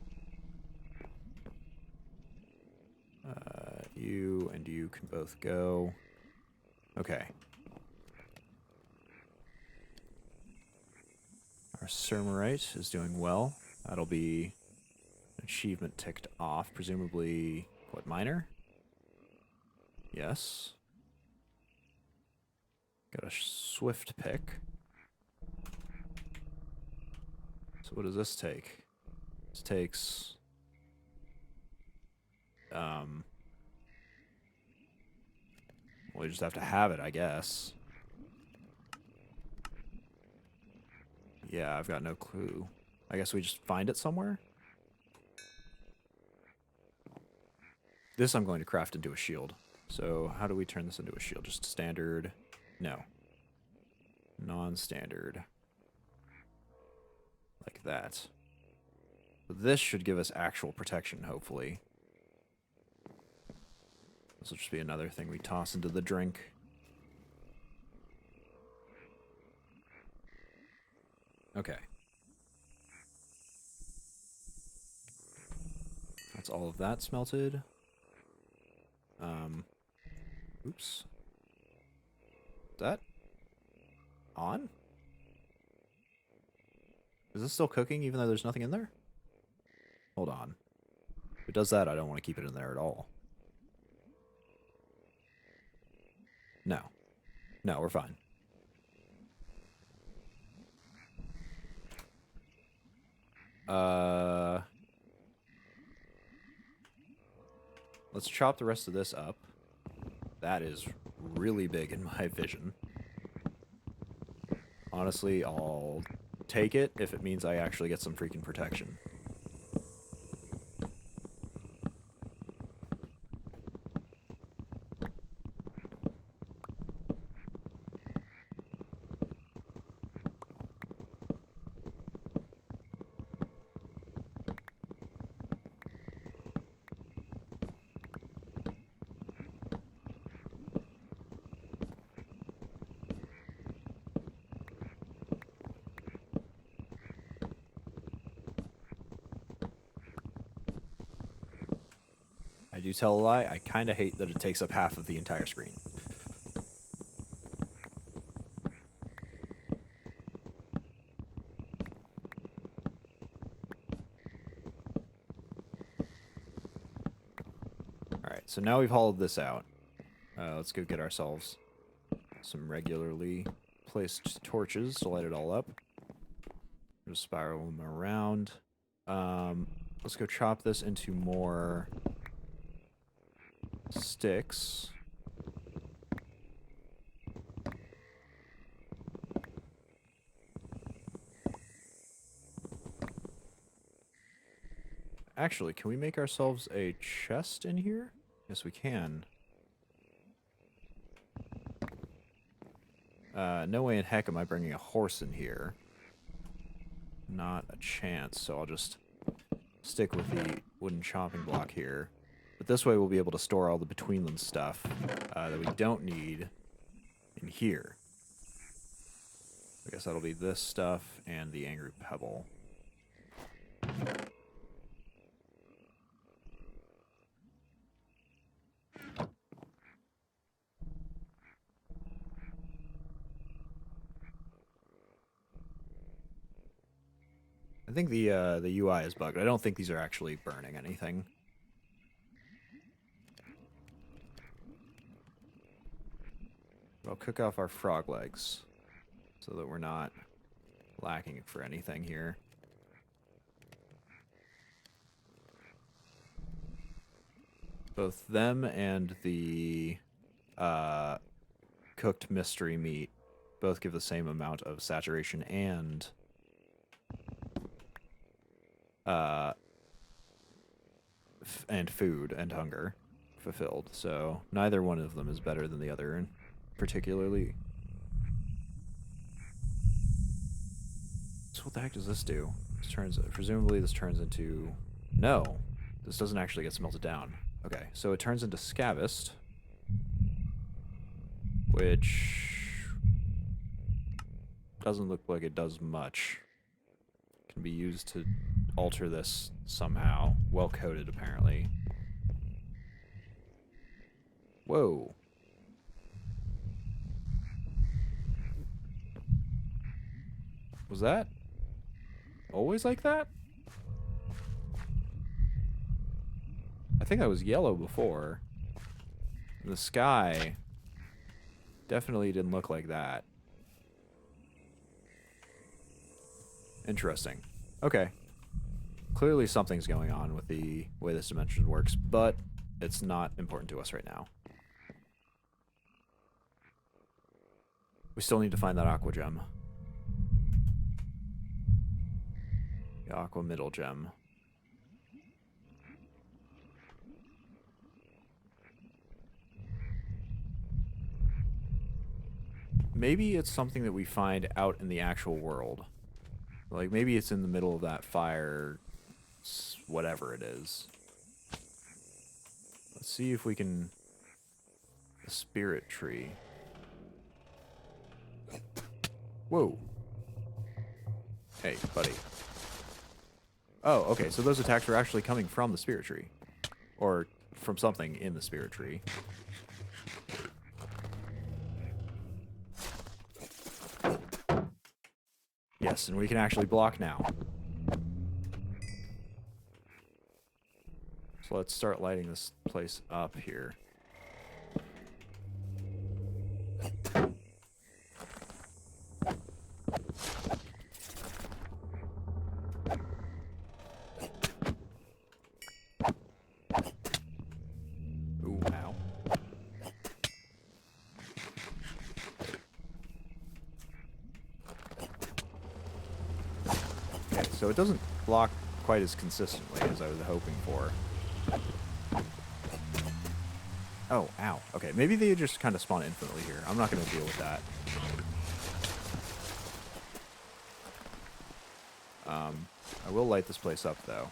You and you can both go. Okay. Our Sermerite is doing well. That'll be an achievement ticked off. Presumably, what, miner? Yes. Got a swift pick. So what does this take? This takes... we just have to have it, I guess. Yeah, I've got no clue. I guess we just find it somewhere? This I'm going to craft into a shield. So how do we turn this into a shield? Just standard? No. Non-standard. Like that. But this should give us actual protection, hopefully. This will just be another thing we toss into the drink. Okay. That's all of that smelted. Oops. Is that on? Is this still cooking even though there's nothing in there? Hold on. If it does that, I don't want to keep it in there at all. No. No, we're fine. Let's chop the rest of this up. That is really big in my vision. Honestly, I'll take it if it means I actually get some freaking protection. I do tell a lie, I kind of hate that it takes up half of the entire screen. Alright, so now we've hauled this out. Let's go get ourselves some regularly placed torches to light it all up. Just spiral them around. Let's go chop this into more sticks. Actually, can we make ourselves a chest in here? Yes, we can. No way in heck am I bringing a horse in here. Not a chance, so I'll just stick with the wooden chopping block here. But this way we'll be able to store all the Betweenlands stuff that we don't need in here. I guess that'll be this stuff and the Angry Pebble. I think the UI is bugged. I don't think these are actually burning anything. I'll cook off our frog legs so that we're not lacking for anything here. Both them and the cooked mystery meat both give the same amount of saturation and food and hunger fulfilled. So neither one of them is better than the other, particularly. So what the heck does this do? This turns, presumably this turns into... No, this doesn't actually get smelted down. Okay, so it turns into Scavist, which doesn't look like it does much. Can be used to alter this somehow. Well coded, apparently. Whoa. Was that always like that? I think that was yellow before. The sky definitely didn't look like that. Interesting. Okay. Clearly something's going on with the way this dimension works, but it's not important to us right now. We still need to find that Aqua Gem. The Aqua Middle Gem. Maybe it's something that we find out in the actual world. Like, maybe it's in the middle of that fire, whatever it is. Let's see if we can... The spirit tree. Whoa. Hey, buddy. Oh, okay, so those attacks are actually coming from the spirit tree. Or from something in the spirit tree. Yes, and we can actually block now. So let's start lighting this place up here. Ooh, ow. Okay, so it doesn't block quite as consistently as I was hoping for. Oh, ow. Okay, maybe they just kind of spawn infinitely here. I'm not going to deal with that. I will light this place up, though.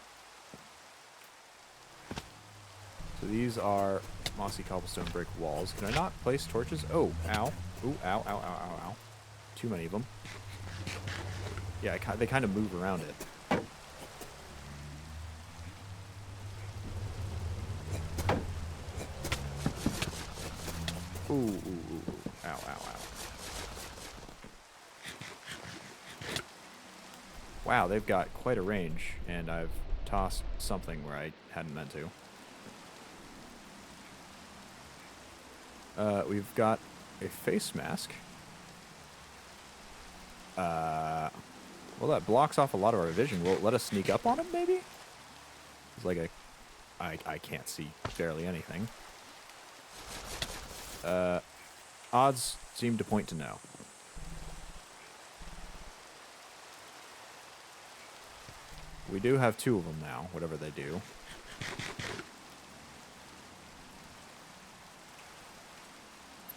So these are mossy cobblestone brick walls. Can I not place torches? Oh, ow. Ooh, ow, ow, ow, ow, ow. Too many of them. Yeah, they kind of move around it. Ooh, ooh, ooh, ooh. Ow, ow, ow. Wow, they've got quite a range, and I've tossed something where I hadn't meant to. We've got a face mask. Well, that blocks off a lot of our vision. Will it let us sneak up on him, maybe? It's like a... I can't see barely anything. Odds seem to point to no. We do have two of them now, whatever they do.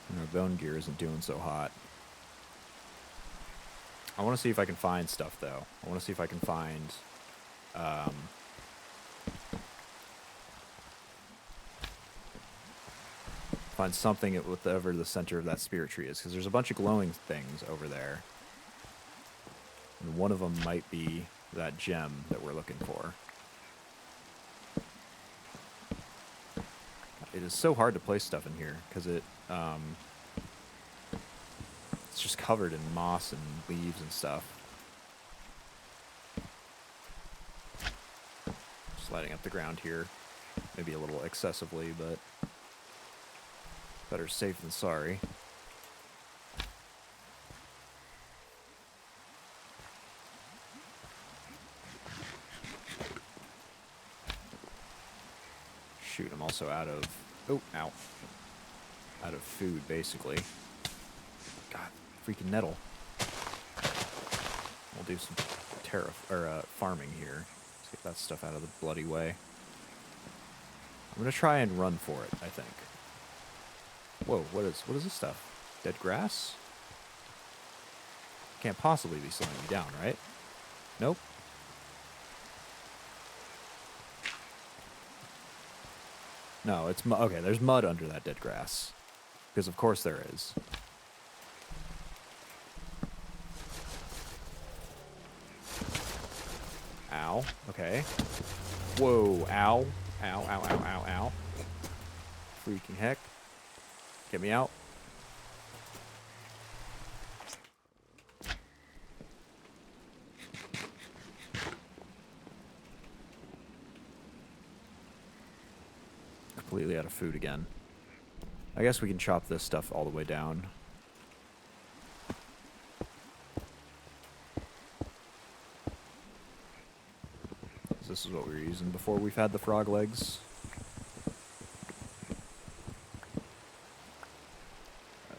And our bone gear isn't doing so hot. I want to see if I can find stuff, though. I want to see if I can find... find something at whatever the center of that spirit tree is, because there's a bunch of glowing things over there. And one of them might be that gem that we're looking for. It is so hard to place stuff in here, because it's just covered in moss and leaves and stuff. Just lighting up the ground here. Maybe a little excessively, but better safe than sorry. Shoot, I'm also out of... Oh, ow. Out of food, basically. God, freaking nettle. We'll do some farming here. Let's get that stuff out of the bloody way. I'm gonna try and run for it, I think. Whoa, what is this stuff? Dead grass? Can't possibly be slowing me down, right? Nope. No, it's okay, there's mud under that dead grass. Because of course there is. Ow. Okay. Whoa. Ow. Ow, ow, ow, ow, ow. Freaking heck. Get me out. Completely out of food again. I guess we can chop this stuff all the way down. This is what we were using before we've had the frog legs.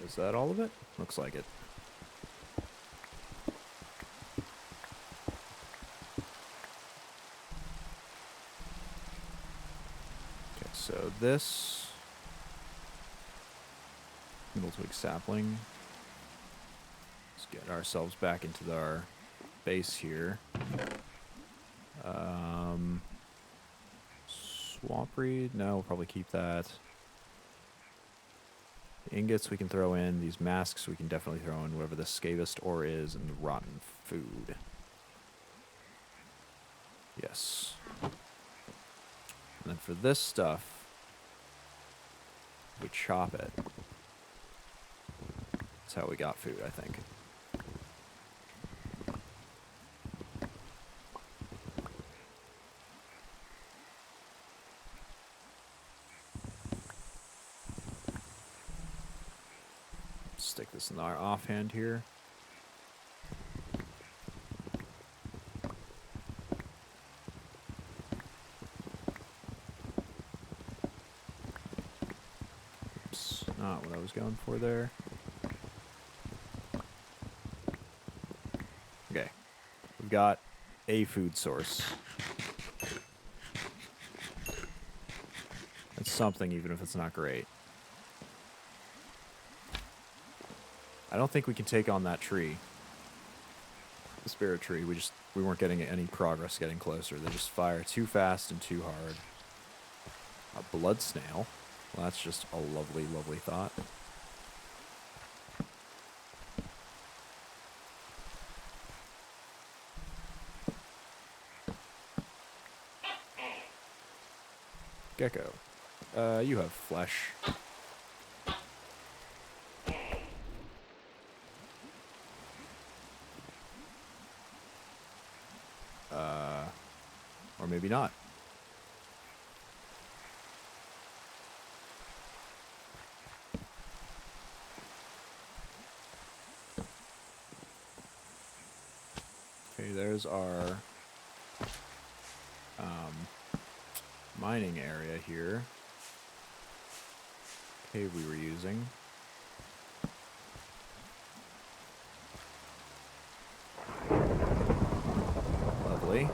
Is that all of it? Looks like it. Okay, so this middle twig sapling. Let's get ourselves back into our base here. Swamp reed? No, we'll probably keep that. The ingots we can throw in. These masks we can definitely throw in. Whatever the scavest ore is and the rotten food. Yes. And then for this stuff, we chop it. That's how we got food, I think. Stick this in our offhand here. Oops, not what I was going for there. Okay, we've got a food source. That's something, even if it's not great. I don't think we can take on that tree. The spirit tree. We weren't getting any progress getting closer. They just fire too fast and too hard. A blood snail. Well, that's just a lovely, lovely thought. Gecko. You have flesh. Or maybe not. Okay, there's our mining area here. Cave we were using. Lovely.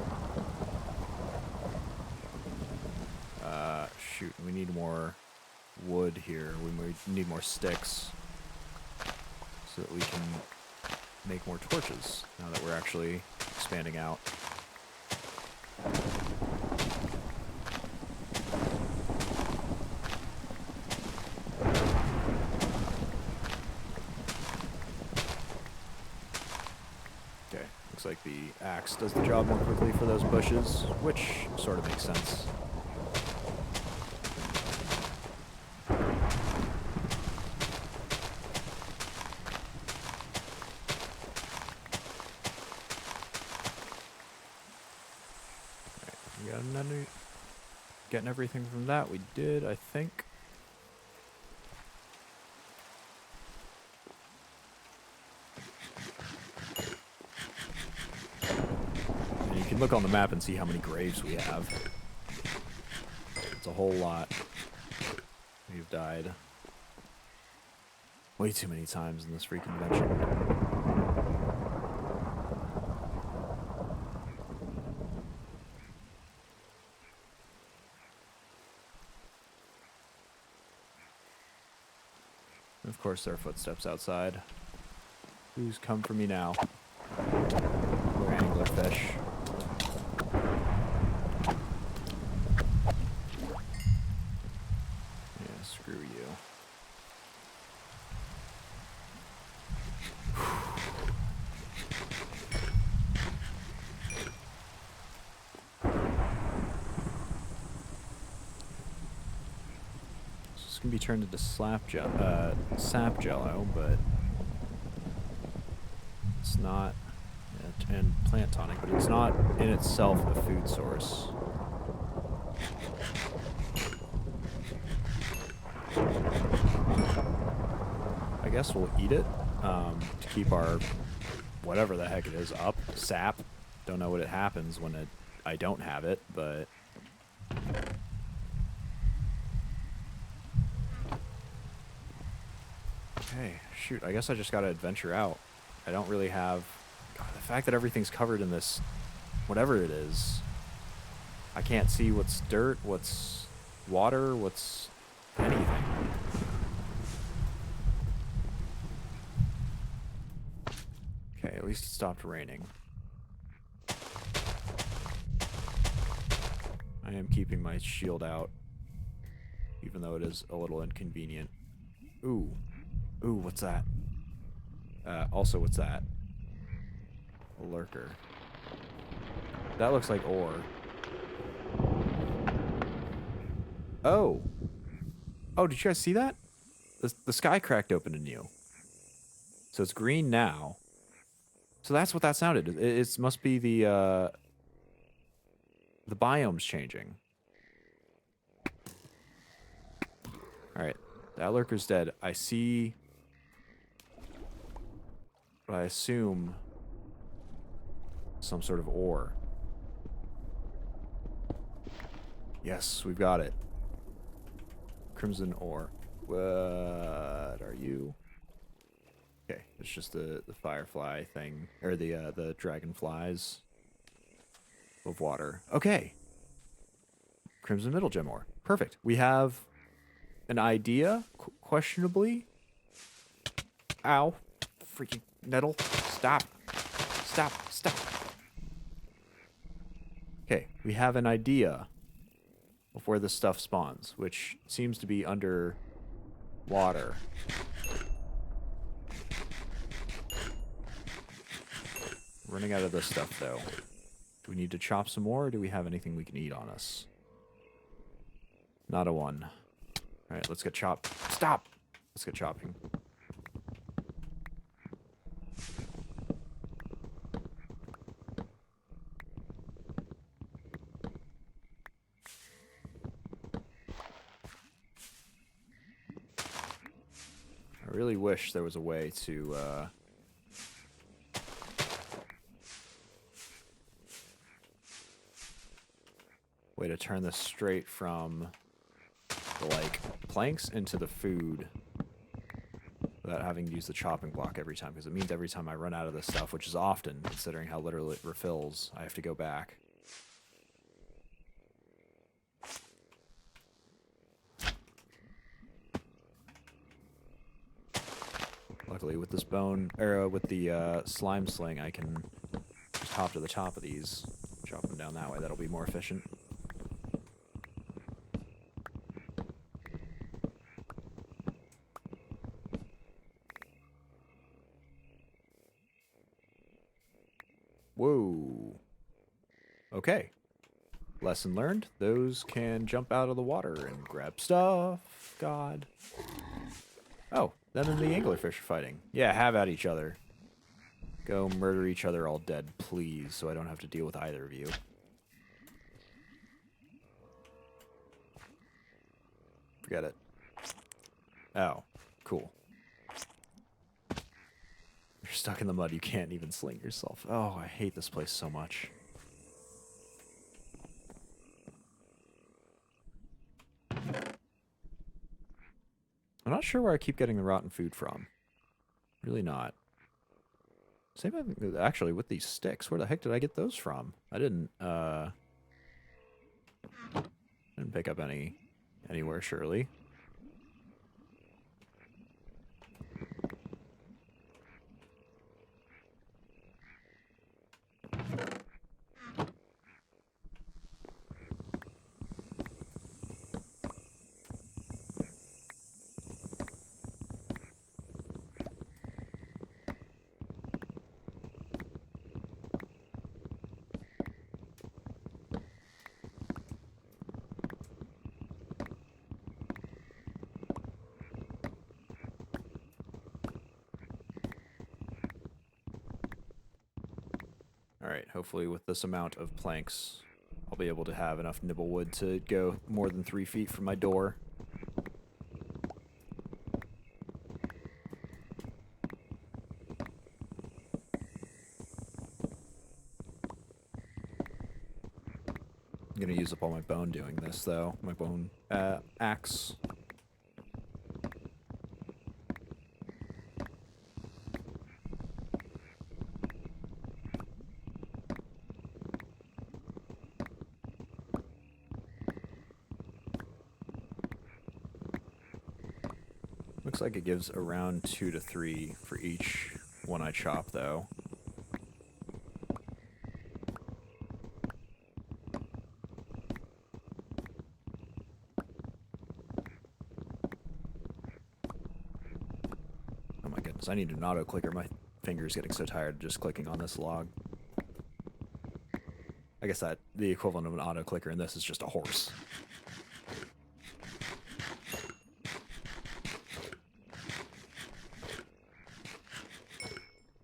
Shoot, we need more wood here. We need more sticks so that we can make more torches now that we're actually expanding out. Okay, looks like the axe does the job more quickly for those bushes, which sort of makes sense. Getting everything from that, we did, I think. And you can look on the map and see how many graves we have. It's a whole lot. We've died way too many times in this freaking dimension. Of course, there are footsteps outside. Who's come for me now? We're anglerfish. Yeah, screw you. This can be turned into sap jello, but it's not, and plant tonic, but it's not in itself a food source. I guess we'll eat it to keep our whatever the heck it is up. Sap. Don't know what it happens when I don't have it, but okay, shoot, I guess I just gotta adventure out. I don't really have... God, the fact that everything's covered in this, whatever it is, I can't see what's dirt, what's water, what's anything. Okay, at least it stopped raining. I am keeping my shield out, even though it is a little inconvenient. Ooh. Ooh, what's that? Also, what's that? A lurker. That looks like ore. Oh. Oh, did you guys see that? The sky cracked open anew. So it's green now. So that's what that sounded. It must be the biome's changing. Alright. That lurker's dead. I see... what I assume... some sort of ore. Yes, we've got it. Crimson ore. What are you? Okay, it's just the firefly thing, or the dragonflies of water. Okay. Crimson middle gem ore. Perfect. We have an idea, questionably. Ow. Freaking nettle. Stop. Stop. Stop. Okay, we have an idea of where this stuff spawns, which seems to be under water. Running out of this stuff, though. Do we need to chop some more, or do we have anything we can eat on us? Not a one. Alright, let's get chopped. Stop! Let's get chopping. I really wish there was a way to, turn this straight from the, like, planks into the food without having to use the chopping block every time, because it means every time I run out of this stuff, which is often, considering how literally it refills, I have to go back. Luckily, with this bone, or with the slime sling, I can just hop to the top of these, chop them down that way. That'll be more efficient. Whoa. Okay. Lesson learned. Those can jump out of the water and grab stuff. God. Oh, them and the anglerfish are fighting. Yeah, have at each other. Go murder each other all dead, please, so I don't have to deal with either of you. Forget it. Oh, cool. You're stuck in the mud, you can't even sling yourself. Oh, I hate this place so much. I'm not sure where I keep getting the rotten food from. Really not. Same thing, actually, with these sticks. Where the heck did I get those from? I didn't pick up any anywhere, surely. Alright, hopefully with this amount of planks, I'll be able to have enough nibble wood to go more than 3 feet from my door. I'm gonna use up all my bone doing this, though. My bone axe. Looks like it gives around 2 to 3 for each one I chop, though. Oh my goodness, I need an auto-clicker. My finger's getting so tired just clicking on this log. I guess that the equivalent of an auto-clicker in this is just a horse.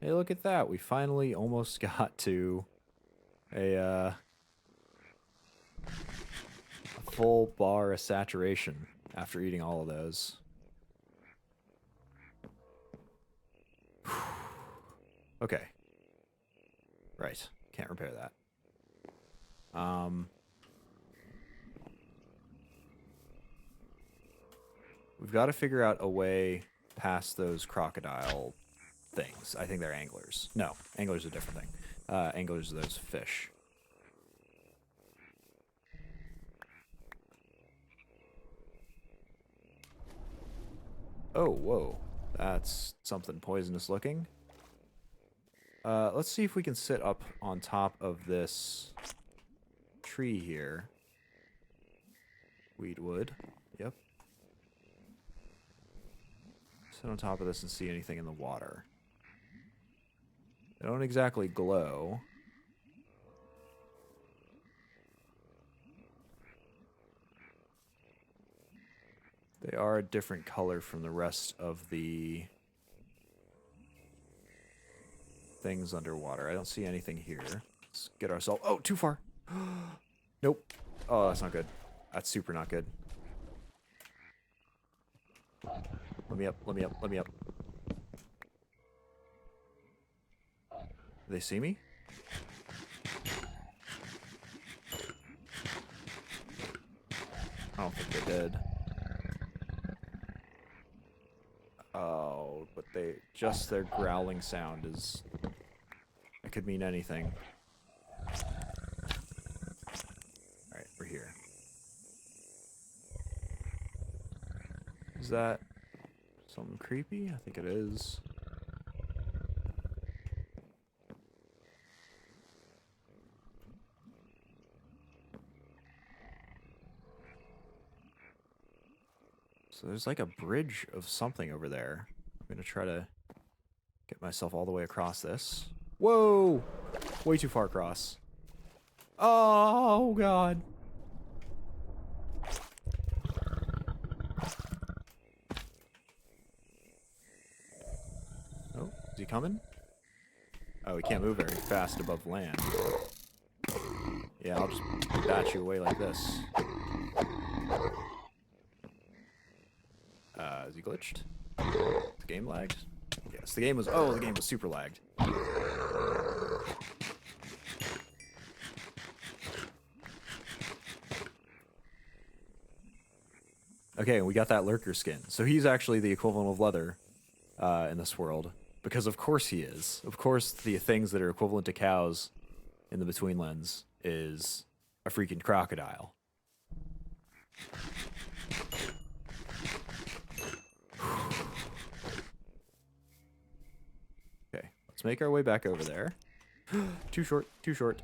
Hey, look at that. We finally almost got to a full bar of saturation after eating all of those. Okay. Right. Can't repair that. We've got to figure out a way past those crocodile things. I think they're anglers. No, anglers are a different thing. Anglers are those fish. Oh, whoa. That's something poisonous looking. Let's see if we can sit up on top of this tree here. Weedwood. Yep. Sit on top of this and see anything in the water. They don't exactly glow. They are a different color from the rest of the things underwater. I don't see anything here. Let's get ourselves... Oh, too far! Nope. Oh, that's not good. That's super not good. Let me up, let me up, let me up. Do they see me? I don't think they did. Oh, but they... Just their growling sound is... It could mean anything. Alright, we're here. Is that something creepy? I think it is. So there's like a bridge of something over there. I'm gonna try to get myself all the way across this. Whoa! Way too far across. Oh, God. Oh, is he coming? Oh, he can't move very fast above land. Yeah, I'll just bat you away like this. Is he glitched? The game lagged? Yes, the game was... Oh, the game was super lagged. Okay, we got that lurker skin. So he's actually the equivalent of leather in this world. Because of course he is. Of course the things that are equivalent to cows in the Betweenlands is a freaking crocodile. Okay, let's make our way back over there. Too short, too short.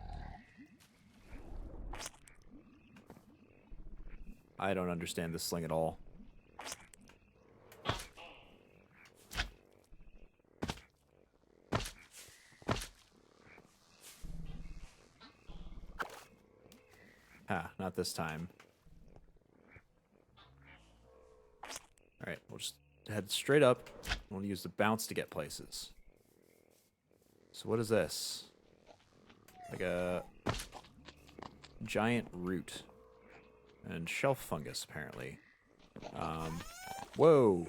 I don't understand this sling at all. Ha, not this time. Alright, we'll just head straight up. We'll use the bounce to get places. So what is this? Like a giant root. And shelf fungus, apparently. Whoa!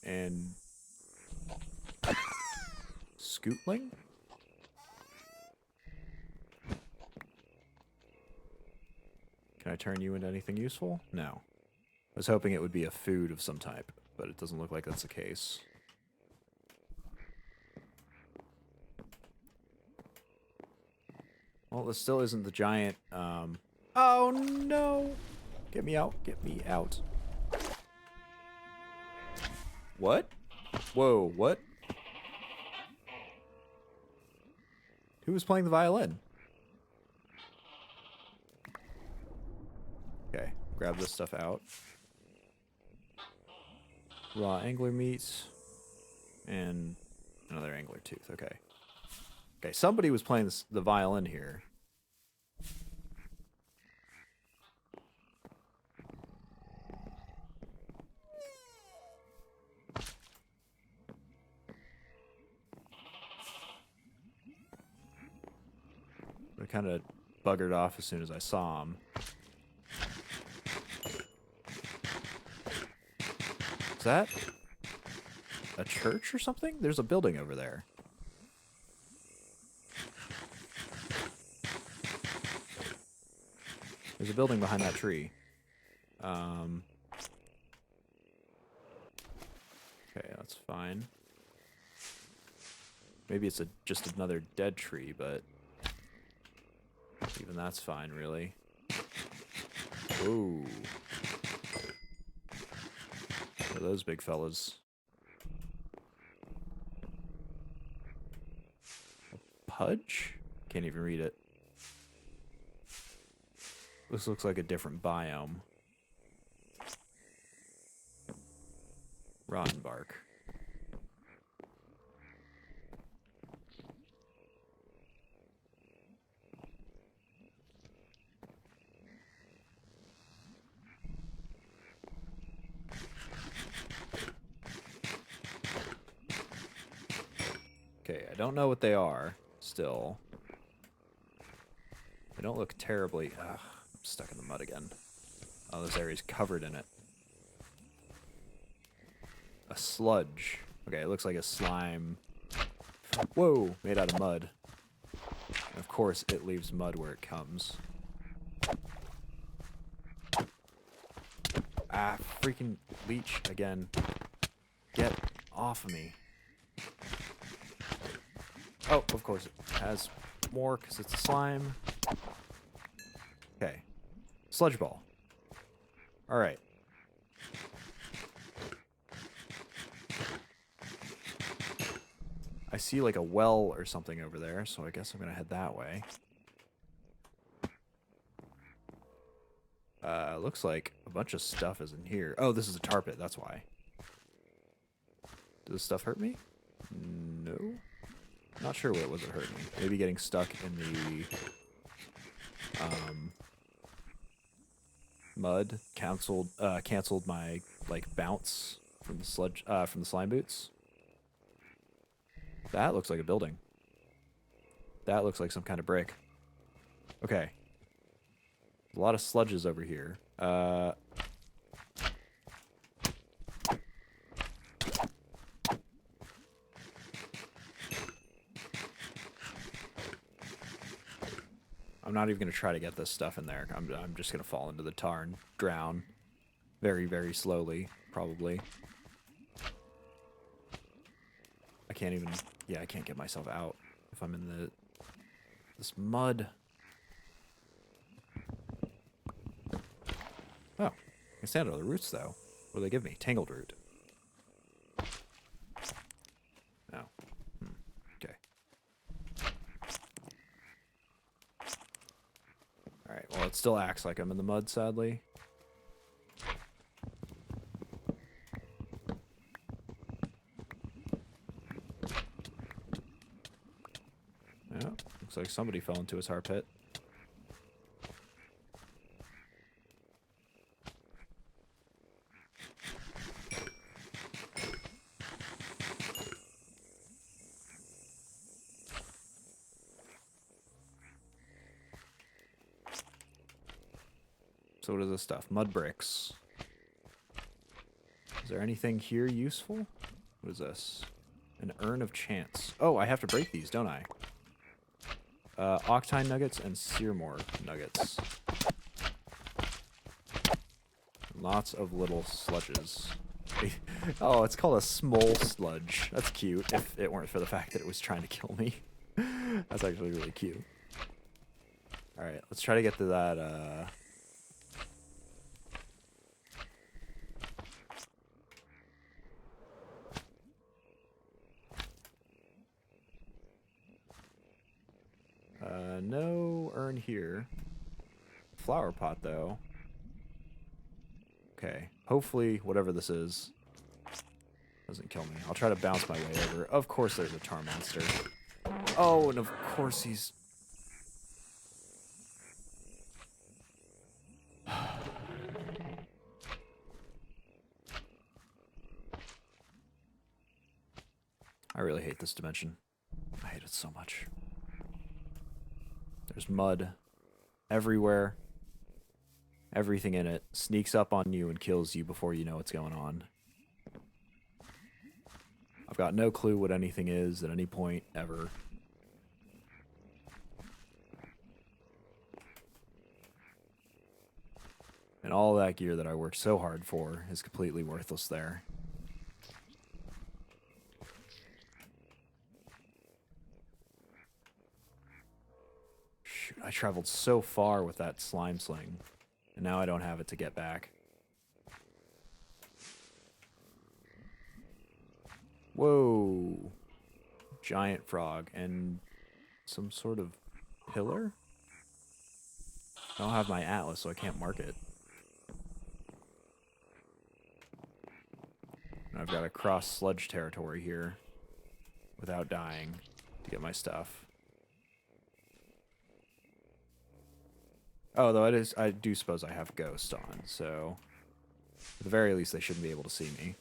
And... Scootling? Can I turn you into anything useful? No. I was hoping it would be a food of some type, but it doesn't look like that's the case. Well, this still isn't the giant, Oh, no! Get me out. Get me out. What? Whoa, what? Who was playing the violin? Okay, grab this stuff out. Raw angler meat. And another angler tooth, okay. Okay, somebody was playing the violin here. I kind of buggered off as soon as I saw him. Is that a church or something? There's a building over there. There's a building behind that tree. Okay, that's fine. Maybe it's just another dead tree, but even that's fine, really. Ooh. What are those big fellas? A pudge? Can't even read it. This looks like a different biome. Rotten bark. Okay, I don't know what they are, still. They don't look terribly... Ugh, I'm stuck in the mud again. Oh, this area's covered in it. A sludge. Okay, it looks like a slime. Whoa, made out of mud. And of course, it leaves mud where it comes. Ah, freaking leech again. Get off of me. Oh, of course it has more because it's a slime. Okay. Sludge ball. Alright. I see like a well or something over there, so I guess I'm gonna head that way. Looks like a bunch of stuff is in here. Oh, this is a tar pit, that's why. Does this stuff hurt me? No. Not sure what it was that hurt me. Maybe getting stuck in the mud canceled my like bounce from the from the slime boots. That looks like a building. That looks like some kind of brick. Okay. A lot of sludges over here. I'm not even going to try to get this stuff in there. I'm just going to fall into the tar and drown. Very, very slowly, probably. I can't even... Yeah, I can't get myself out if I'm in this mud. Oh, I can stand on the roots, though. What do they give me? Tangled root. Oh. Okay. Alright, well, it still acts like I'm in the mud, sadly. Yeah, looks like somebody fell into a tar pit. So what is this stuff? Mud bricks. Is there anything here useful? What is this? An urn of chance. Oh, I have to break these, don't I? Octine nuggets and Searmore nuggets. Lots of little sludges. Oh, it's called a small sludge. That's cute, if it weren't for the fact that it was trying to kill me. That's actually really cute. Alright, let's try to get to that, no urn here. Flower pot, though. Okay. Hopefully, whatever this is doesn't kill me. I'll try to bounce my way over. Of course there's a tar monster. Oh, and of course he's... I really hate this dimension. I hate it so much. There's mud everywhere. Everything in it sneaks up on you and kills you before you know what's going on. I've got no clue what anything is at any point ever. And all that gear that I worked so hard for is completely worthless there. Shoot, I traveled so far with that slime sling, and now I don't have it to get back. Whoa. Giant frog and some sort of pillar? I don't have my atlas, so I can't mark it. And I've got to cross sludge territory here without dying to get my stuff. Oh, though I do suppose I have Ghost on, so at the very least they shouldn't be able to see me.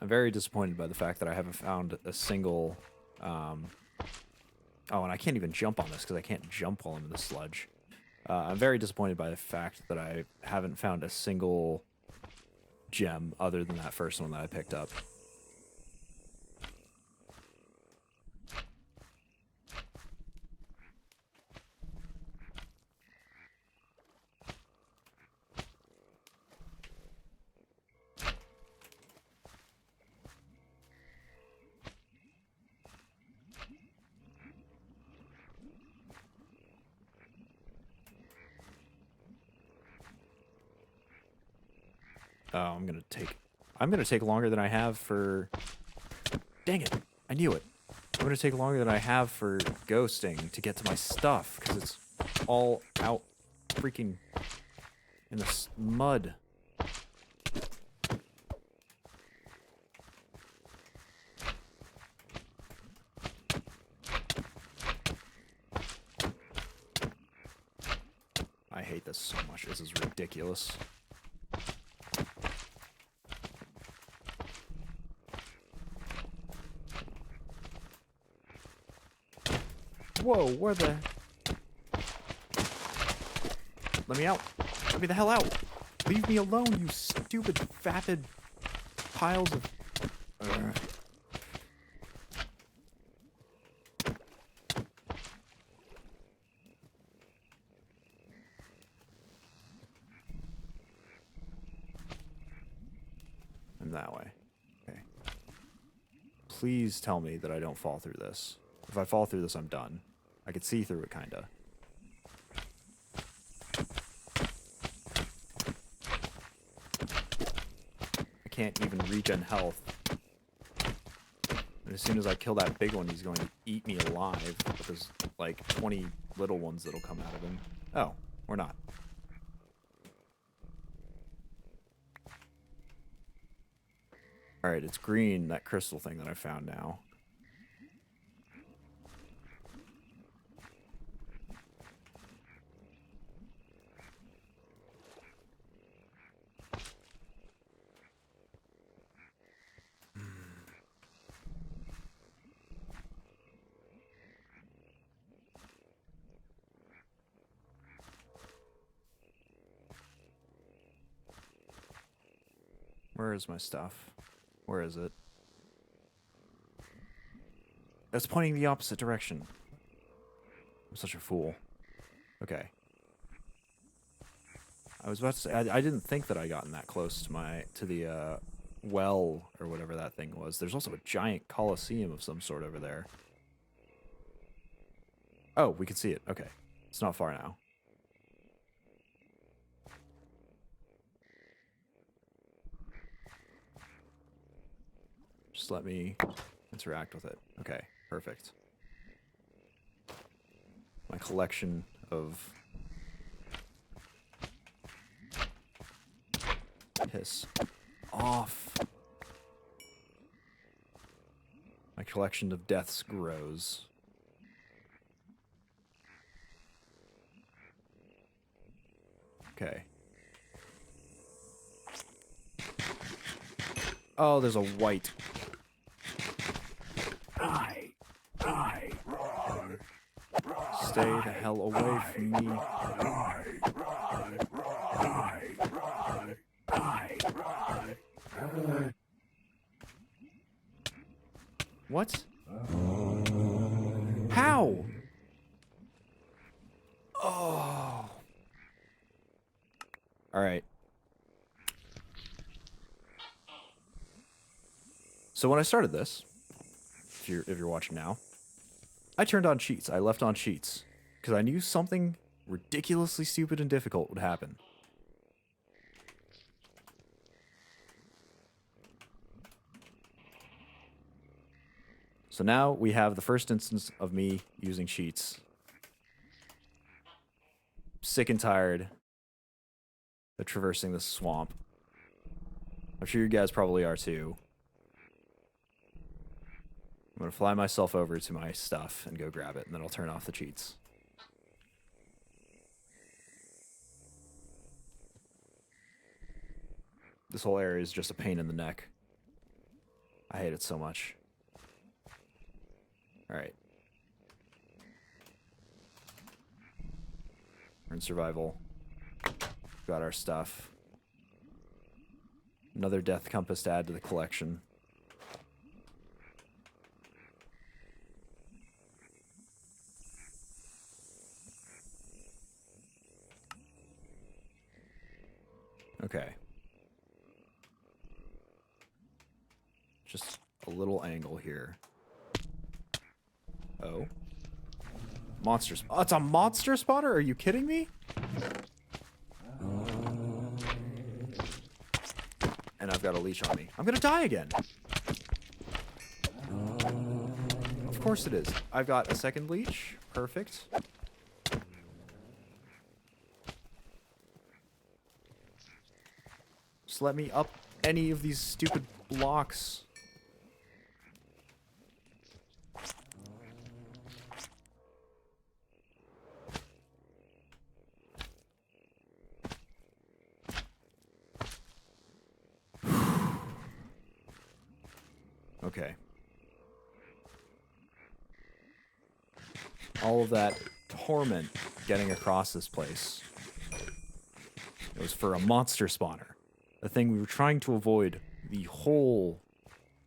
I'm very disappointed by the fact that I haven't found a single... oh, and I can't even jump on this because I can't jump while I'm in the sludge. I'm very disappointed by the fact that I haven't found a single gem other than that first one that I picked up. Oh, I'm gonna take longer than I have for... Dang it! I knew it. I'm gonna take longer than I have for ghosting to get to my stuff, because it's all out freaking in the mud. I hate this so much. This is ridiculous. Whoa, where the... Let me out. Let me the hell out. Leave me alone, you stupid, vapid piles of... I'm that way. Okay. Please tell me that I don't fall through this. If I fall through this, I'm done. I could see through it, kinda. I can't even regen health. And as soon as I kill that big one, he's going to eat me alive. But there's like 20 little ones that'll come out of him. Oh, or not. Alright, it's green, that crystal thing that I found now. Where is my stuff? Where is it? It's pointing the opposite direction. I'm such a fool. Okay. I was about to say, I didn't think that I gotten that close to the well or whatever that thing was. There's also a giant coliseum of some sort over there. Oh, we can see it. Okay. It's not far now. Just let me interact with it. Okay, perfect. My collection of piss off. My collection of deaths grows. Okay. Oh, there's a white. Stay the hell away from me. What? How? Oh. All right. So when I started this, if you're watching now, I turned on cheats. I left on cheats because I knew something ridiculously stupid and difficult would happen. So now we have the first instance of me using cheats. Sick and tired of traversing this swamp. I'm sure you guys probably are too. I'm going to fly myself over to my stuff and go grab it, and then I'll turn off the cheats. This whole area is just a pain in the neck. I hate it so much. Alright. We're in survival. Got our stuff. Another death compass to add to the collection. Okay. Just a little angle here. Oh. Monsters. Oh, it's a monster spotter? Are you kidding me? And I've got a leech on me. I'm gonna die again. Of course it is. I've got a second leech. Perfect. Just let me up any of these stupid blocks. Okay. All of that torment getting across this place. It was for a monster spawner. The thing we were trying to avoid the whole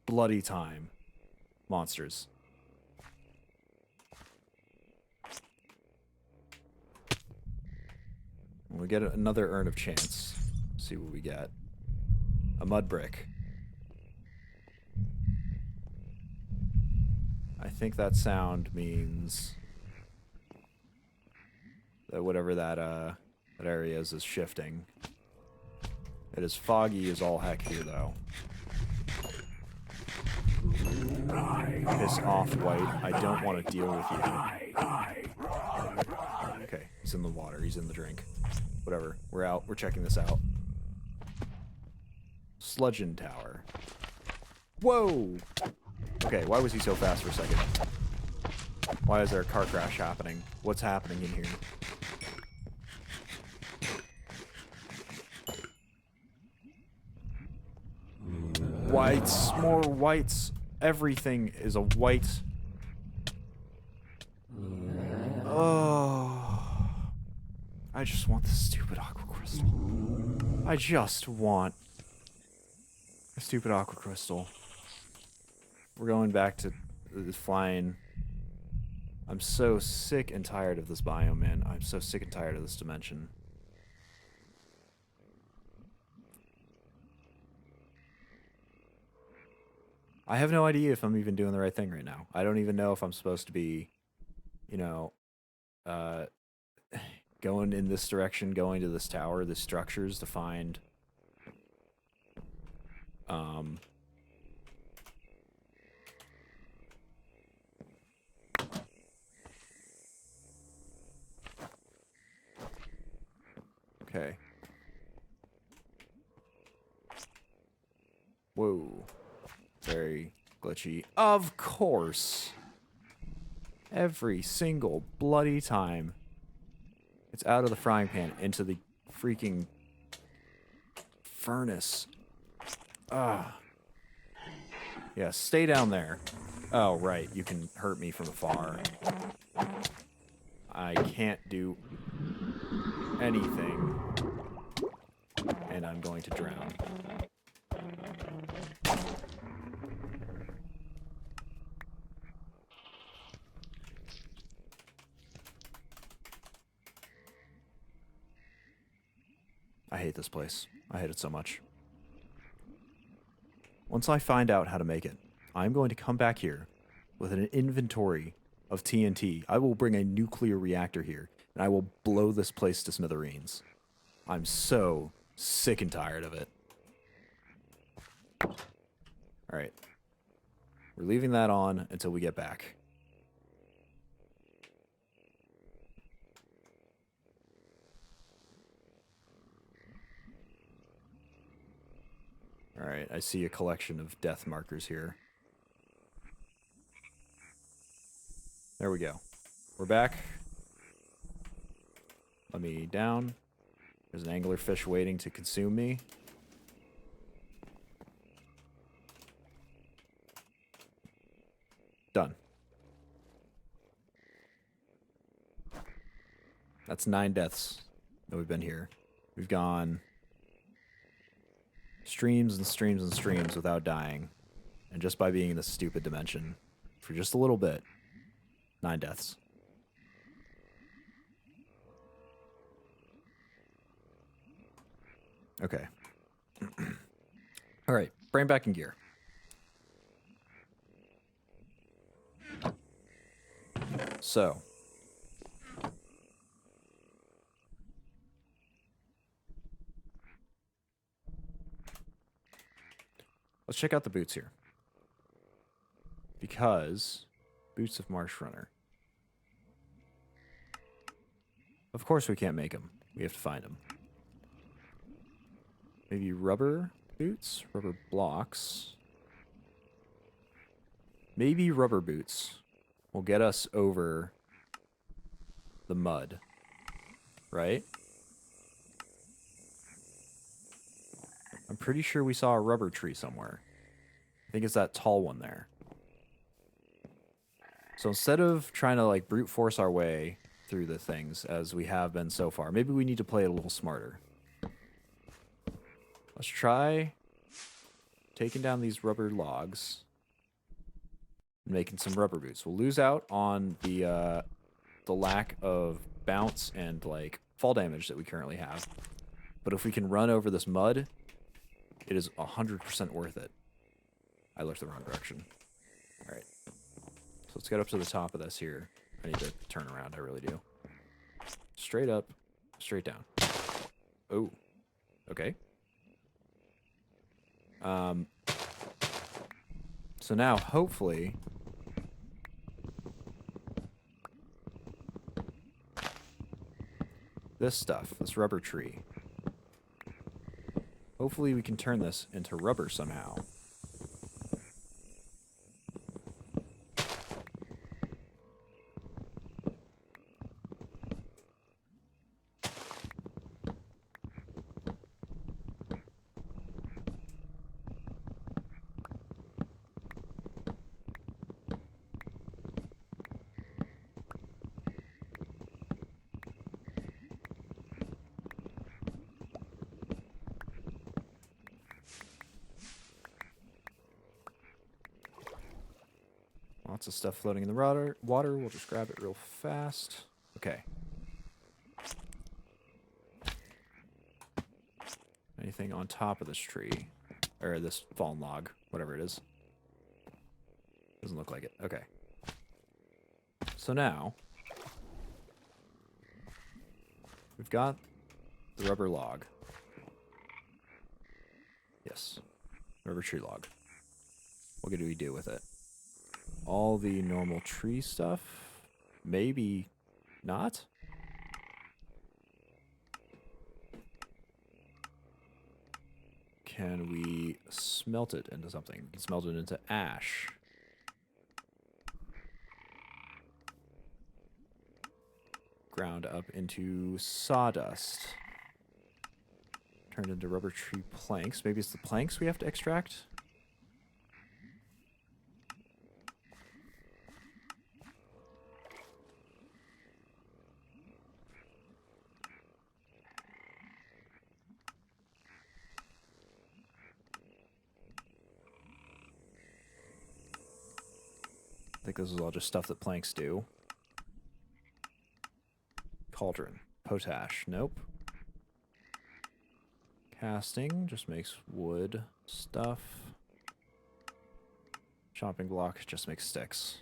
bloody time. Monsters. We get another urn of chance. See what we get. A mud brick. I think that sound means that whatever that area is shifting. It is foggy as all heck here, though. Piss off, White. I don't want to deal with you. Okay, he's in the water. He's in the drink. Whatever. We're out. We're checking this out. Sludging Tower. Whoa! Okay, why was he so fast for a second? Why is there a car crash happening? What's happening in here? Whites, more whites. Everything is a white. Oh, I just want the stupid aqua crystal. I just want Stupid aqua crystal. We're going back to flying. I'm so sick and tired of this biome, man. I'm so sick and tired of this dimension. I have no idea if I'm even doing the right thing right now. I don't even know if I'm supposed to be, you know, uh, going in this direction, going to this tower, the structures to find, okay. Whoa. Very glitchy. Of course. Every single bloody time. It's out of the frying pan into the freaking furnace. Ah. Yeah, stay down there. Oh, right. You can hurt me from afar. I can't do anything. And I'm going to drown. I hate this place. I hate it so much. Once I find out how to make it, I'm going to come back here with an inventory of TNT. I will bring a nuclear reactor here, and I will blow this place to smithereens. I'm so sick and tired of it. Alright. We're leaving that on until we get back. Alright, I see a collection of death markers here. There we go. We're back. Let me down. There's an anglerfish waiting to consume me. Done. That's 9 deaths that we've been here. We've gone streams and streams and streams without dying. And just by being in this stupid dimension for just a little bit. 9 deaths. Okay. Alright, brain back in gear. So. Let's check out the boots here. Because boots of Marsh Runner. Of course we can't make them. We have to find them. Maybe rubber boots? Rubber blocks. Maybe rubber boots will get us over the mud. Right? I'm pretty sure we saw a rubber tree somewhere. I think it's that tall one there. So instead of trying to like brute force our way through the things as we have been so far, maybe we need to play it a little smarter. Let's try taking down these rubber logs and making some rubber boots. We'll lose out on the lack of bounce and like fall damage that we currently have. But if we can run over this mud, it is 100% worth it. I looked the wrong direction. All right. So let's get up to the top of this here. I need to turn around. I really do. Straight up, straight down. Oh. Okay. So now, hopefully, this stuff, this rubber tree, hopefully we can turn this into rubber somehow. Lots of stuff floating in the water. We'll just grab it real fast. Okay. Anything on top of this tree? Or this fallen log, whatever it is. Doesn't look like it. Okay. So now, we've got the rubber log. Yes. Rubber tree log. What do we do with it? All the normal tree stuff? Maybe not? Can we smelt it into something? We can smelt it into ash. Ground up into sawdust. Turned into rubber tree planks. Maybe it's the planks we have to extract? I think this is all just stuff that planks do. Cauldron. Potash. Nope. Casting just makes wood stuff. Chopping block just makes sticks.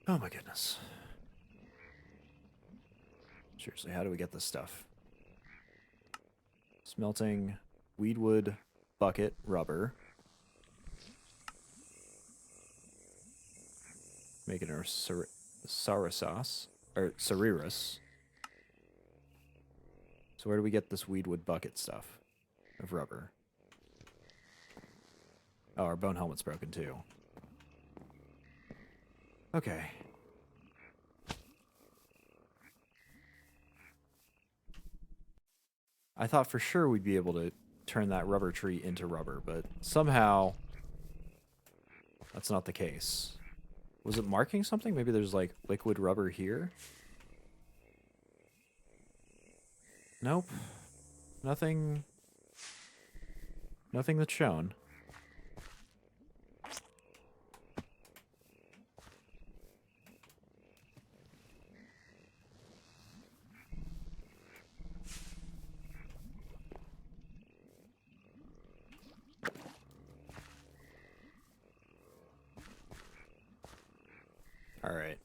Oh my goodness. Seriously, how do we get this stuff? Smelting, weedwood, bucket, rubber. Making our sour sauce. Or Cereris. So where do we get this weedwood bucket stuff? Of rubber. Oh, our bone helmet's broken too. Okay. I thought for sure we'd be able to turn that rubber tree into rubber, but somehow that's not the case. Was it marking something? Maybe there's like liquid rubber here? Nope. Nothing. Nothing that's shown. Alright.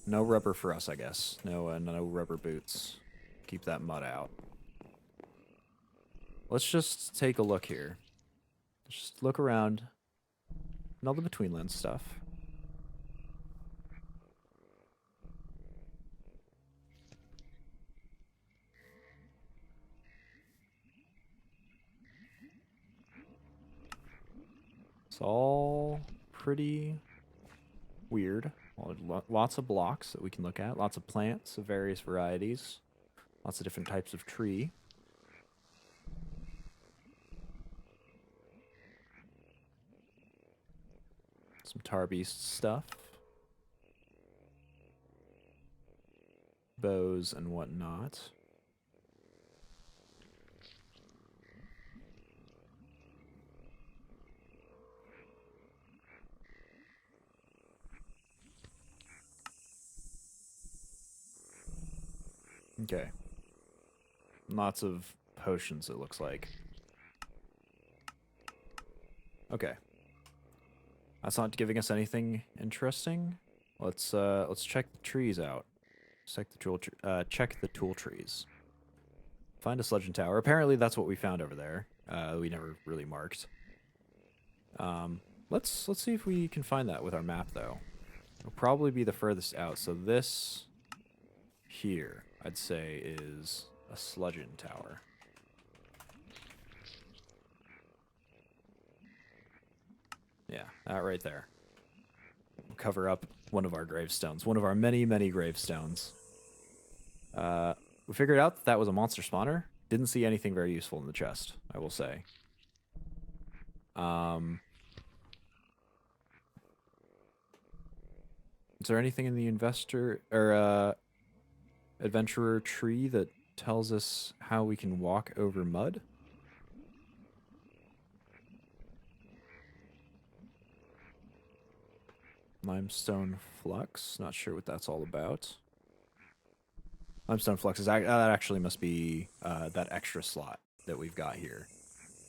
No rubber for us, I guess. No, no rubber boots. Keep that mud out. Let's just take a look here. Let's just look around. And all the Betweenlands stuff. It's all pretty weird. Lots of blocks that we can look at. Lots of plants of various varieties. Lots of different types of tree. Some tar beast stuff. Bows and whatnot. Okay. Lots of potions, it looks like. Okay. That's not giving us anything interesting. Let's check the trees out. Check the tool trees. Find a Sludging Tower. Apparently that's what we found over there. We never really marked. Let's see if we can find that with our map though. It'll probably be the furthest out. So this here, I'd say, is a Sludging Tower. Yeah, that right there. We'll cover up one of our gravestones. One of our many, many gravestones. We figured out that that was a monster spawner. Didn't see anything very useful in the chest, I will say. Is there anything in the investor or adventurer tree that tells us how we can walk over mud. Limestone Flux. Not sure what that's all about. Limestone Flux is that actually must be that extra slot that we've got here.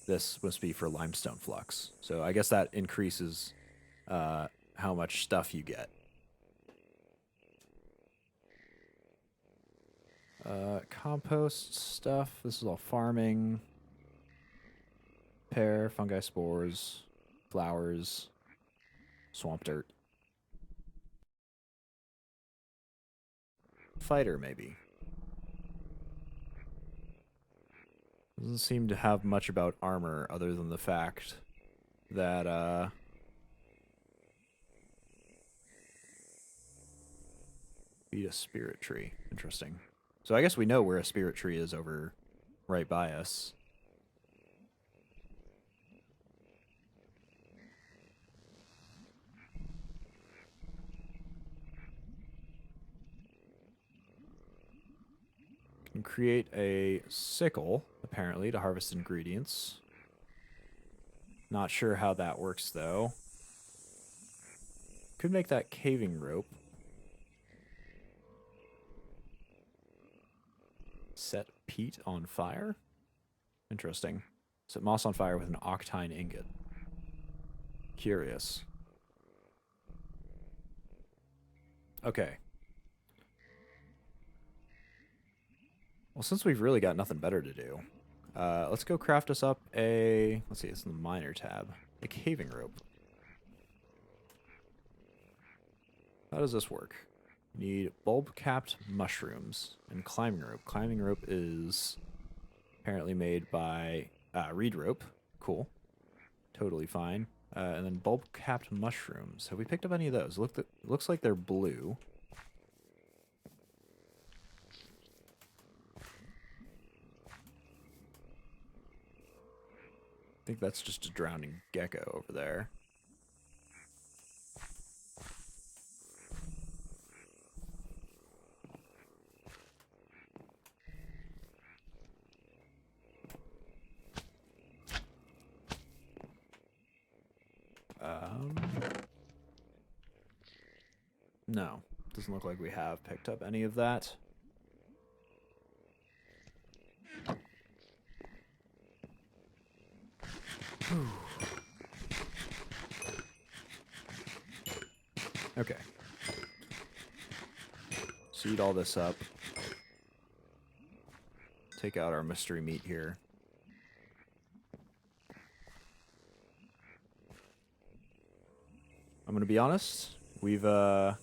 This must be for Limestone Flux. So I guess that increases how much stuff you get. Compost stuff. This is all farming. Pear, fungi spores, flowers, swamp dirt. Fighter, maybe. Doesn't seem to have much about armor other than the fact that, beat a spirit tree. Interesting. So I guess we know where a spirit tree is over right by us. Can create a sickle, apparently, to harvest ingredients. Not sure how that works, though. Could make that caving rope. Set peat on fire? Interesting. Set moss on fire with an octine ingot. Curious. Okay. Well, since we've really got nothing better to do, let's go craft us up a... Let's see, it's in the miner tab. A caving rope. How does this work? You need bulb-capped mushrooms and climbing rope. Climbing rope is apparently made by reed rope. Cool. Totally fine. And then bulb-capped mushrooms. Have we picked up any of those? Looks like they're blue. I think that's just a drowning gecko over there. No, doesn't look like we have picked up any of that. Okay. Seed all this up. Take out our mystery meat here. I'm gonna be honest, we've not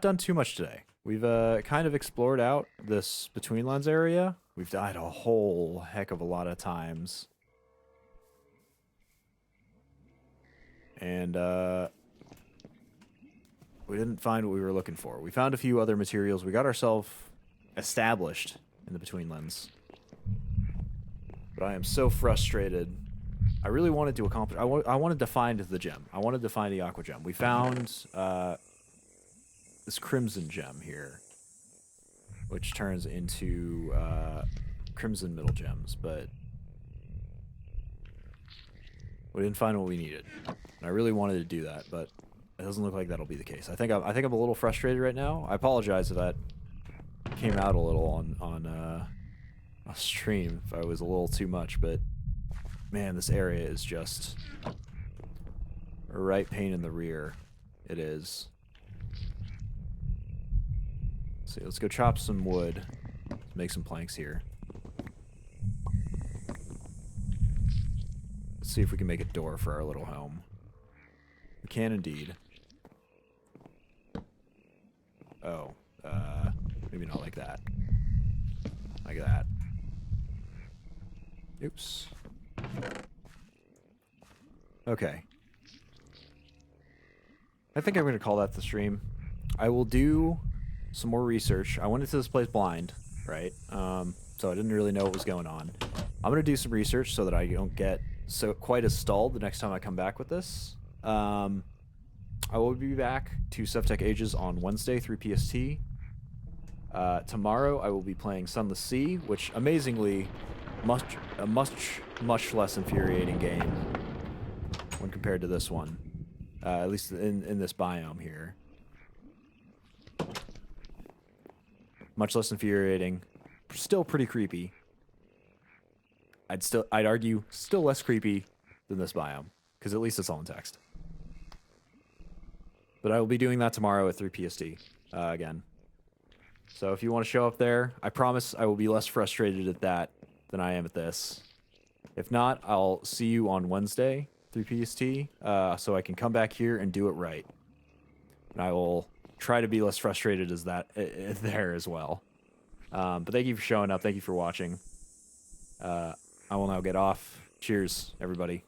done too much today. We've kind of explored out this Betweenlands area. We've died a whole heck of a lot of times. And we didn't find what we were looking for. We found a few other materials. We got ourselves established in the Betweenlands. But I am so frustrated. I really wanted to accomplish... I wanted to find the gem. I wanted to find the Aqua Gem. We found this Crimson Gem here, which turns into Crimson Middle Gems, but we didn't find what we needed. And I really wanted to do that, but it doesn't look like that'll be the case. I think I'm a little frustrated right now. I apologize if that came out a little on stream, if I was a little too much, but man, this area is just a right pain in the rear. It is. Let's see, let's go chop some wood. Let's make some planks here. Let's see if we can make a door for our little home. We can indeed. Oh, maybe not like that. Like that. Oops. Okay. I think I'm going to call that the stream. I will do some more research. I went into this place blind, right? So I didn't really know what was going on. I'm going to do some research so that I don't get quite as stalled the next time I come back with this. I will be back to Sevtech Ages on Wednesday, 3 PST. Tomorrow I will be playing Sunless Sea, which amazingly, a much less infuriating game when compared to this one. At least in this biome here. Much less infuriating. Still pretty creepy. I'd argue still less creepy than this biome, because at least it's all in text. But I will be doing that tomorrow at 3 PST again. So if you want to show up there, I promise I will be less frustrated at that than I am at this. If not, I'll see you on Wednesday, 3 PST, so I can come back here and do it right. And I will try to be less frustrated as that there as well. But thank you for showing up. Thank you for watching. I will now get off. Cheers, everybody.